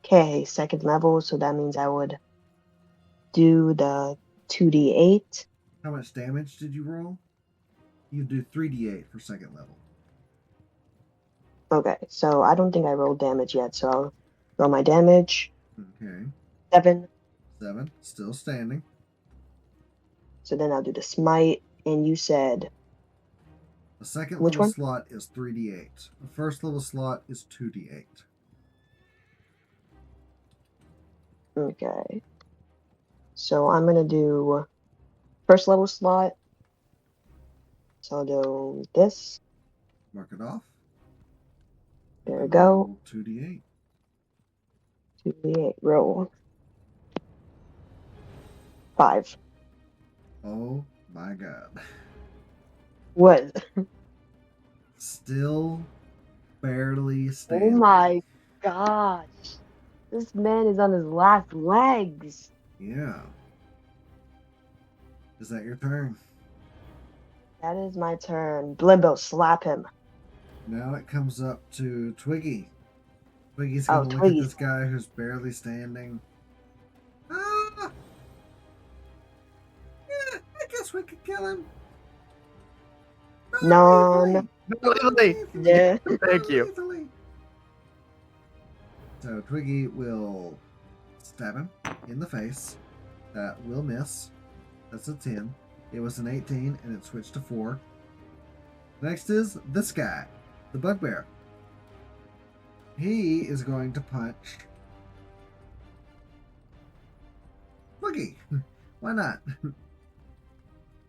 Okay, second level, so that means I would do the 2d8. How much damage did you roll? You do 3d8 for second level. Okay, so I don't think I rolled damage yet, so I'll roll my damage. Okay. 7. 7. Still standing. So then I'll do the smite, and you said The second Which level one? slot is 3d8. The first level slot is 2d8. okay. So I'm gonna do first level slot. So I'll do this. Mark it off. There we And go. roll 2d8. 2d8 roll. 5. Oh my god. What? Still barely Oh standing. my gosh. This man is on his last legs. Yeah. Is that your turn? That is my turn. Blimbo, slap him. Now it comes up to Twiggy. Twiggy's Oh, gonna look Twiggy. at this guy who's barely standing. Ah! Yeah, I guess we could kill him. Non. Literally. Yeah. Thank you. Non-lethally. So Twiggy will stab him in the face. That will miss. That's a 10. It was an 18 and it switched to 4. Next is this guy, the bugbear. He is going to punch Twiggy. Why not?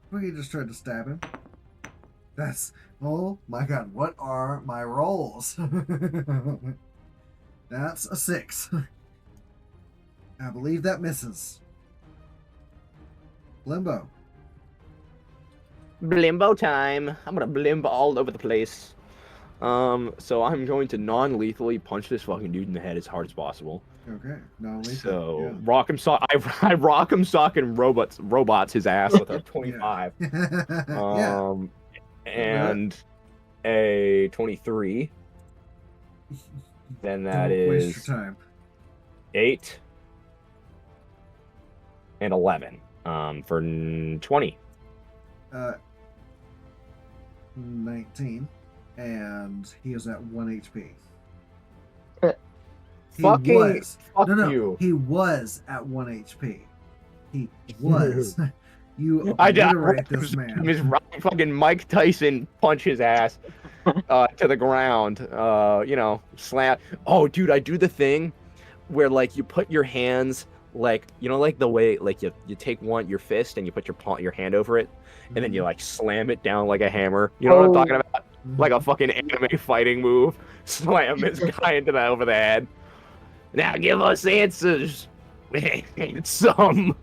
Twiggy just tried to stab him. That's, oh my god, what are my rolls? That's a 6. I believe that misses. Limbo. Blimbo time. I'm gonna blimbo all over the place. So I'm going to non-lethally punch this fucking dude in the head as hard as possible. Okay, non-lethal. So yeah. rock'em sock. I rock'em sock and robots his ass with a 25. Yeah. And a 23. Then that Don't waste is your time. 8 and 11. For 20. 19, and he is at 1 HP. He Fucking was. fuck No, you. he was at 1 HP. He was. You I obliterate this man. Miss fucking Mike Tyson punch his ass to the ground. Slam. Oh, dude, I do the thing where like you put your hands like like the way like you take your fist and you put your hand over it, and then you like slam it down like a hammer. You know what I'm talking Oh, about? Like a fucking anime fighting move. Slam this guy into that over the head. Now give us answers. Some.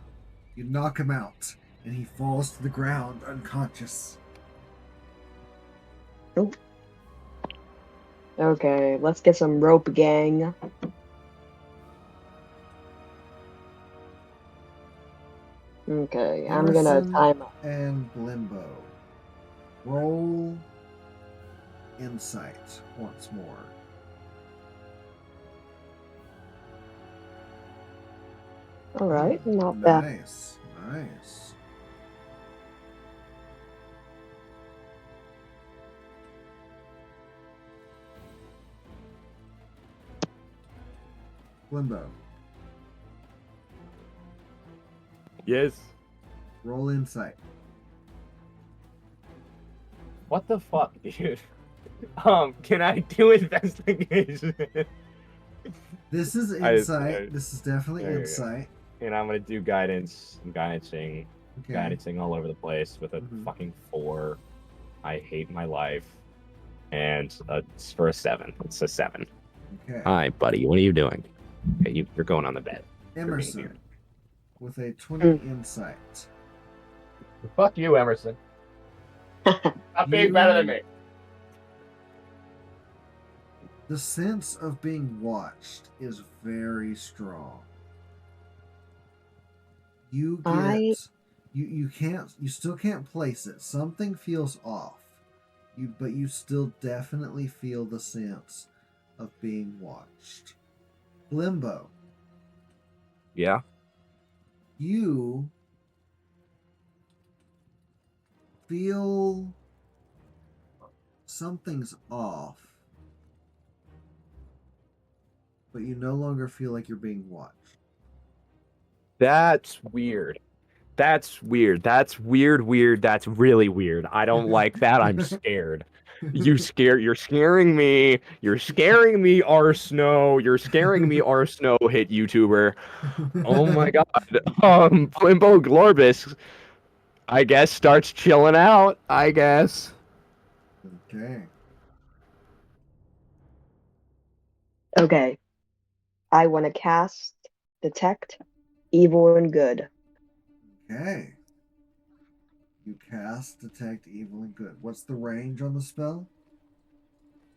You knock him out, and he falls to the ground unconscious. okay. Let's get some rope, gang. Okay, I'm gonna Emerson time out. and Blimbo. Roll insight once more. All right, not bad. Nice, nice. Blimbo, Yes. roll insight. What the fuck, dude? Can I do investigation? This is I- insight. This is definitely There you go. insight. And I'm gonna do guidance, guidancing Okay. all over the place with a Mhm. fucking 4. I hate my life, and it's for a 7. It's a 7. Okay. Hi, buddy. What are you doing? Okay, you're going on the bed. Emerson with a 20 insight. Fuck you, Emerson. Stop being better than me. The sense of being watched is very strong. You get I- you still can't place it. Something feels off. But you still definitely feel the sense of being watched. Limbo, Yeah. you feel something's off, but you no longer feel like you're being watched. That's weird. That's weird. That's weird. That's really weird. I don't like that. I'm scared. You're scaring me. You're scaring me, R Snow. You're scaring me, R Snow hit YouTuber. Oh my god. Limbo Glorbus, I guess, starts chilling out, I guess. Okay. Okay, I want to cast detect evil and good. Okay. You cast detect evil and good. What's the range on the spell?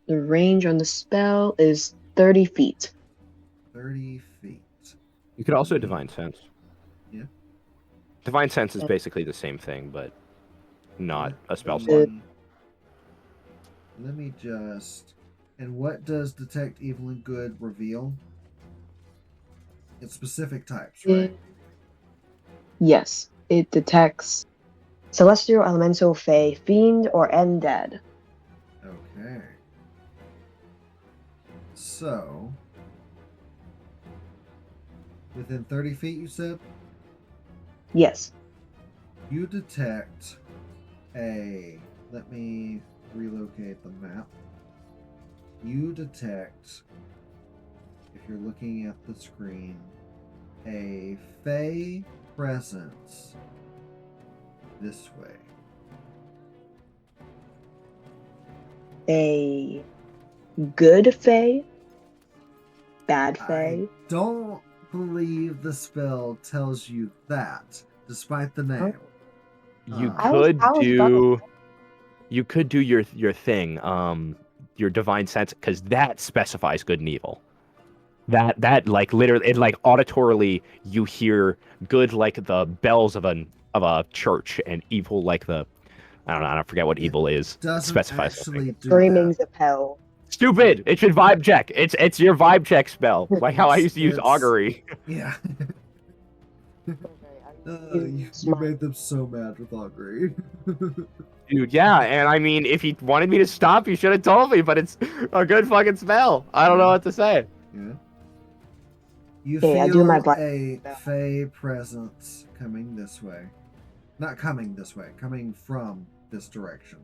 The range on the spell is 30 feet. 30 feet. You could also divine sense. Yeah. Divine sense is basically the same thing, but not a spell Let slot. me- Let me just. And what does detect evil and good reveal? It's specific types, right? Yes, it detects celestial, elemental, fey, fiend, or undead. Okay. So, within 30 feet, you said? Yes. You detect a. Let me relocate the map. You detect, if you're looking at the screen, a fey presence this way. A good fey? Bad I fey? don't believe the spell tells you that, despite the name. You I was could about do your thing, your divine sense, because that specifies good and evil. That like literally, it like auditorily you hear good like the bells of a church, and evil like the I don't forget what It evil is. Doesn't Specifies something. actually do Screamings of hell. Stupid! It should vibe check. It's your vibe check spell, like how I used to use It's- augury. that. Yeah. Okay, You made them so mad with augury. Dude, yeah, and I mean, if he wanted me to stop, he should have told me, but it's a good fucking spell. I don't know what to say. Yeah. You Okay, I do feel my black a spell. fey presence coming this way. Not coming this way, coming from this direction.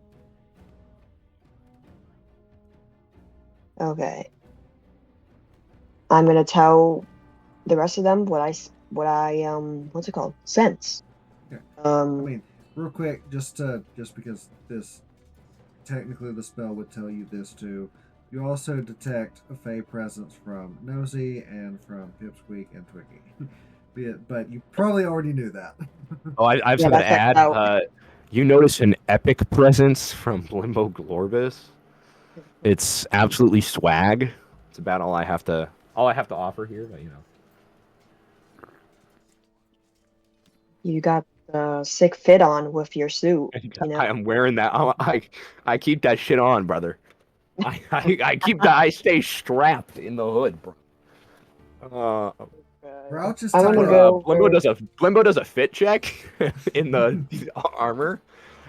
Okay. I'm gonna tell the rest of them what what's it called? Sense. Okay. I Um, mean, real quick, just because this technically the spell would tell you this too. You also detect a Fey presence from Nosy and from Pipsqueak and Twiggy. But you probably already knew that. Oh, I have yeah, something that to checks add. out. You notice an epic presence from Blimbo Glorbus. It's absolutely swag. It's about all I have to offer here, but you know. You got the sick fit on with your suit. You I know. am wearing that. I keep that shit on, brother. I keep that. I stay strapped in the hood, bro. Grouch is I'm tied gonna But up. go for. Blimbo does a fit check in the armor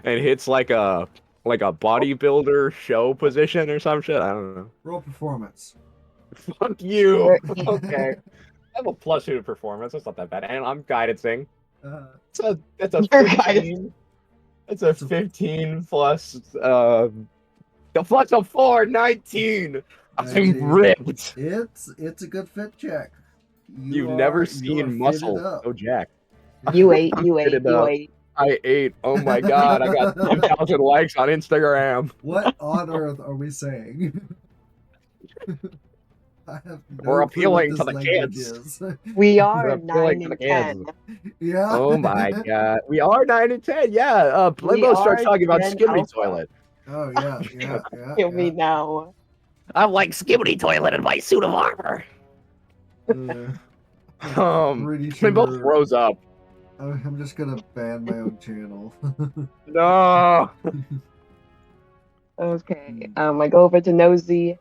and hits like a bodybuilder show position or some shit. I don't know. Roll performance. Fuck you. Or, Okay. I have a +2 to performance. That's not that bad. And I'm guidancing. Uh, It's a your guys. 15. It's a That's a- 15 plus the plus a 4, 19. I'm 19. ripped. It's a good fit check. You've never You are seen fitted muscle up. so jacked. You ate. I'm You ate. fitted You up. ate. I ate. Oh my god, I got 10,000 likes on Instagram. What on earth are we saying? I have We're no clue what appealing to this the language kids. is. We We're are appealing nine to the and kids. 10. Yeah. Oh my god. We are 9 and 10. Yeah. We Blimbo starts are talking about Gen Skibidi Alpha. Toilet. Oh yeah. Kill me now. I'm like Skibbity Toilet in my suit of armor. Uh, I'm pretty Blimbo sure throws up. I'm just gonna ban my own channel. No. Okay. I go over to Nosy.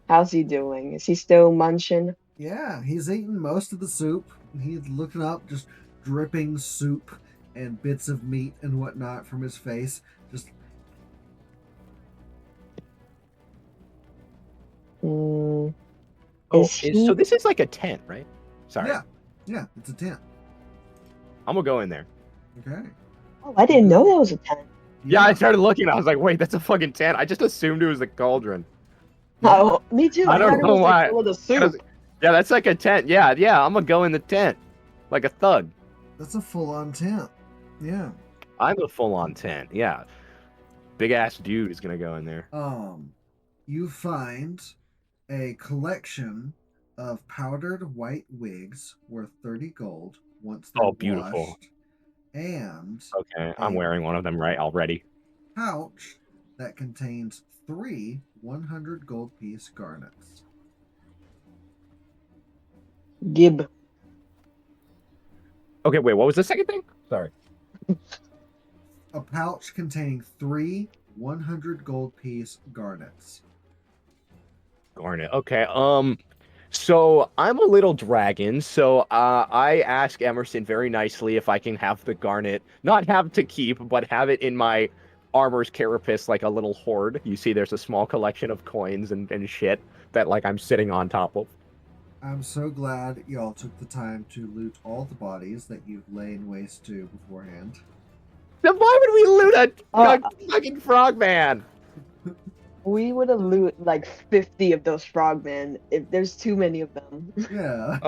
How's he doing? Is he still munching? Yeah, he's eaten most of the soup. He's looking up, just dripping soup and bits of meat and whatnot from his face. Just Mm, Oh, is so he? this is like a tent, right? Sorry. yeah, it's a tent. I'm gonna go in there. Okay. Oh, I didn't know that was a 10. Yeah, I started looking. I was like, wait, that's a fucking tent. I just assumed it was a cauldron. Oh, me too. I I thought don't it know was like why. full of the Because- soup. Yeah, that's like a tent. Yeah, I'm gonna go in the tent. Like a thug. That's a full-on tent. Yeah. I'm a full-on tent. Yeah. Big ass dude is gonna go in there. You find a collection of powdered white wigs worth 30 gold once they're Oh, beautiful. washed, and Okay, I'm a wearing one of them right already. pouch that contains 3 100 gold piece garnets. Gib. Okay, wait, what was the second thing? Sorry. A pouch containing 3 100 gold piece garnets. Garnet. Okay. So I'm a little dragon, so I ask Emerson very nicely if I can have the garnet, not have to keep, but have it in my armor's carapace like a little hoard. You see, there's a small collection of coins and shit that like I'm sitting on top of. I'm so glad y'all took the time to loot all the bodies that you've lain waste to beforehand. Then why would we loot a Uh, fucking frogman? We would have loot like 50 of those frogmen if there's too many of them. Yeah.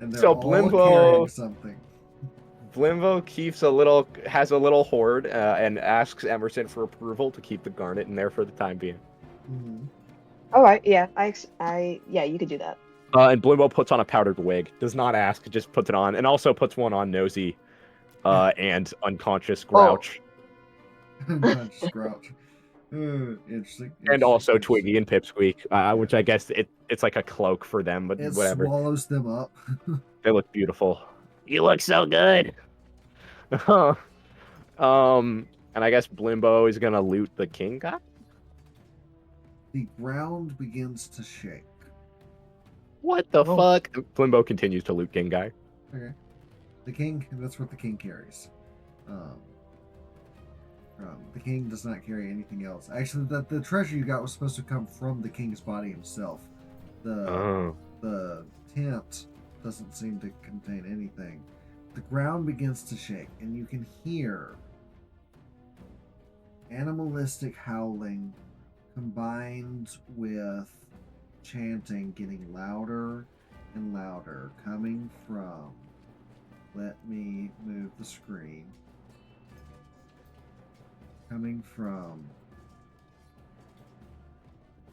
And they're So all carrying something. Blimbo has a little hoard and asks Emerson for approval to keep the garnet in there for the time being. Mm-hmm. All right, yeah, yeah, you could do that. And Blimbo puts on a powdered wig. Does not ask, just puts it on, and also puts one on Nosy, and unconscious Grouch, Unconscious Grouch. Interesting. and also interesting. Twiggy and Pipsqueak, which I guess it's like a cloak for them, but It whatever. swallows them up. They look beautiful. You look so good. And I guess Blimbo is gonna loot the king guy. The ground begins to shake. What the Oh. fuck? Blimbo continues to loot king guy. Okay. The king, that's what the king carries. The king does not carry anything else. Actually, the treasure you got was supposed to come from the king's body himself. The tent doesn't seem to contain anything. The ground begins to shake, and you can hear animalistic howling combined with chanting getting louder and louder, coming from Let me move the screen. Coming from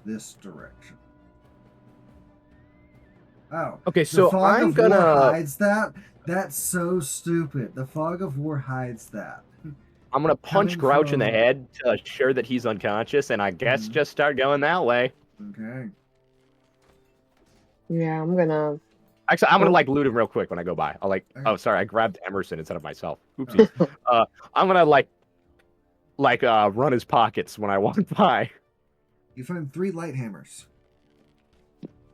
this direction. Oh. Okay, The so fog I'm of war gonna hides that? That's so stupid. The fog of war hides that. punch Coming Grouch in the from- head to assure that he's unconscious, and I guess Mhm. just start going that way. Okay. Yeah, I'm gonna. Actually, I'm gonna Oh. like loot him real quick when I go by. I'll like. Okay. Oh, sorry, I grabbed Emerson instead of myself. Oh. Oopsies. I'm gonna run his pockets when I walk by. You find 3 light hammers.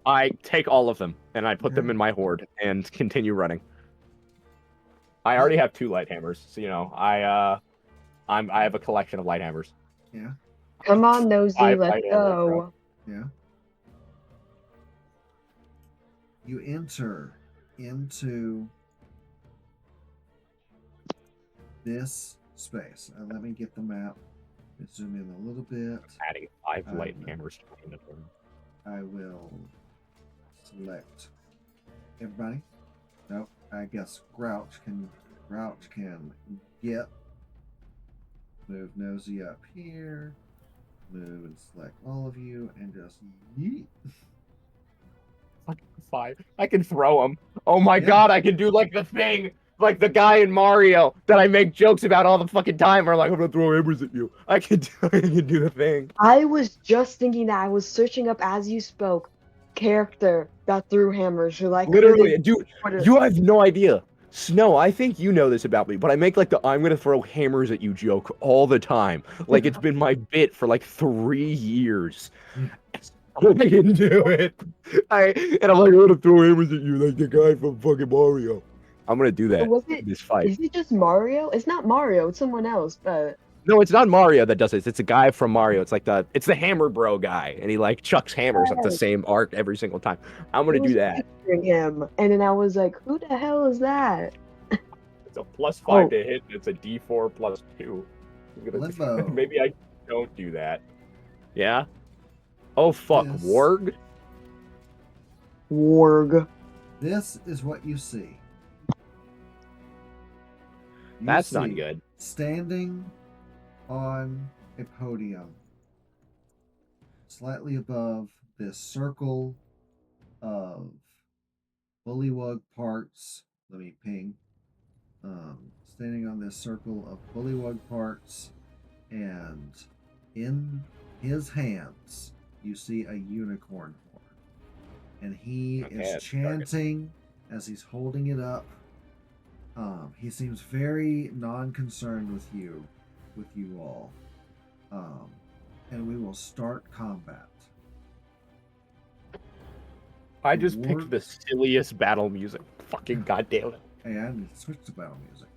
I take all of them and I put them Okay. in my hoard and continue running. I already have 2 light hammers, so I have a collection of light hammers. Yeah. Come on, Nosy, 5 let's light hammers, bro. go. Yeah. You enter into this space. Let me get the map. Let's zoom in a little bit. Adding 5 light Um, hammers to my inventory. I will select everybody. Nope. I guess Grouch can get. Move Nosy up here. Move and select all of you and just yeet. Fucking 5. I can throw them. Oh my Yeah. god, I can do like the thing, like the guy in Mario that I make jokes about all the fucking time. Where like I'm gonna throw hammers at you. I can do the thing. I was just thinking that. I was searching up as you spoke. Character that threw hammers. You're like, Literally, dude, what you have no idea. Snow, I think you know this about me, but I make like the I'm gonna throw hammers at you joke all the time. Like it's been my bit for like 3 years. I can do it. I'm like, I'm gonna throw hammers at you like the guy from fucking Mario. I'm gonna do that was in it? this fight. Is it just Mario? It's not Mario. It's someone else. But No, it's not Mario that does this. It's a guy from Mario. It's the Hammer Bro guy, and he like chucks hammers at the Yes. same arc every single time. I'm I gonna do was that. picturing him, and then I was like, who the hell is that? It's a +5 Oh. to hit, and it's a D4 +2. Limbo. Maybe I don't do that. Yeah? Oh fuck, Yes. Warg? Warg. This is what you see. You That's not see, good. Standing on a podium, slightly above this circle of bullywug parts. Let me ping. Standing on this circle of bullywug parts, and in his hands, you see a unicorn horn. And he Okay, is that's chanting as he's holding it up. He seems very non-concerned with you all. And we will start combat. I just Warg. picked the silliest battle music. Fucking goddamn it. Hey, I need to switch to battle music.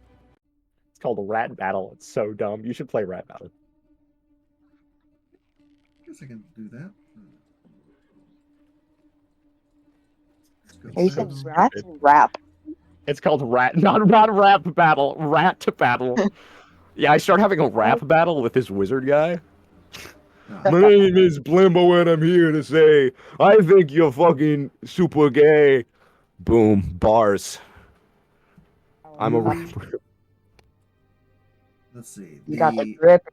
It's called Rat Battle. It's so dumb. You should play Rat Battle. I guess I can do that. Let's go You So said battle. rats or rap? It's called Rat, not Rap Battle, Rat Battle. Yeah, I start having a rap battle with this wizard guy. Ah, My name is Blimbo, and I'm here to say I think you're fucking super gay. Boom, bars. I'm a rapper. let's see. You got the grip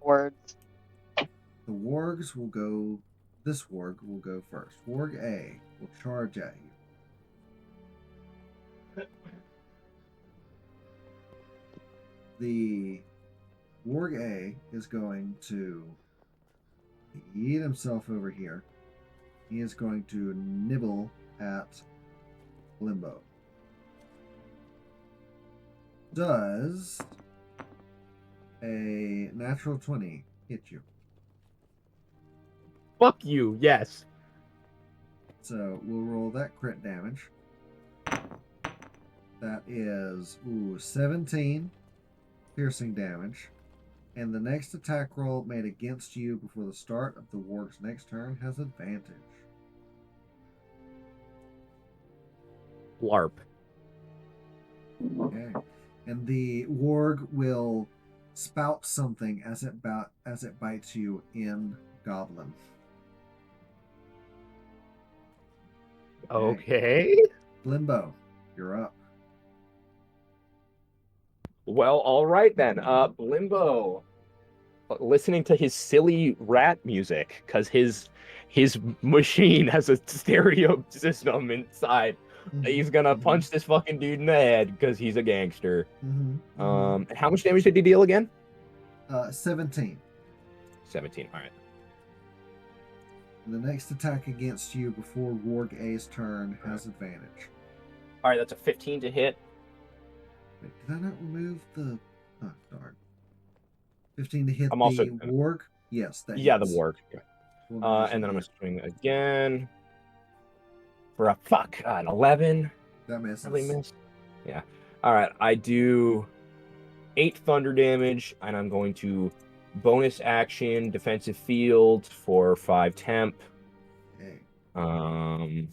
words. The wargs will go. This warg will go first. Warg A will charge at you. The warg A is going to eat himself over here. He is going to nibble at Limbo. Does a natural 20 hit you? Fuck you, yes. So we'll roll that crit damage. That is 17 piercing damage. And the next attack roll made against you before the start of the warg's next turn has advantage. LARP. Okay. And the warg will spout something as it bites you in Goblin. Okay. Limbo, you're up. Well, all right then. Limbo, listening to his silly rat music because his machine has a stereo system inside. He's gonna punch this fucking dude in the head because he's a gangster. And how much damage did he deal again? 17. 17. All right. The next attack against you before Warg A's turn has advantage. All right, that's a 15 to hit. Wait, did I not remove the... Oh, darn. 15 to hit I'm also the Warg? Yes, that yeah, hits. the warg. We'll And then I'm gonna swing again for an 11. That misses. Really missed. Yeah. All right, I do 8 thunder damage, and I'm going to bonus action defensive field for 5 temp. Okay.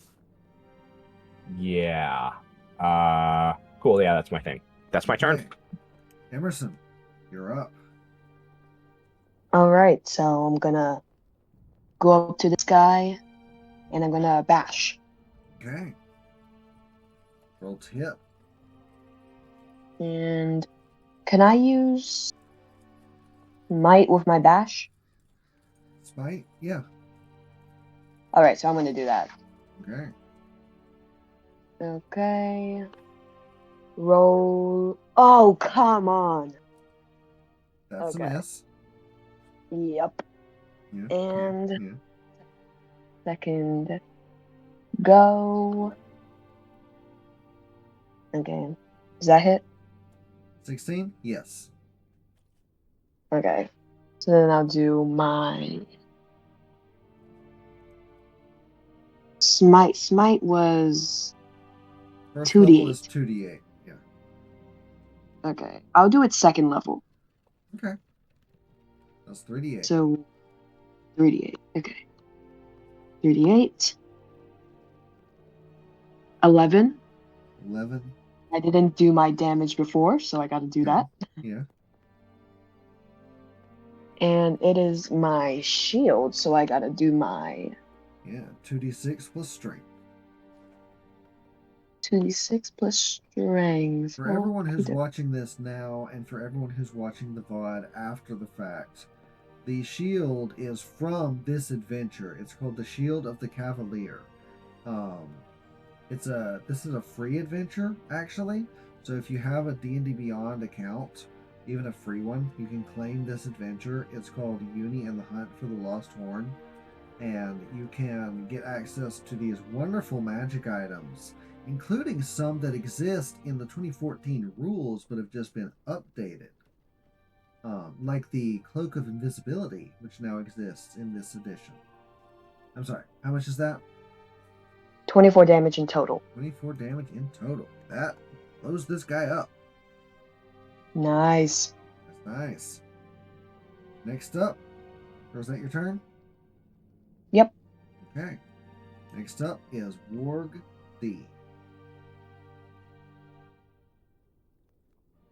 Yeah. Cool. Yeah, that's my thing. That's my turn. Okay. Emerson, you're up. All right, so I'm gonna go up to this guy, and I'm gonna bash. Okay. Roll to hit. And can I use might with my bash? Smite? Yeah. All right, so I'm gonna do that. Okay. Okay. Roll. Oh, come on. That's Okay. a miss. Yep. Yeah. And yeah. second go. Okay. Does that hit? 16? Yes. Okay. So then I'll do my smite. Smite was First 2d8. level is 2d8. Yeah. Okay. I'll do it second level. Okay. That's 3d8. So 3d8. Okay. 3d8. 11. 11. I didn't do my damage before, so I got to do Okay. that. Yeah. And it is my shield, so I got to do my Yeah. 2d6 plus strength. 2d6 plus strength. For everyone who's watching this now and for everyone who's watching the VOD after the fact, the shield is from this adventure. It's called the Shield of the Cavalier. This is a free adventure, actually. So if you have a D&D Beyond account, even a free one, you can claim this adventure. It's called Uni and the Hunt for the Lost Horn. And you can get access to these wonderful magic items, including some that exist in the 2014 rules but have just been updated. Like the Cloak of Invisibility, which now exists in this edition. I'm sorry, how much is that? 24 damage in total. 24 damage in total. That blows this guy up. Nice. That's nice. Next up, or is that your turn? Yep. Okay. Next up is Warg D.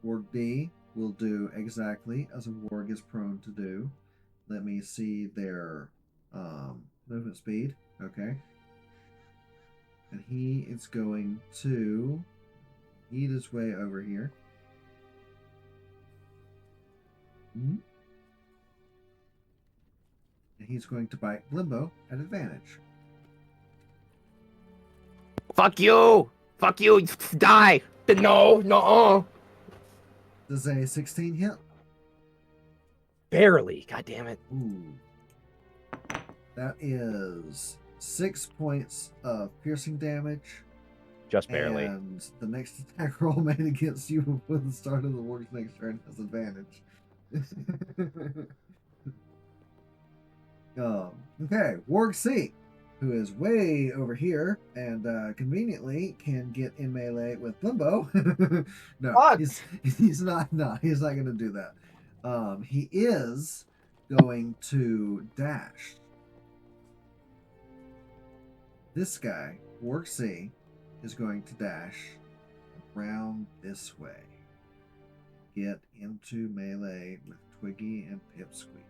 Warg D will do exactly as a warg is prone to do. Let me see their movement speed. Okay. And he is going to eat his way over here. And he's going to bite Limbo at advantage. Fuck you! Fuck you! Die! No, no. Does a 16 hit? Barely. God damn it. Ooh. That is 6 points of piercing damage. Just barely. And the next attack roll made against you before the start of the warg's next turn has advantage. Okay, Warg C, who is way over here and conveniently can get in melee with Limbo. No, Fuck. he's not. No, he's not going to do that. He is going to dash. This guy, Warg C, is going to dash around this way. Get into melee with Twiggy and Pipsqueak.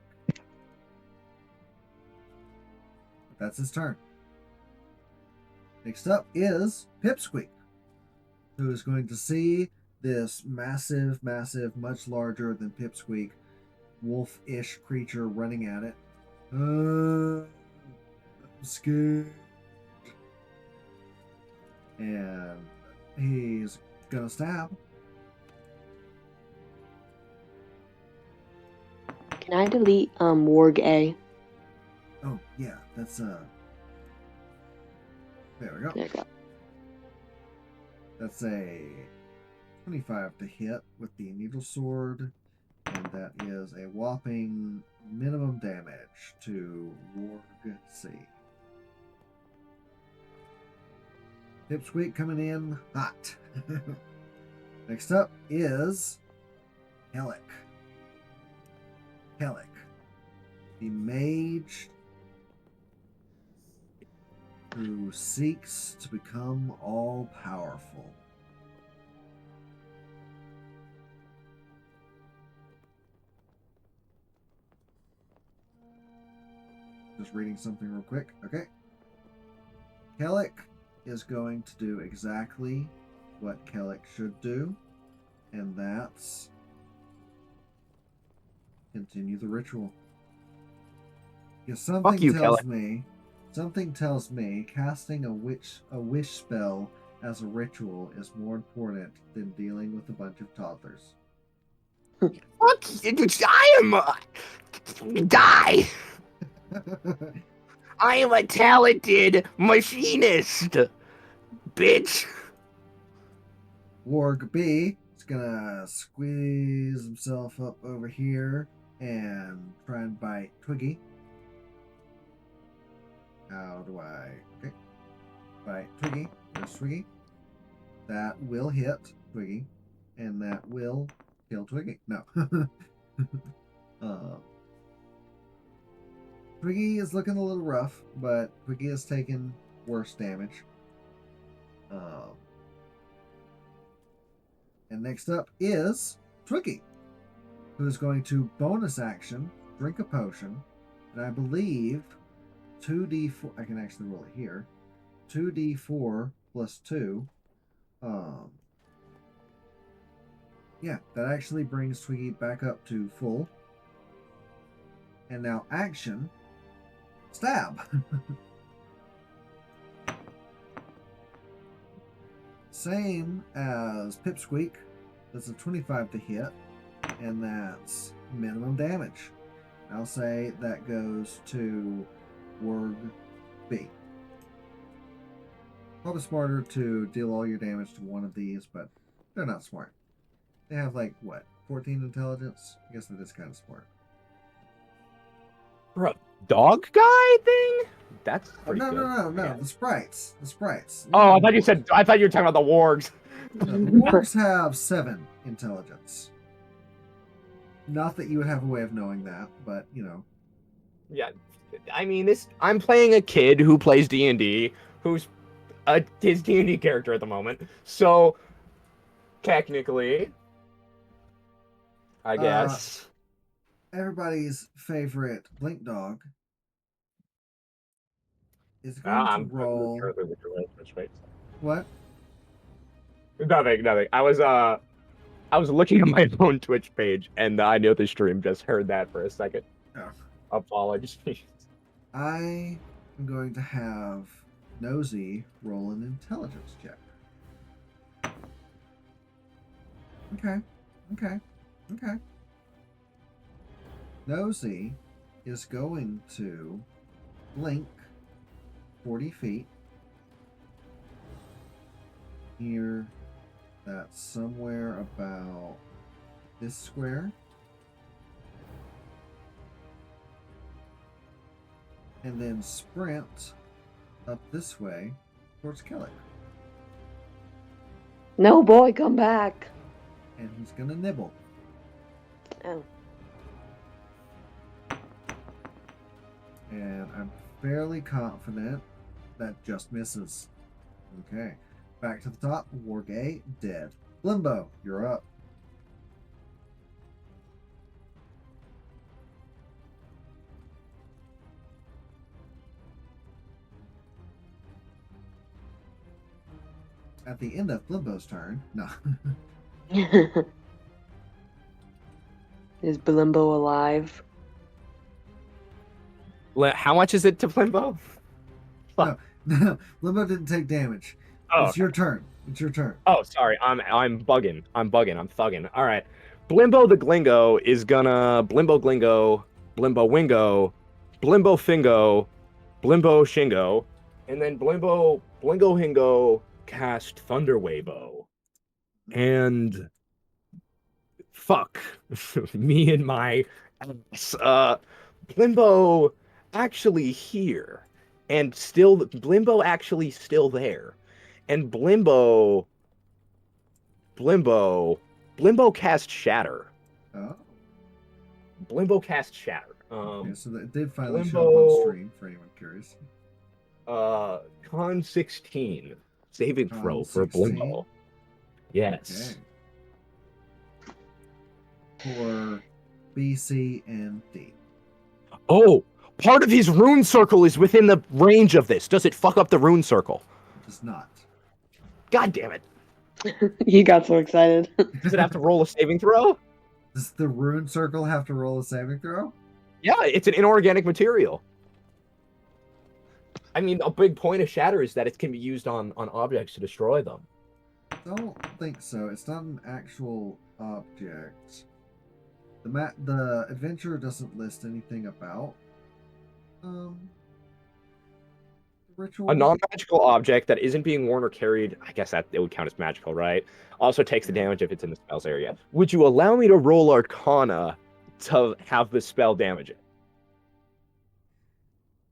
That's his turn. Next up is Pipsqueak, who is going to see this massive, much larger than Pipsqueak, wolf-ish creature running at it. I'm scared. And he's gonna stab. Can I delete Warg A? Oh yeah, that's there we go. There you go. That's a 25 to hit with the needle sword, and that is a whopping minimum damage to Warg C. Pipsqueak coming in hot. Next up is Kellic. Kellic, the mage who seeks to become all powerful. Just reading something real quick. Okay. Kellic is going to do exactly what Kellic should do, and that's continue the ritual. Because something you, tells me casting a wish spell as a ritual is more important than dealing with a bunch of toddlers. Fuck! I am die. I am a talented machinist, bitch. Warg B is gonna squeeze himself up over here and try and bite Twiggy. How do I... Okay. Bite Twiggy. There's Twiggy. That will hit Twiggy. And that will kill Twiggy. No. Twiggy is looking a little rough, but Twiggy has taken worse damage. And next up is Twiggy, who is going to bonus action, drink a potion, and I believe 2d4, I can actually roll it here, 2d4 plus 2. Yeah, that actually brings Twiggy back up to full. And now action, stab. Same as Pipsqueak. That's a 25 to hit, and that's minimum damage. I'll say that goes to Warg B. Probably smarter to deal all your damage to one of these, but they're not smart. They have like, what, 14 intelligence? I guess that is kind of smart. For a dog guy thing? That's pretty No, good. no. The sprites. Oh, I thought you were talking about the wargs. No, the wargs have 7 intelligence. Not that you would have a way of knowing that, but you know. Yeah, I mean, I'm playing a kid who plays D&D, who's his D&D character at the moment. So technically, I guess Everybody's favorite Blink Dog is going to roll. What? Nothing. I was looking at my own Twitch page, and I know the stream just heard that for a second. Oh. Apologies. I am going to have Nosy roll an intelligence check. Okay. Nosy is going to blink 40 feet. Here, that's somewhere about this square. And then sprint up this way towards Kellic. No, boy, come back. And he's gonna nibble. Oh. And I'm fairly confident that just misses. Okay. Back to the top. Warg A, dead. Limbo, you're up. At the end of Limbo's turn, no. Is Blimbo alive? How much is it to Blimbo? No, no, Limbo didn't take damage. Oh, It's your turn. It's your turn. oh, sorry. I'm bugging. I'm thugging. All right. Blimbo the Glingo is gonna Blimbo Glingo, Blimbo Wingo, Blimbo Fingo, Blimbo Shingo, and then Blimbo Blingo Hingo cast Thunder Wavo. And fuck me and my ass. Blimbo actually here. And still Blimbo actually still there. And Blimbo cast Shatter. Oh, Blimbo cast Shatter. okay, so that did finally show up on Blimbo, stream for anyone curious. Con 16 saving Con throw for 16? Blimbo. Yes. Okay. For B, C, and D. Oh, part of his rune circle is within the range of this. Does it fuck up the rune circle? It does not. God damn it. He got so excited. Does it have to roll a saving throw? Does the rune circle have to roll a saving throw? Yeah, it's an inorganic material. I mean, a big point of Shatter is that it can be used on objects to destroy them. Don't think so. It's not an actual object. The adventurer doesn't list anything about ritual. A non-magical object that isn't being worn or carried, I guess that it would count as magical, right? Also takes the damage if it's in the spell's area. Would you allow me to roll Arcana to have the spell damage it?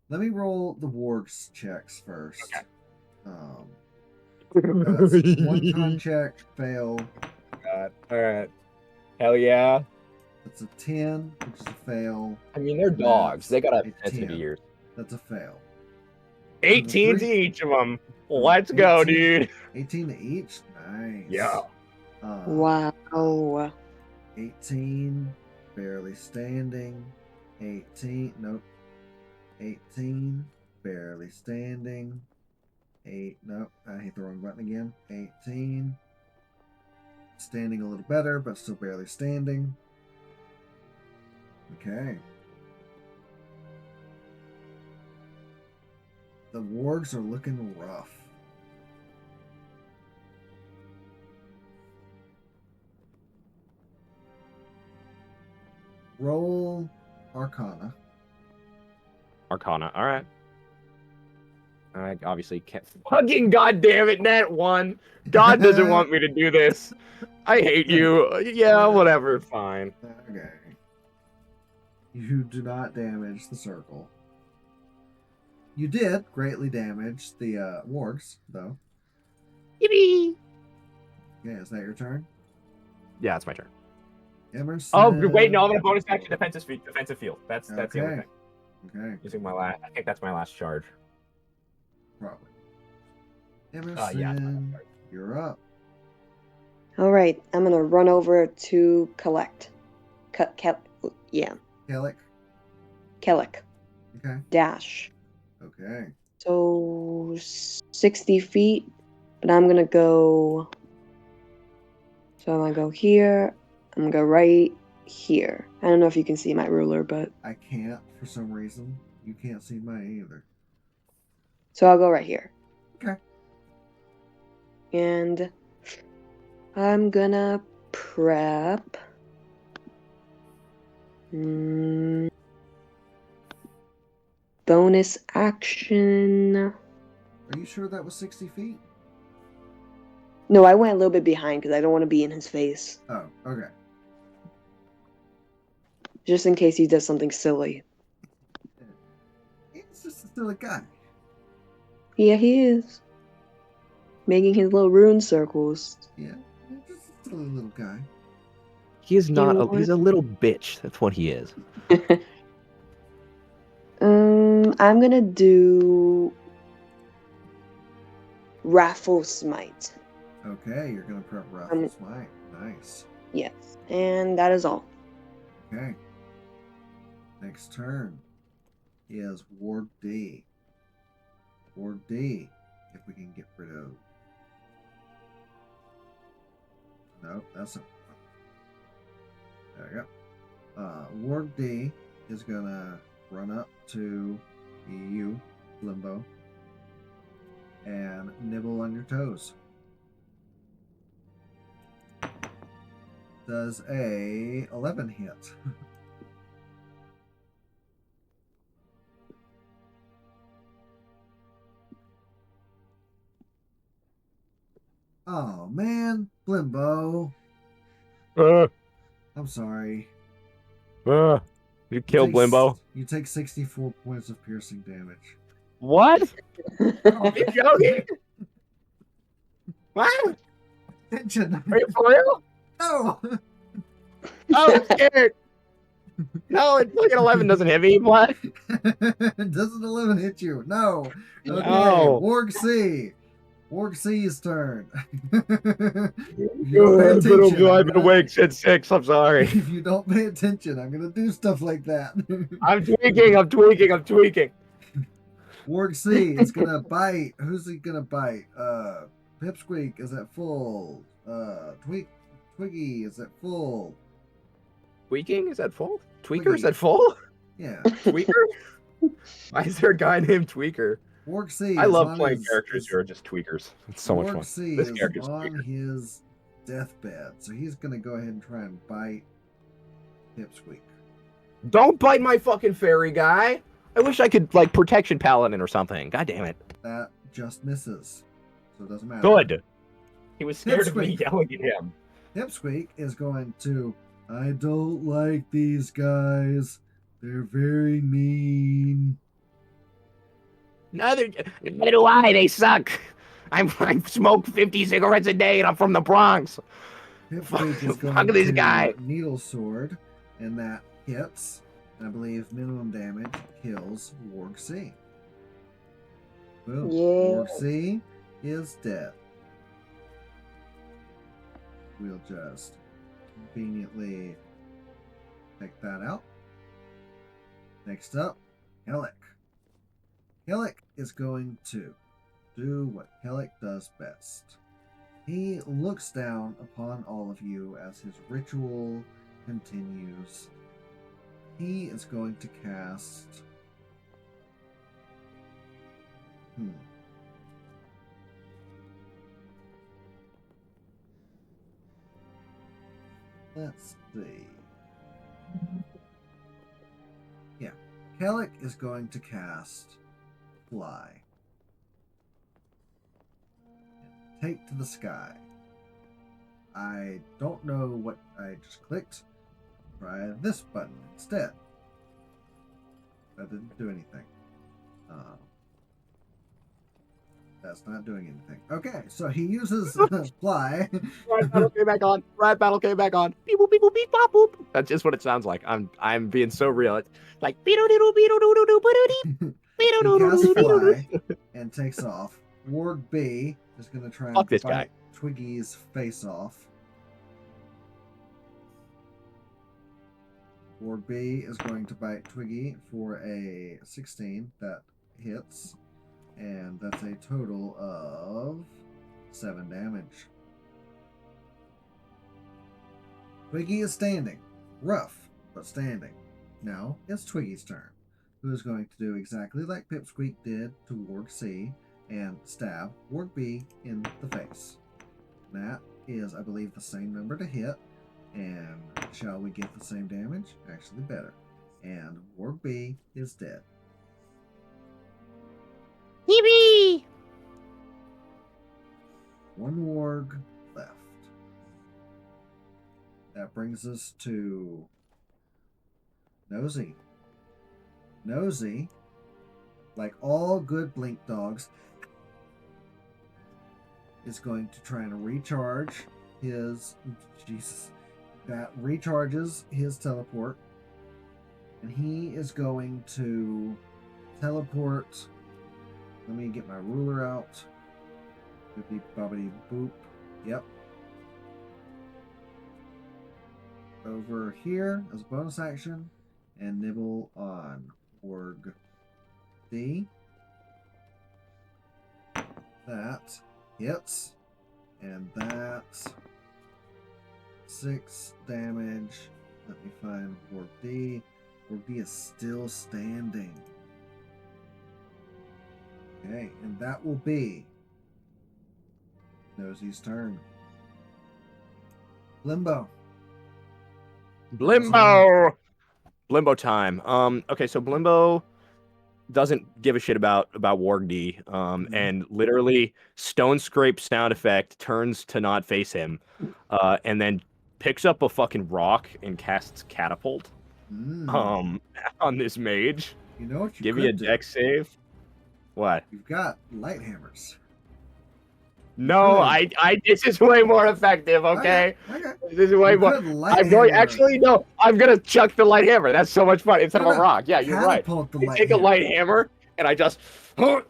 Let me roll the wards checks first. Okay. That's one con check, fail. Alright. Hell yeah. That's a 10, which is a fail. I mean, they're dogs. They got a That's a sensitive 10. ears. That's a fail. 18 to each of them. Let's go, 18 dude. 18 to each? Nice. Yeah. Wow. 18, barely standing. 18, nope. 18, barely standing. 8, nope, I hit the wrong button again. 18, standing a little better, but still barely standing. Okay. The wards are looking rough. Roll Arcana. Arcana. All right. I obviously can't. Fucking goddamn it, Net 1. God doesn't want me to do this. I hate you. Yeah, whatever. Fine. Okay. You do not damage the circle. You did greatly damage the wards, though. Yippee! Okay, is that your turn? Yeah, it's my turn. Emerson. Oh, wait, no, I'm gonna bonus action defensive field. That's the Okay. only thing. Okay, Using my last, I think that's my last charge. probably. Emerson, Yeah. you're up. All right, I'm gonna run over to collect. Yeah, Kellic. Kellic. Okay. Dash. Okay. So 60 feet, but I'm gonna go. So I'm gonna go here. I'm gonna go right here. I don't know if you can see my ruler, but I can't for some reason. You can't see mine either. so I'll go right here. Okay. And I'm gonna prep. Bonus action. Are you sure that was 60 feet? No, I went a little bit behind because I don't want to be in his face. Oh, okay. Just in case he does something silly. He's just a silly guy. Yeah, he is. Making his little rune circles. Yeah, he's just a silly little guy. He is not. know He's a little bitch. That's what he is. I'm gonna do Raffle Smite. Okay, you're gonna prep Raffle Smite. Nice. Yes, and that is all. Okay. Next turn is Ward D. Ward D, if we can get rid of No, that's not. There we go. Warg D is gonna run up to you, Limbo, and nibble on your toes. Does a 11 hit? Oh man, Blimbo. Uh, I'm sorry. you killed take Limbo. You take 64 points of piercing damage. What? Are you joking? What? Attention! Are you for real? No! Oh, I'm scared. No, it's like an 11 doesn't hit me. What? Doesn't 11 hit you? No. Okay, No. Warg C. Warg C's turn. If you don't pay I've attention, I've been awake since 6. I'm sorry. if you don't pay attention, I'm gonna do stuff like that. I'm tweaking. I'm tweaking. I'm tweaking. Warg C is gonna bite. Who's he gonna bite? Pipsqueak is at full. Twiggy is at full. Tweaking? Is that full? Tweaker? Twiggy. Is that full? Yeah. Tweaker? Why is there a guy named Tweaker? Warg C. I is love on playing his- characters is- who are just tweakers. It's so much Warg fun. C This is character's on tweaker. his deathbed, so he's gonna go ahead and try and bite Pipsqueak. Don't bite my fucking fairy guy. I wish I could, like, protection paladin or something. God damn it. That just misses, so it doesn't matter. Good. He was scared of me Pipsqueak. yelling at him. Pipsqueak is going to. I don't like these guys. They're very mean. Neither do I. They suck. I smoke 50 cigarettes a day and I'm from the Bronx. Pipsqueak is going Fuck this to guy. needle sword, and that hits. And I believe minimum damage kills Warg C. Boom. Yeah. Warg C is dead. We'll just conveniently take that out. Next up, Hellick. Hellick is going to do what Hellick does best. He looks down upon all of you as his ritual continues. He is going to cast. Let's see. Yeah. Kellic is going to cast Fly. Take to the sky. I don't know what I just clicked. Try this button instead. That didn't do anything. That's not doing anything. Okay, so he uses Fly. Riot battle came back on. Riot battle came back on. Beep boop beep boop beep bop boop. That's just what it sounds like. I'm being so real. It's like Beedoo doodoo beedoo doodoo doo boodoo He beedoo doodoo casts doodoo doodoo. Fly and takes off. Warg B is going to try and Fuck this bite guy. Twiggy's face off. Warg B is going to bite Twiggy for a 16. That hits. And that's a total of 7 damage. Twiggy is standing. Rough, but standing. Now it's Twiggy's turn, who is going to do exactly like Pipsqueak did to Warg C and stab Warg B in the face. That is, I believe, the same number to hit. And shall we get the same damage? Actually, better. And Warg B is dead. Yippee! One warg left. That brings us to Nosy. Nosy, like all good blink dogs, is going to try and recharge his. Jesus. That recharges his teleport. And he is going to teleport. Let me get my ruler out. Boopy bobbity boop. Yep. Over here as a bonus action and nibble on Warg D. That hits. And that 6 damage. Let me find Ward D. Ward D is still standing. Okay, and that will be Nosy's turn. Limbo. Blimbo. Blimbo time. Okay, so Blimbo doesn't give a shit about Wargdy. And literally stone scrape sound effect turns to not face him. And then picks up a fucking rock and casts catapult. On this mage. You know what you Give me a could do? dex save. What? You've got light hammers. No, this is way more effective, okay? Okay. This is way You more. could light I'm going. hammer. Actually, no. I'm gonna chuck the light hammer. That's so much fun instead of a rock. Yeah, you're right. Catapult the You light take a hammer. light hammer and I just give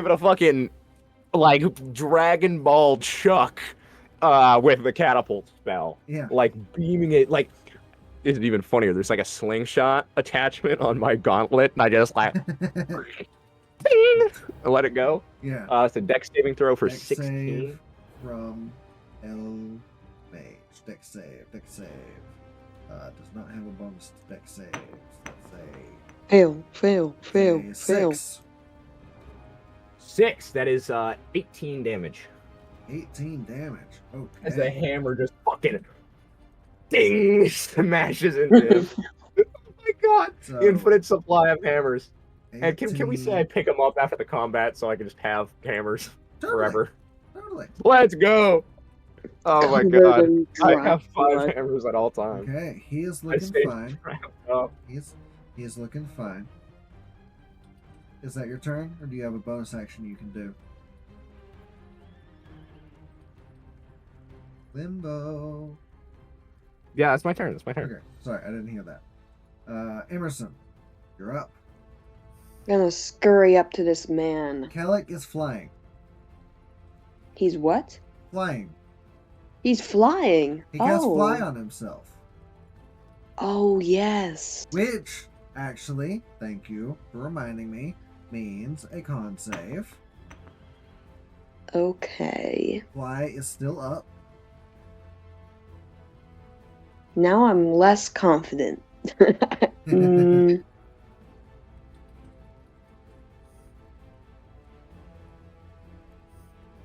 it a fucking like Dragon Ball chuck with the catapult spell. Yeah. Like beaming it. Like this is even funnier. There's like a slingshot attachment on my gauntlet, and I just like and let it go. Yeah. It's a dex saving throw for Dex 16. save from L Mage. Dex save. Does not have a bonus to dex save. Let's say Fail. 6. 6. That is 18 damage. 18 damage. Okay. As the hammer just fucking ding smashes into him. Oh my god! So, Infinite supply of hammers. And can we say I 18 pick them up after the combat so I can just have hammers forever? Totally. Let's go! Oh my god. I have 5 hammers at all times. Okay, he is I looking stayed fine. up. He is looking fine. Is that your turn, or do you have a bonus action you can do? Limbo. Yeah, it's my turn. It's my turn. Okay, sorry, I didn't hear that. Emerson, you're up. I'm gonna scurry up to this man. Kellic is flying. He's what? Flying. He's flying. He casts fly on himself. Oh, yes. Which, actually, thank you for reminding me, means a con save. Okay. Fly is still up. Now I'm less confident. Mm,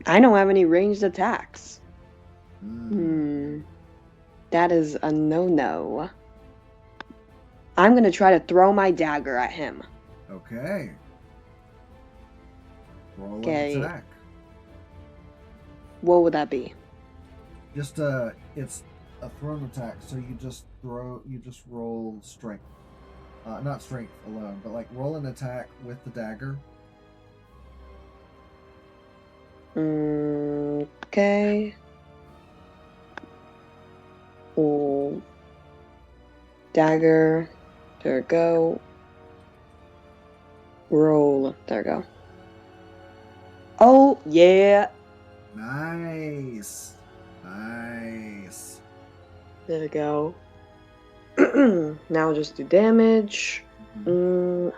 I don't have any ranged attacks. That is a no-no. I'm going to try to throw my dagger at him. Okay. Roll Okay. an attack. What would that be? Just it's a thrown attack, so you just roll strength. Not strength alone, but like roll an attack with the dagger. Okay. Oh. Dagger. There we go. Roll. There we go. Oh, yeah. Nice. Nice. There we go. Now I'll just do damage. Mhm.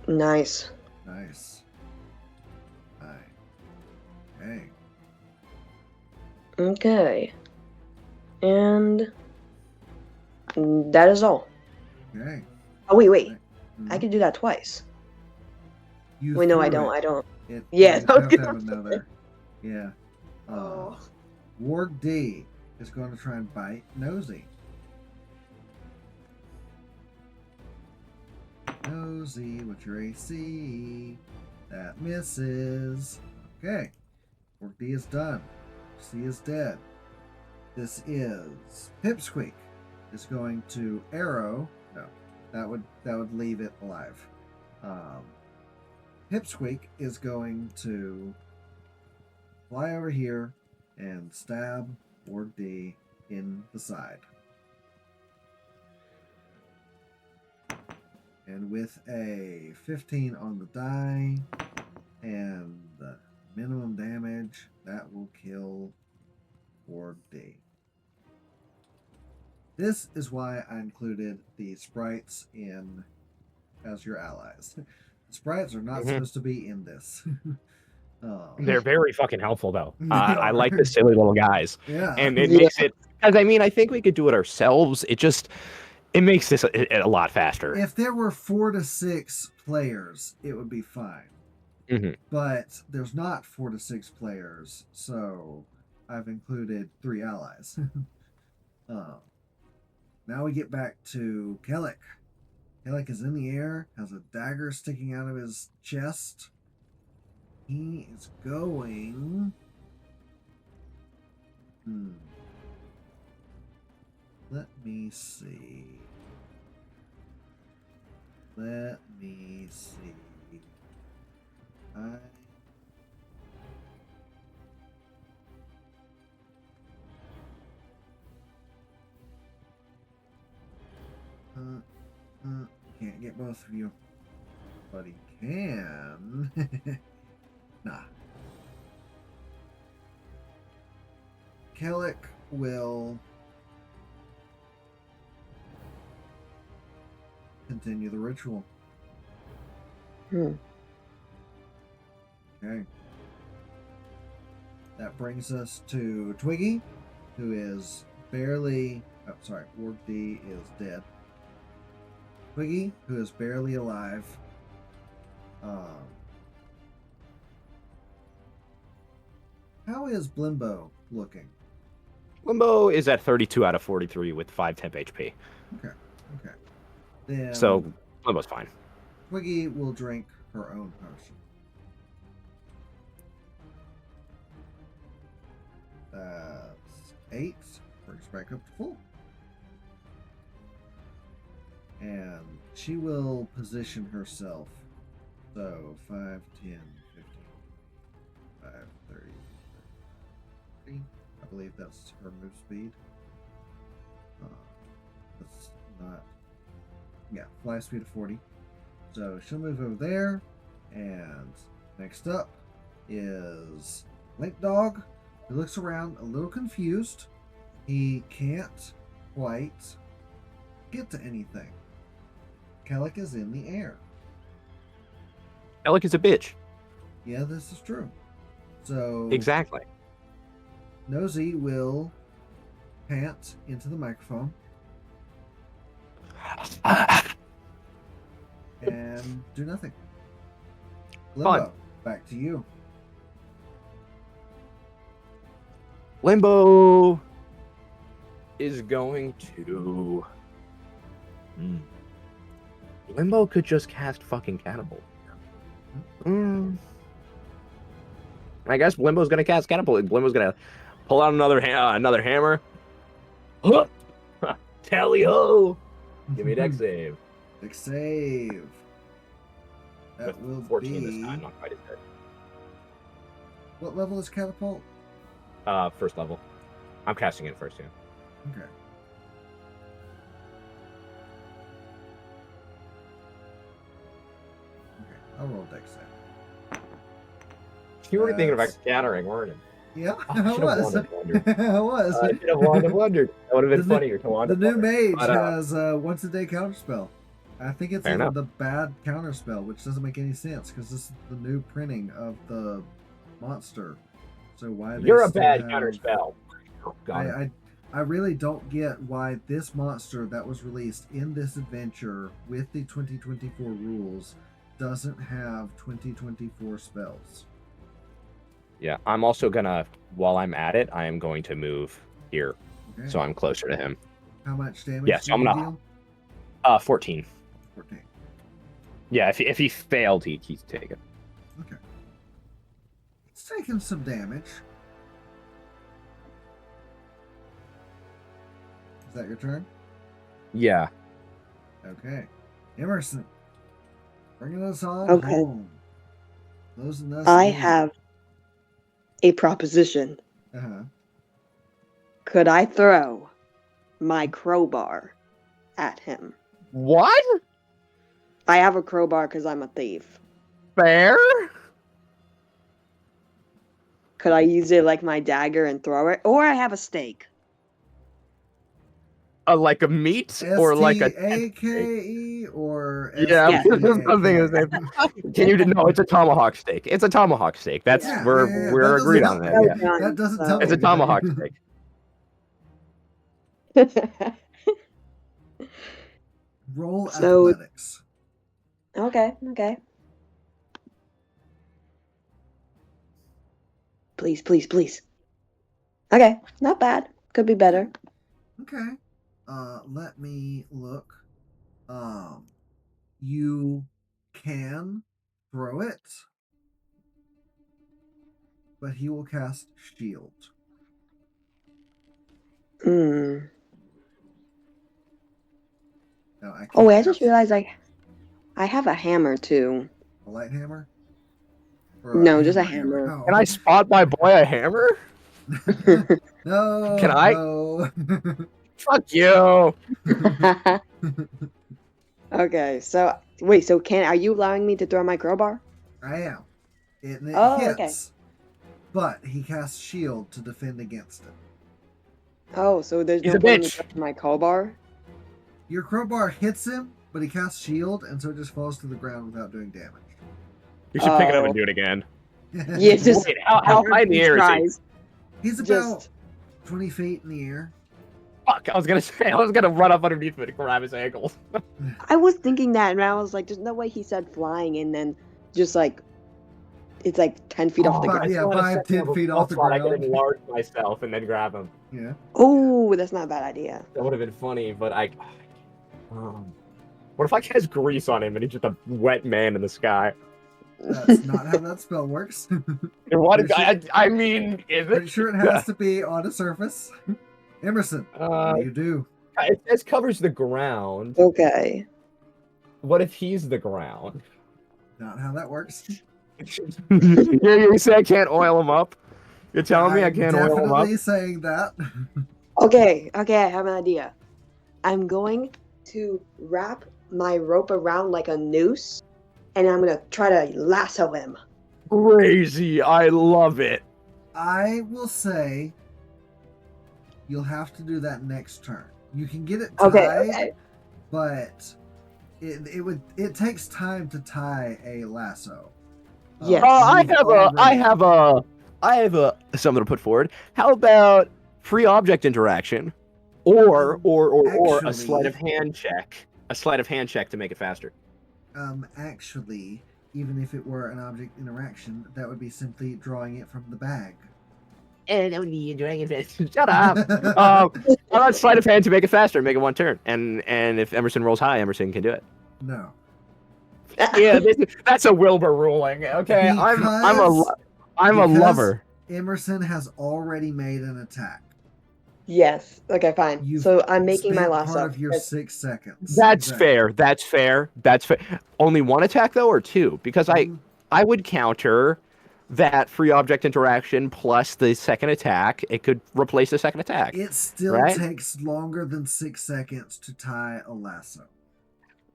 Nice. Nice. Alright. Okay. Okay. And that is all. Okay. Oh, wait. Mhm. I can do that twice. You Wait, no, I threw don't. it. I don't. It, Yeah, you I was have to gonna have another. Yeah. Oh. Ward D is going to try and bite Nosy. Nosy, what's your AC? That misses. Okay. Ward D is done. C is dead. This is Pipsqueak is going to arrow. No, that would leave it alive. Pipsqueak is going to fly over here and stab Ward D in the side. And with a 15 on the die and the minimum damage, that will kill Ward D. This is why I included the sprites in as your allies. The sprites are not supposed to be in this. They're very fucking helpful, though. They I like are. the silly little guys, Yeah. and it Yeah. makes it. Because I mean, I think we could do it ourselves. It makes this a lot faster. If there were 4 to 6 players, it would be fine. Mhm. But there's not 4 to 6 players, so I've included 3 allies. Now we get back to Kellic. Kellic is in the air, has a dagger sticking out of his chest. He is going. Let me see. I. Can't get both of you. But he can. Nah. Kellic will continue the ritual. Hmm. Okay. That brings us to Twiggy, who is barely. Oh, sorry. Org D is dead. Twiggy, who is barely alive. How is Blimbo looking? Limbo is at 32 out of 43 with 5 temp HP. Okay. Then So Limbo's fine. Twiggy will drink her own potion. That's 8. Brings back up to full. And she will position herself. So 5, 10, 15, 5, 30, 30. I believe that's her move speed. That's not. Yeah, fly speed of 40. So she'll move over there. And next up is Link Dog, who looks around a little confused. He can't quite get to anything. Kellic is in the air. Alec is a bitch. Yeah, this is true. So Exactly. Nosy will pant into the microphone and do nothing. Limbo, Fun. back to you. Limbo is going to. Limbo could just cast fucking Catapult. I guess Limbo's gonna cast Catapult. Limbo's gonna pull out another hammer. Tally ho! Give me a dex save. Dex save. That With will 14 be. this time, not quite as good. What level is catapult? First level. I'm casting it first, yeah. Okay. I'll roll dex save. You were thinking about countering, weren't you? Yeah, Oh, I I should have was. wondered. I was. I should have wondered. That would have been The funnier to wonder. The new mage But, has once a day counterspell. I think it's Fair even enough. the bad counterspell, which doesn't make any sense because this is the new printing of the monster. So why You're a still bad have- counterspell. Got it. I really don't get why this monster that was released in this adventure with the 2024 rules doesn't have 2024 spells. Yeah, I'm also gonna, while I'm at it, I am going to move here, Okay. so I'm closer to him. How much damage Yeah, so do I'm you gonna- deal? 14. 14. Yeah, if he failed, he'd take it. Okay. It's taking some damage. Is that your turn? Yeah. Okay. Emerson, bringing us on Okay. home. Closing us I in. have a proposition. Uh-huh. Could I throw my crowbar at him? What? I have a crowbar because I'm a thief. Fair? Could I use it like my dagger and throw it? Or I have a stake. Like a meat or like a STAKE or Yeah, Yeah. something is Can you? No, it's a tomahawk steak. It's a tomahawk steak. That's Yeah. we're That agreed doesn't on help that. me. Yeah, Well That doesn't done, tell me it's a so- tomahawk steak. Roll So- athletics. Okay. Please, please, please. Okay, not bad. Could be better. Okay. Let me look. You can throw it, but he will cast shield. Hmm. No, I can't. Oh wait, I just cast realized I have a hammer too. a light hammer. No, just a hammer. Oh. Can I spot my boy a hammer? No. Can I? No. Fuck you. Okay, so wait, so are you allowing me to throw my crowbar? I am. It Oh, hits, okay. but he casts shield to defend against it. Oh, so there's He's no a point in me bitch. touching my crowbar? Your crowbar hits him, but he casts shield, and so it just falls to the ground without doing damage. You should pick it up Oh. and do it again. Yeah, just Wait, how high in the air is he? tries. He's about Just 20 feet in the air. Fuck, I was gonna run up underneath him and grab his ankles. I was thinking that, and I was like, "There's no way he said flying, and then just like it's like 10 feet off the But ground." yeah, 5-10 feet off the I could ground. enlarge myself and then grab him. Yeah. Oh, that's not a bad idea. That would have been funny, but what if I cast grease on him and he's just a wet man in the sky? That's not how that spell works. What? Pretty I mean, is Pretty it? sure it has to be on a surface. Emerson, what do you do? It says covers the ground. Okay. What if he's the ground? Not how that works. You say I can't oil him up? You're telling me I I'm can't oil him up? definitely saying that. Okay, I have an idea. I'm going to wrap my rope around like a noose, and I'm gonna try to lasso him. Crazy! I love it. I will say you'll have to do that next turn. You can get it tied, Okay. but it takes time to tie a lasso. Yes. I you've have a something to put forward. How about free object interaction, or a sleight of Actually- hand check? A sleight of hand check to make it faster. Actually, even if it were an object interaction, that would be simply drawing it from the bag. And that would be enjoying it. Shut How about sleight of hand to make it faster, make it one turn, and if Emerson rolls high, Emerson can do it. No. Yeah, that's a Wilbur ruling. Okay, I'm a Because lover. Emerson has already made an attack. Yes. Okay, fine. You've So I'm making my spent lasso. part of your That's- 6 seconds. That's Exactly. fair. That's fair. Only one attack though, or two? Because I would counter that free object interaction plus the second attack. It could replace the second attack. It still Right? takes longer than 6 seconds to tie a lasso.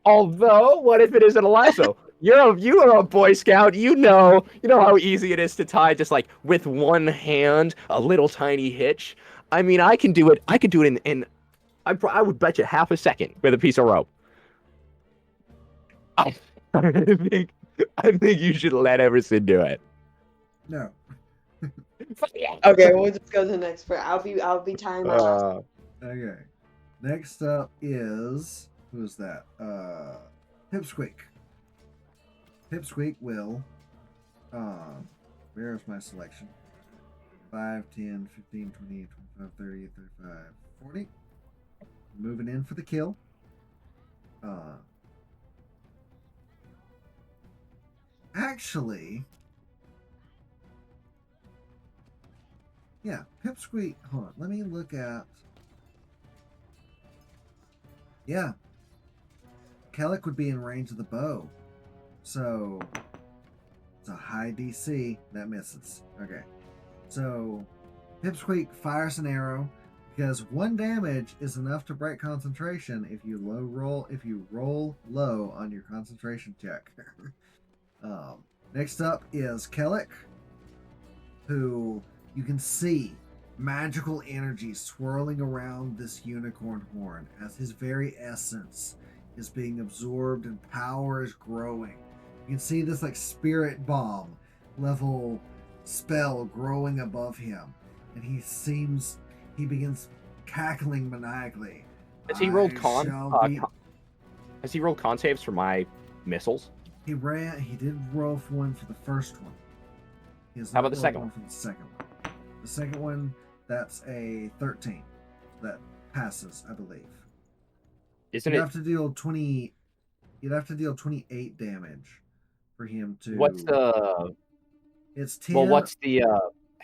Although, what if it isn't a lasso? You're a Boy Scout. You know how easy it is to tie just like with one hand, a little tiny hitch. I mean, I can do it. I could do it in I would bet you half a second with a piece of rope. I think you should let Emerson do it. No. Okay, we'll just go to the next part. I'll be tying my lasso. Okay. Next up is who's that? Pipsqueak. Pipsqueak will where's my selection? 5, 10, 15, 20, 25, 30, 35, 40. Moving in for the kill. Actually, yeah, Pipsqueak. Hold on, let me look at. Yeah, Kellic would be in range of the bow, so it's a high DC that misses. Okay, so Pipsqueak fires an arrow because 1 damage is enough to break concentration if you roll low on your concentration check. Next up is Kellic, who you can see magical energy swirling around this unicorn horn as his very essence is being absorbed and power is growing. You can see this like spirit bomb level spell growing above him, and he begins cackling maniacally. Has he rolled I con? shall be. Has he rolled con saves for my missiles? He did roll for one for the first one. He has How not about the rolled second one for the second one? The second one, that's a 13. That passes, I believe. Isn't You'd it? have to deal 20. You'd have to deal 28 damage for him to. What's the? It's 10. Well, what's the?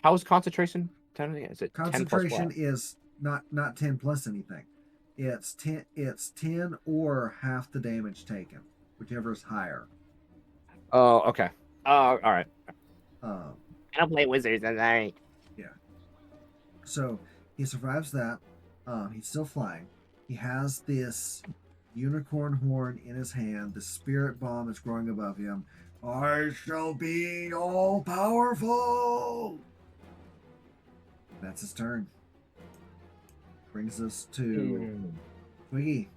How's concentration? 10? Is it 10 plus Concentration what? is not 10 plus anything. It's 10. It's 10 or half the damage taken, whichever is higher. Oh, okay. All right. Um, I don't play wizards tonight. So he survives that. He's still flying. He has this unicorn horn in his hand. The spirit bomb is growing above him. I shall be all powerful. That's his turn. Brings us to Twiggy.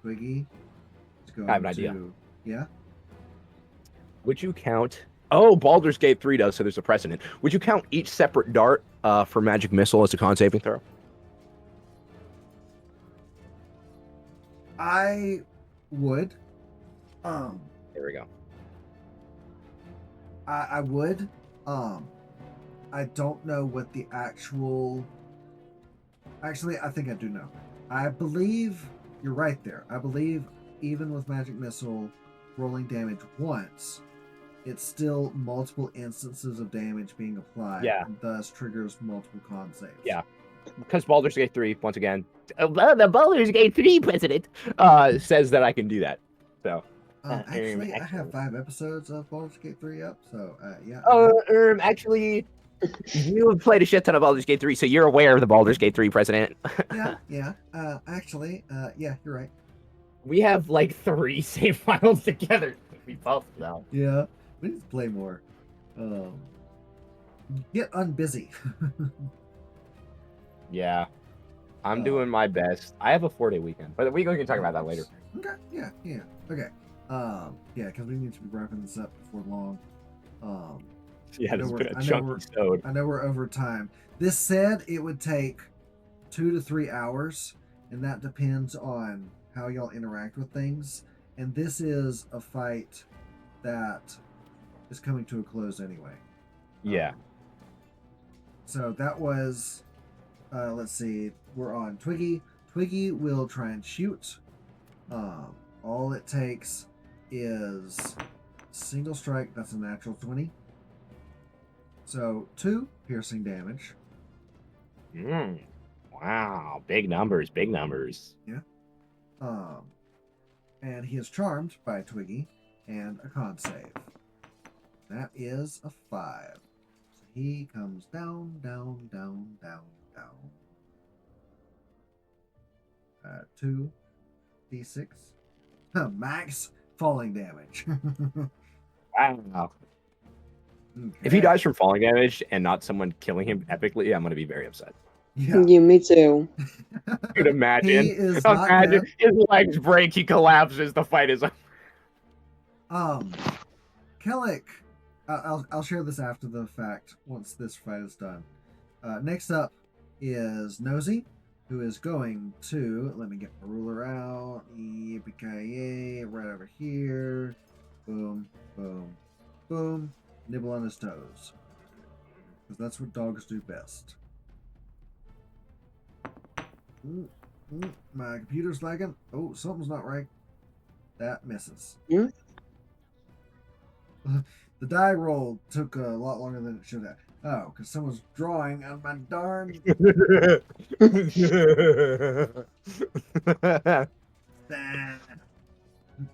Twiggy is going I have an idea. Yeah. Would you count? Oh, Baldur's Gate 3 does, so there's a precedent. Would you count each separate dart for magic missile as a con saving throw? I would. There we go. I would. I don't know what the actual. Actually, I think I do know. I believe you're right there. I believe even with magic missile rolling damage once, it's still multiple instances of damage being applied. Yeah. And thus triggers multiple con saves. Yeah. Because Baldur's Gate 3, once again, The Baldur's Gate 3 president. says that I can do that. So. Actually, I have 5 episodes of Baldur's Gate 3 up, so yeah. Actually, you have played a shit ton of Baldur's Gate 3, so you're aware of the Baldur's Gate 3 precedent. Yeah. Actually, yeah, you're right. We have like 3 save files together. We both know. Yeah, we need to play more. Get unbusy. Yeah. I'm doing my best. I have a 4-day weekend, but we can talk about that later. Okay, yeah. Okay. Yeah, because we need to be wrapping this up before long. Yeah, this has been a I know chunky we're- episode. I know we're over time. This said, it would take 2 to 3 hours, and that depends on how y'all interact with things. And this is a fight that is coming to a close anyway. Yeah. So that was, let's see, we're on Twiggy. Twiggy will try and shoot. All it takes is single strike. That's a natural 20. So 2 piercing damage. Wow. Big numbers. Big numbers. And he is charmed by Twiggy and a con save. That is a 5. So he comes down. 2d6. Max falling damage. Wow. If he dies from falling damage and not someone killing him epically, I'm going to be very upset. Yeah. Yeah, me too. Could imagine. He is not Imagine dead. his legs break, he collapses, the fight is Kellic, I'll share this after the fact once this fight is done. Next up is Nosy, who is going to, let me get my ruler out, yippee-ki-yay, right over here, boom, nibble on his toes, because that's what dogs do best. My computer's lagging. Oh, something's not right. That misses. Hmm? The die roll took a lot longer than it should have. Oh, because someone's drawing on my darn.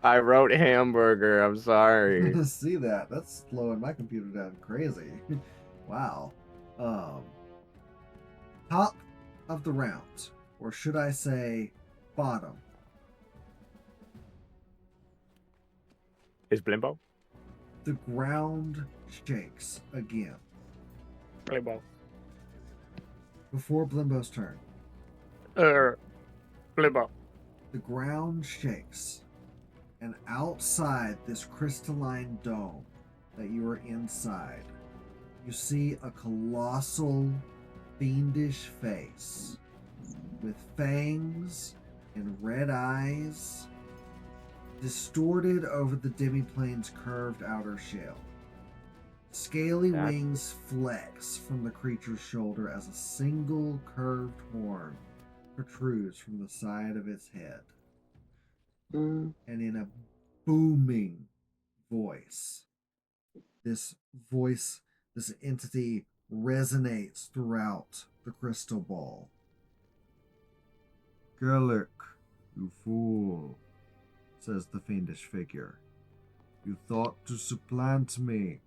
I wrote hamburger, I'm sorry. See that? That's slowing my computer down crazy. Wow. Top of the round, or should I say bottom? Is Blimbo? The ground shakes again. Blimbo. Before Blimbo's turn. Blimbo. the ground shakes, and outside this crystalline dome that you are inside, you see a colossal, fiendish face with fangs and red eyes distorted over the demiplane's curved outer shell. Scaly wings flex from the creature's shoulder as a single curved horn protrudes from the side of its head. Mm. And in a booming voice, this entity resonates throughout the crystal ball. Gerlich, you fool, says the fiendish figure. You thought to supplant me.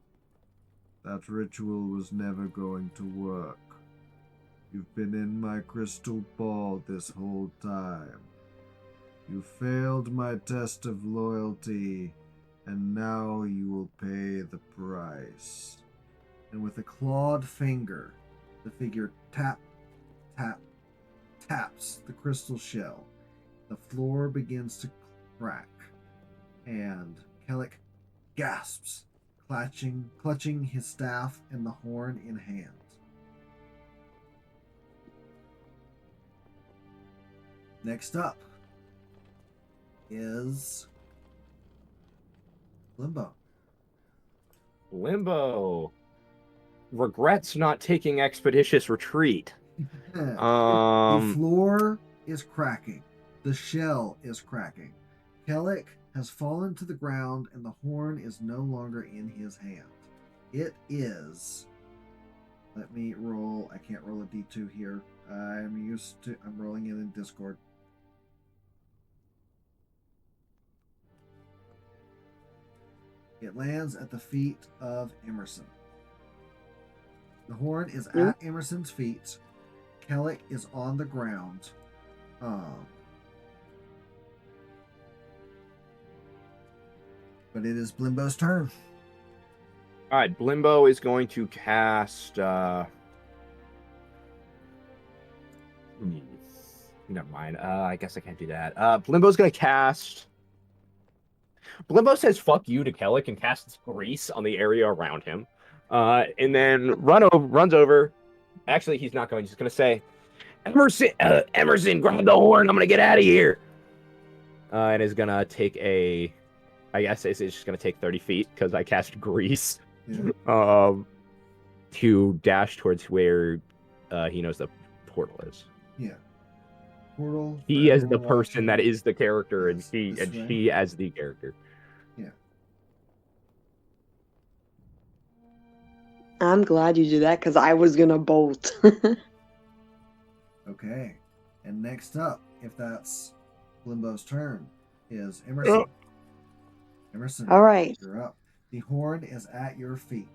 That ritual was never going to work. You've been in my crystal ball this whole time. You failed my test of loyalty, and now you will pay the price. And with a clawed finger, the figure taps the crystal shell. The floor begins to crack, and Kellic gasps, clutching his staff and the horn in hand. Next up is Limbo. Limbo regrets not taking expeditious retreat. The floor is cracking. The shell is cracking. Kellic has fallen to the ground and the horn is no longer in his hand. It is... Let me roll. I can't roll a D2 here. I'm rolling it in Discord. It lands at the feet of Emerson. The horn is at Emerson's feet. Kellic is on the ground. But it is Blimbo's turn. All right, Blimbo is going to cast. Never mind. I guess I can't do that. Blimbo's going to cast. Blimbo says "fuck you" to Kellic and casts grease on the area around him, and then runs over. Actually, he's not going. He's going to say, "Emerson, grab the horn. I'm going to get out of here." And is going to take a. I guess it's just going to take 30 feet because I cast grease. Yeah. To dash towards where he knows the portal is. Yeah. Portal. He as the person that is the character, and she as the character. Yeah. I'm glad you did that because I was gonna bolt. Okay. And next up, if that's Limbo's turn, is Emerson. Emerson. All right. You're up. The horn is at your feet.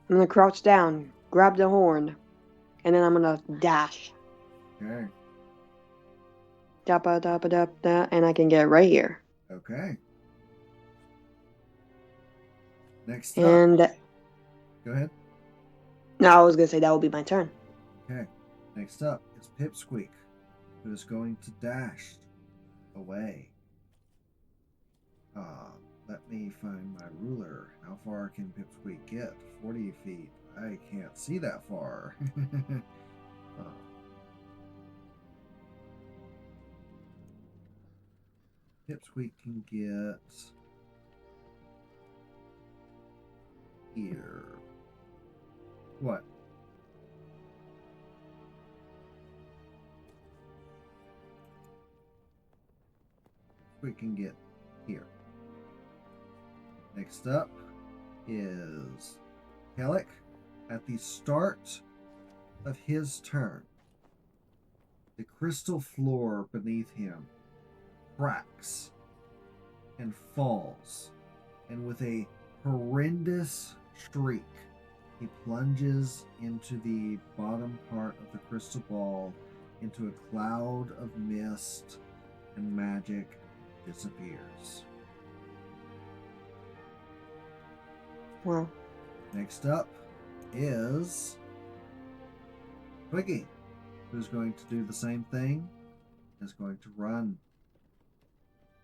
I'm gonna crouch down, grab the horn, and then I'm gonna dash. Okay. Dappa dappa dap da, and I can get right here. Okay. Next And up. Go ahead. no, I was gonna say that will be my turn. Okay. Next up is Pipsqueak, who is going to dash away. Let me find my ruler. How far can Pipsqueak get? 40 feet. I can't see that far. Pipsqueak can get here. What? We can get here. Next up is Kellic. At the start of his turn, the crystal floor beneath him cracks and falls, and with a horrendous shriek, he plunges into the bottom part of the crystal ball into a cloud of mist, and magic disappears. Wow. Next up is Twiggy, who's going to do the same thing is going to run.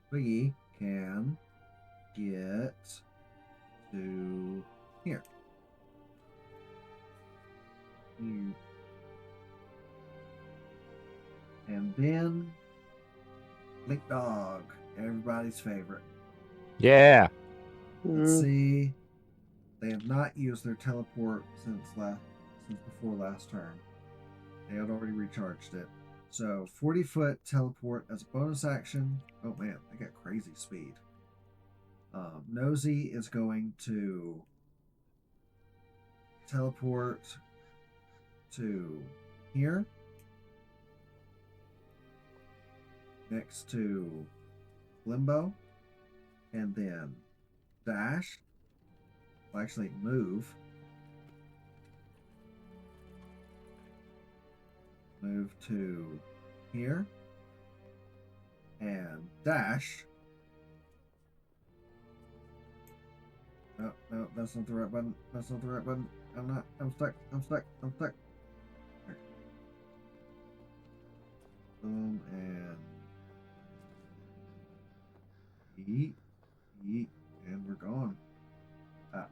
Twiggy can get to here. And then Lick Dog, everybody's favorite. Yeah. Let's see. They have not used their teleport since before last turn. They had already recharged it. So 40-foot teleport as a bonus action. Oh man, they got crazy speed. Nosy is going to teleport to here. Next to Limbo. And then dash. Well, actually move. Move to here. And dash. No, no, that's not the right button. That's not the right button. I'm stuck. Boom, and yeet, and we're gone.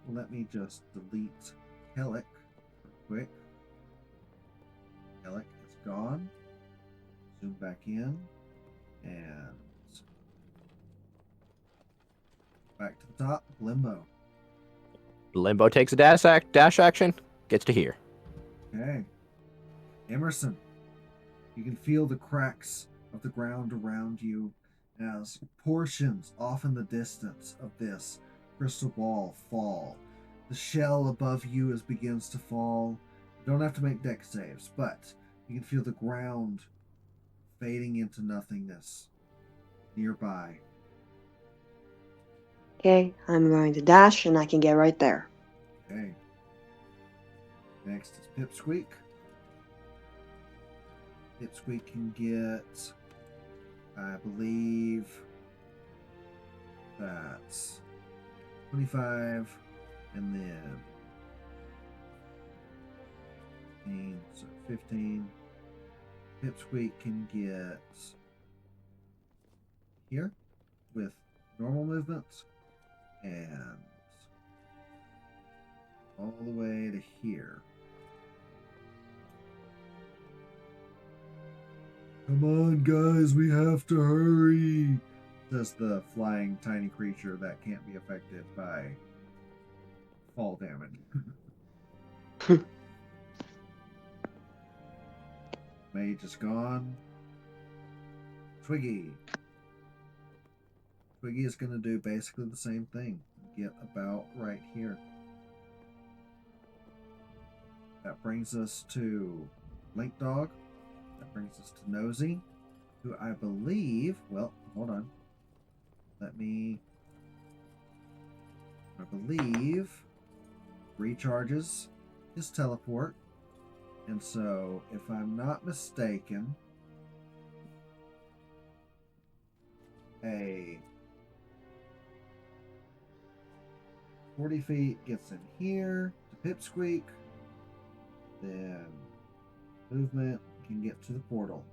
Let me just delete Kellic real quick. Kellic is gone. Zoom back in, and back to the top. Limbo. Limbo takes a dash action, gets to here. Okay. Emerson. You can feel the cracks of the ground around you as portions off in the distance of this crystal ball fall. The shell above you begins to fall. You don't have to make dex saves, but you can feel the ground fading into nothingness nearby. Okay, I'm going to dash and I can get right there. Okay. Next is Pipsqueak. Pipsqueak can get, I believe, that's 25, and then 15, so 15. Pipsqueak can get here with normal movements, and all the way to here. Come on, guys, we have to hurry, says the flying tiny creature that can't be affected by fall damage. Mage is gone. Twiggy. Twiggy is going to do basically the same thing. Get about right here. That brings us to Link Dog. That brings us to Nosy, who I believe, well, hold on. I believe recharges his teleport. And so, if I'm not mistaken, a 40 feet gets in here to Pipsqueak. Then movement can get to the portal.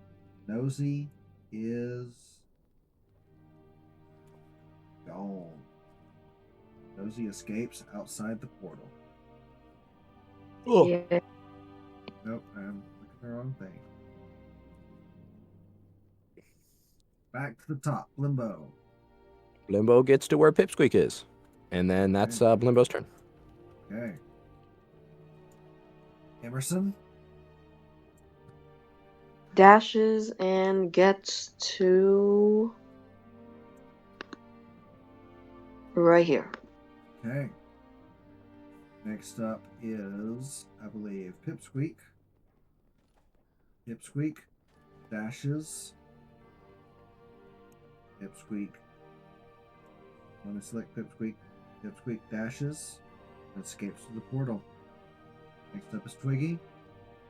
Nosy is gone. Nosy escapes outside the portal. Oh. Yeah. Nope, I'm looking at the wrong thing. Back to the top, Limbo. Limbo gets to where Pipsqueak is. And then that's Limbo's turn. Okay. Emerson. Dashes and gets to right here. Okay. Next up is, I believe, Pipsqueak. Pipsqueak dashes. Pipsqueak. Let me select Pipsqueak. Pipsqueak dashes and escapes through the portal. Next up is Twiggy.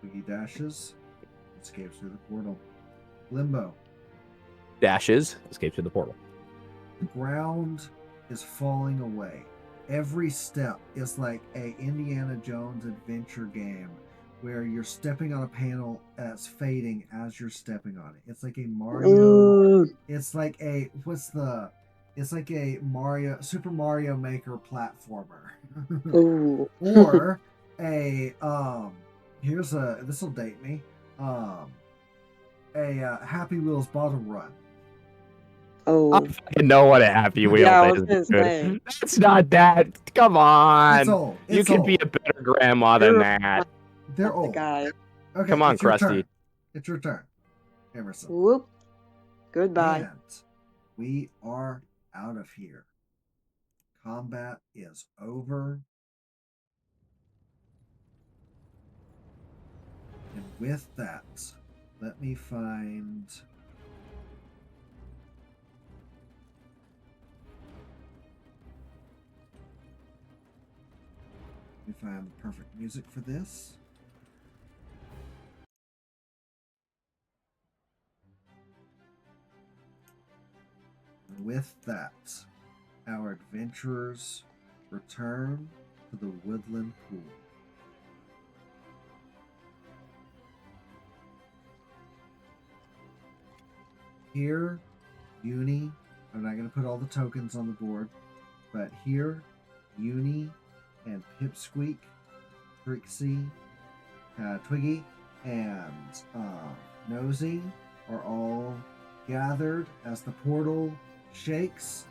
Twiggy dashes, escapes through the portal. Limbo. Dashes, escapes through the portal. The ground is falling away. Every step is like a Indiana Jones adventure game where you're stepping on a panel that's fading as you're stepping on it. It's like a Mario. Ooh. It's like a It's like a Super Mario Maker platformer. Ooh. Or a this will date me. Happy Wheels bottom run. I Oh. fucking know what a Happy Wheel Yeah, I is. was gonna Dude. say. That's not that. Come on. It's old. You could be a better grandma than that. They're The old. guy. Okay, Come on, it's your Krusty. turn. It's your turn, Emerson. Whoop. Goodbye. And we are out of here. Combat is over. And with that, let me find... the perfect music for this. And with that, our adventurers return to the woodland pool. Here, Uni, I'm not going to put all the tokens on the board, but here, Uni and Pipsqueak, Trixie, Twiggy, and Nosy are all gathered as the portal shakes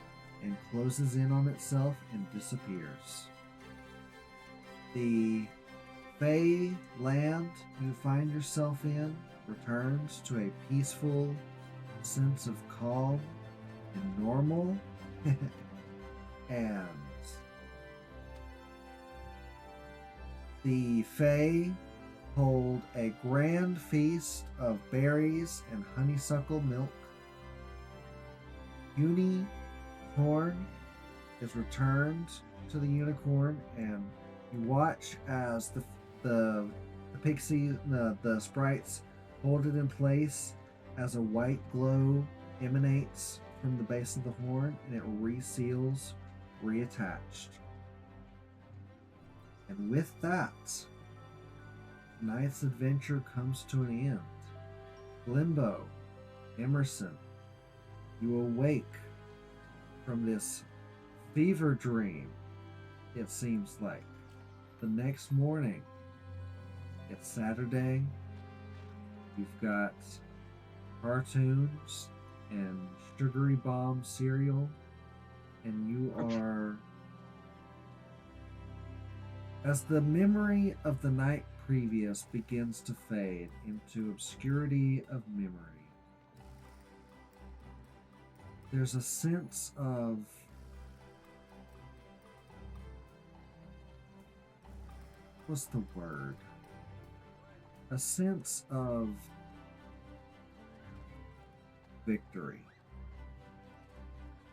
and closes in on itself and disappears. The Fey land you find yourself in returns to a peaceful sense of calm and normal. And the Fae hold a grand feast of berries and honeysuckle milk. Unicorn is returned to the unicorn, and you watch as the pixie, the sprites hold it in place as a white glow emanates from the base of the horn, and it reseals, reattached. And with that, tonight's adventure comes to an end. Limbo, Emerson, you awake from this fever dream, it seems like. The next morning, it's Saturday. You've got cartoons and sugary bomb cereal, and you are... As the memory of the night previous begins to fade into obscurity of memory, there's a sense of what's the word? A sense of victory.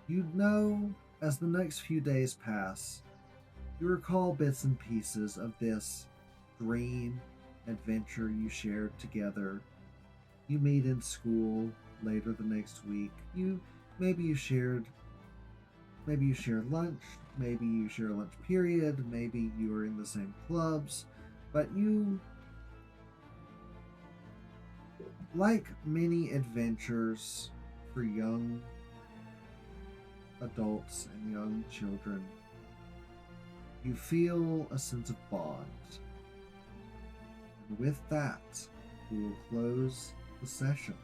You know, as the next few days pass, you recall bits and pieces of this dream adventure you shared together. You meet in school later the next week. Maybe you share lunch, maybe you share a lunch period, maybe you are in the same clubs, but you, like many adventures for young adults and young children, you feel a sense of bond. And with that, we will close the session.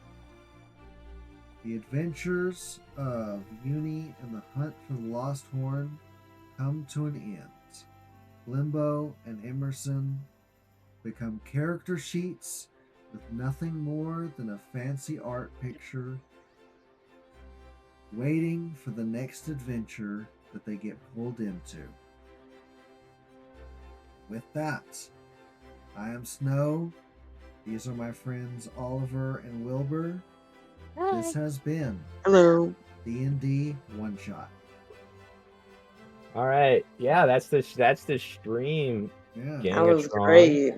The adventures of Uni and the hunt for the Lost Horn come to an end. Limbo and Emerson become character sheets with nothing more than a fancy art picture, waiting for the next adventure that they get pulled into. With that, I am Snowe. These are my friends Oliver and Wilbur. This has been Hello. D&D One Shot. All right. Yeah, that's the stream. Yeah. Gang That of was Tron. great.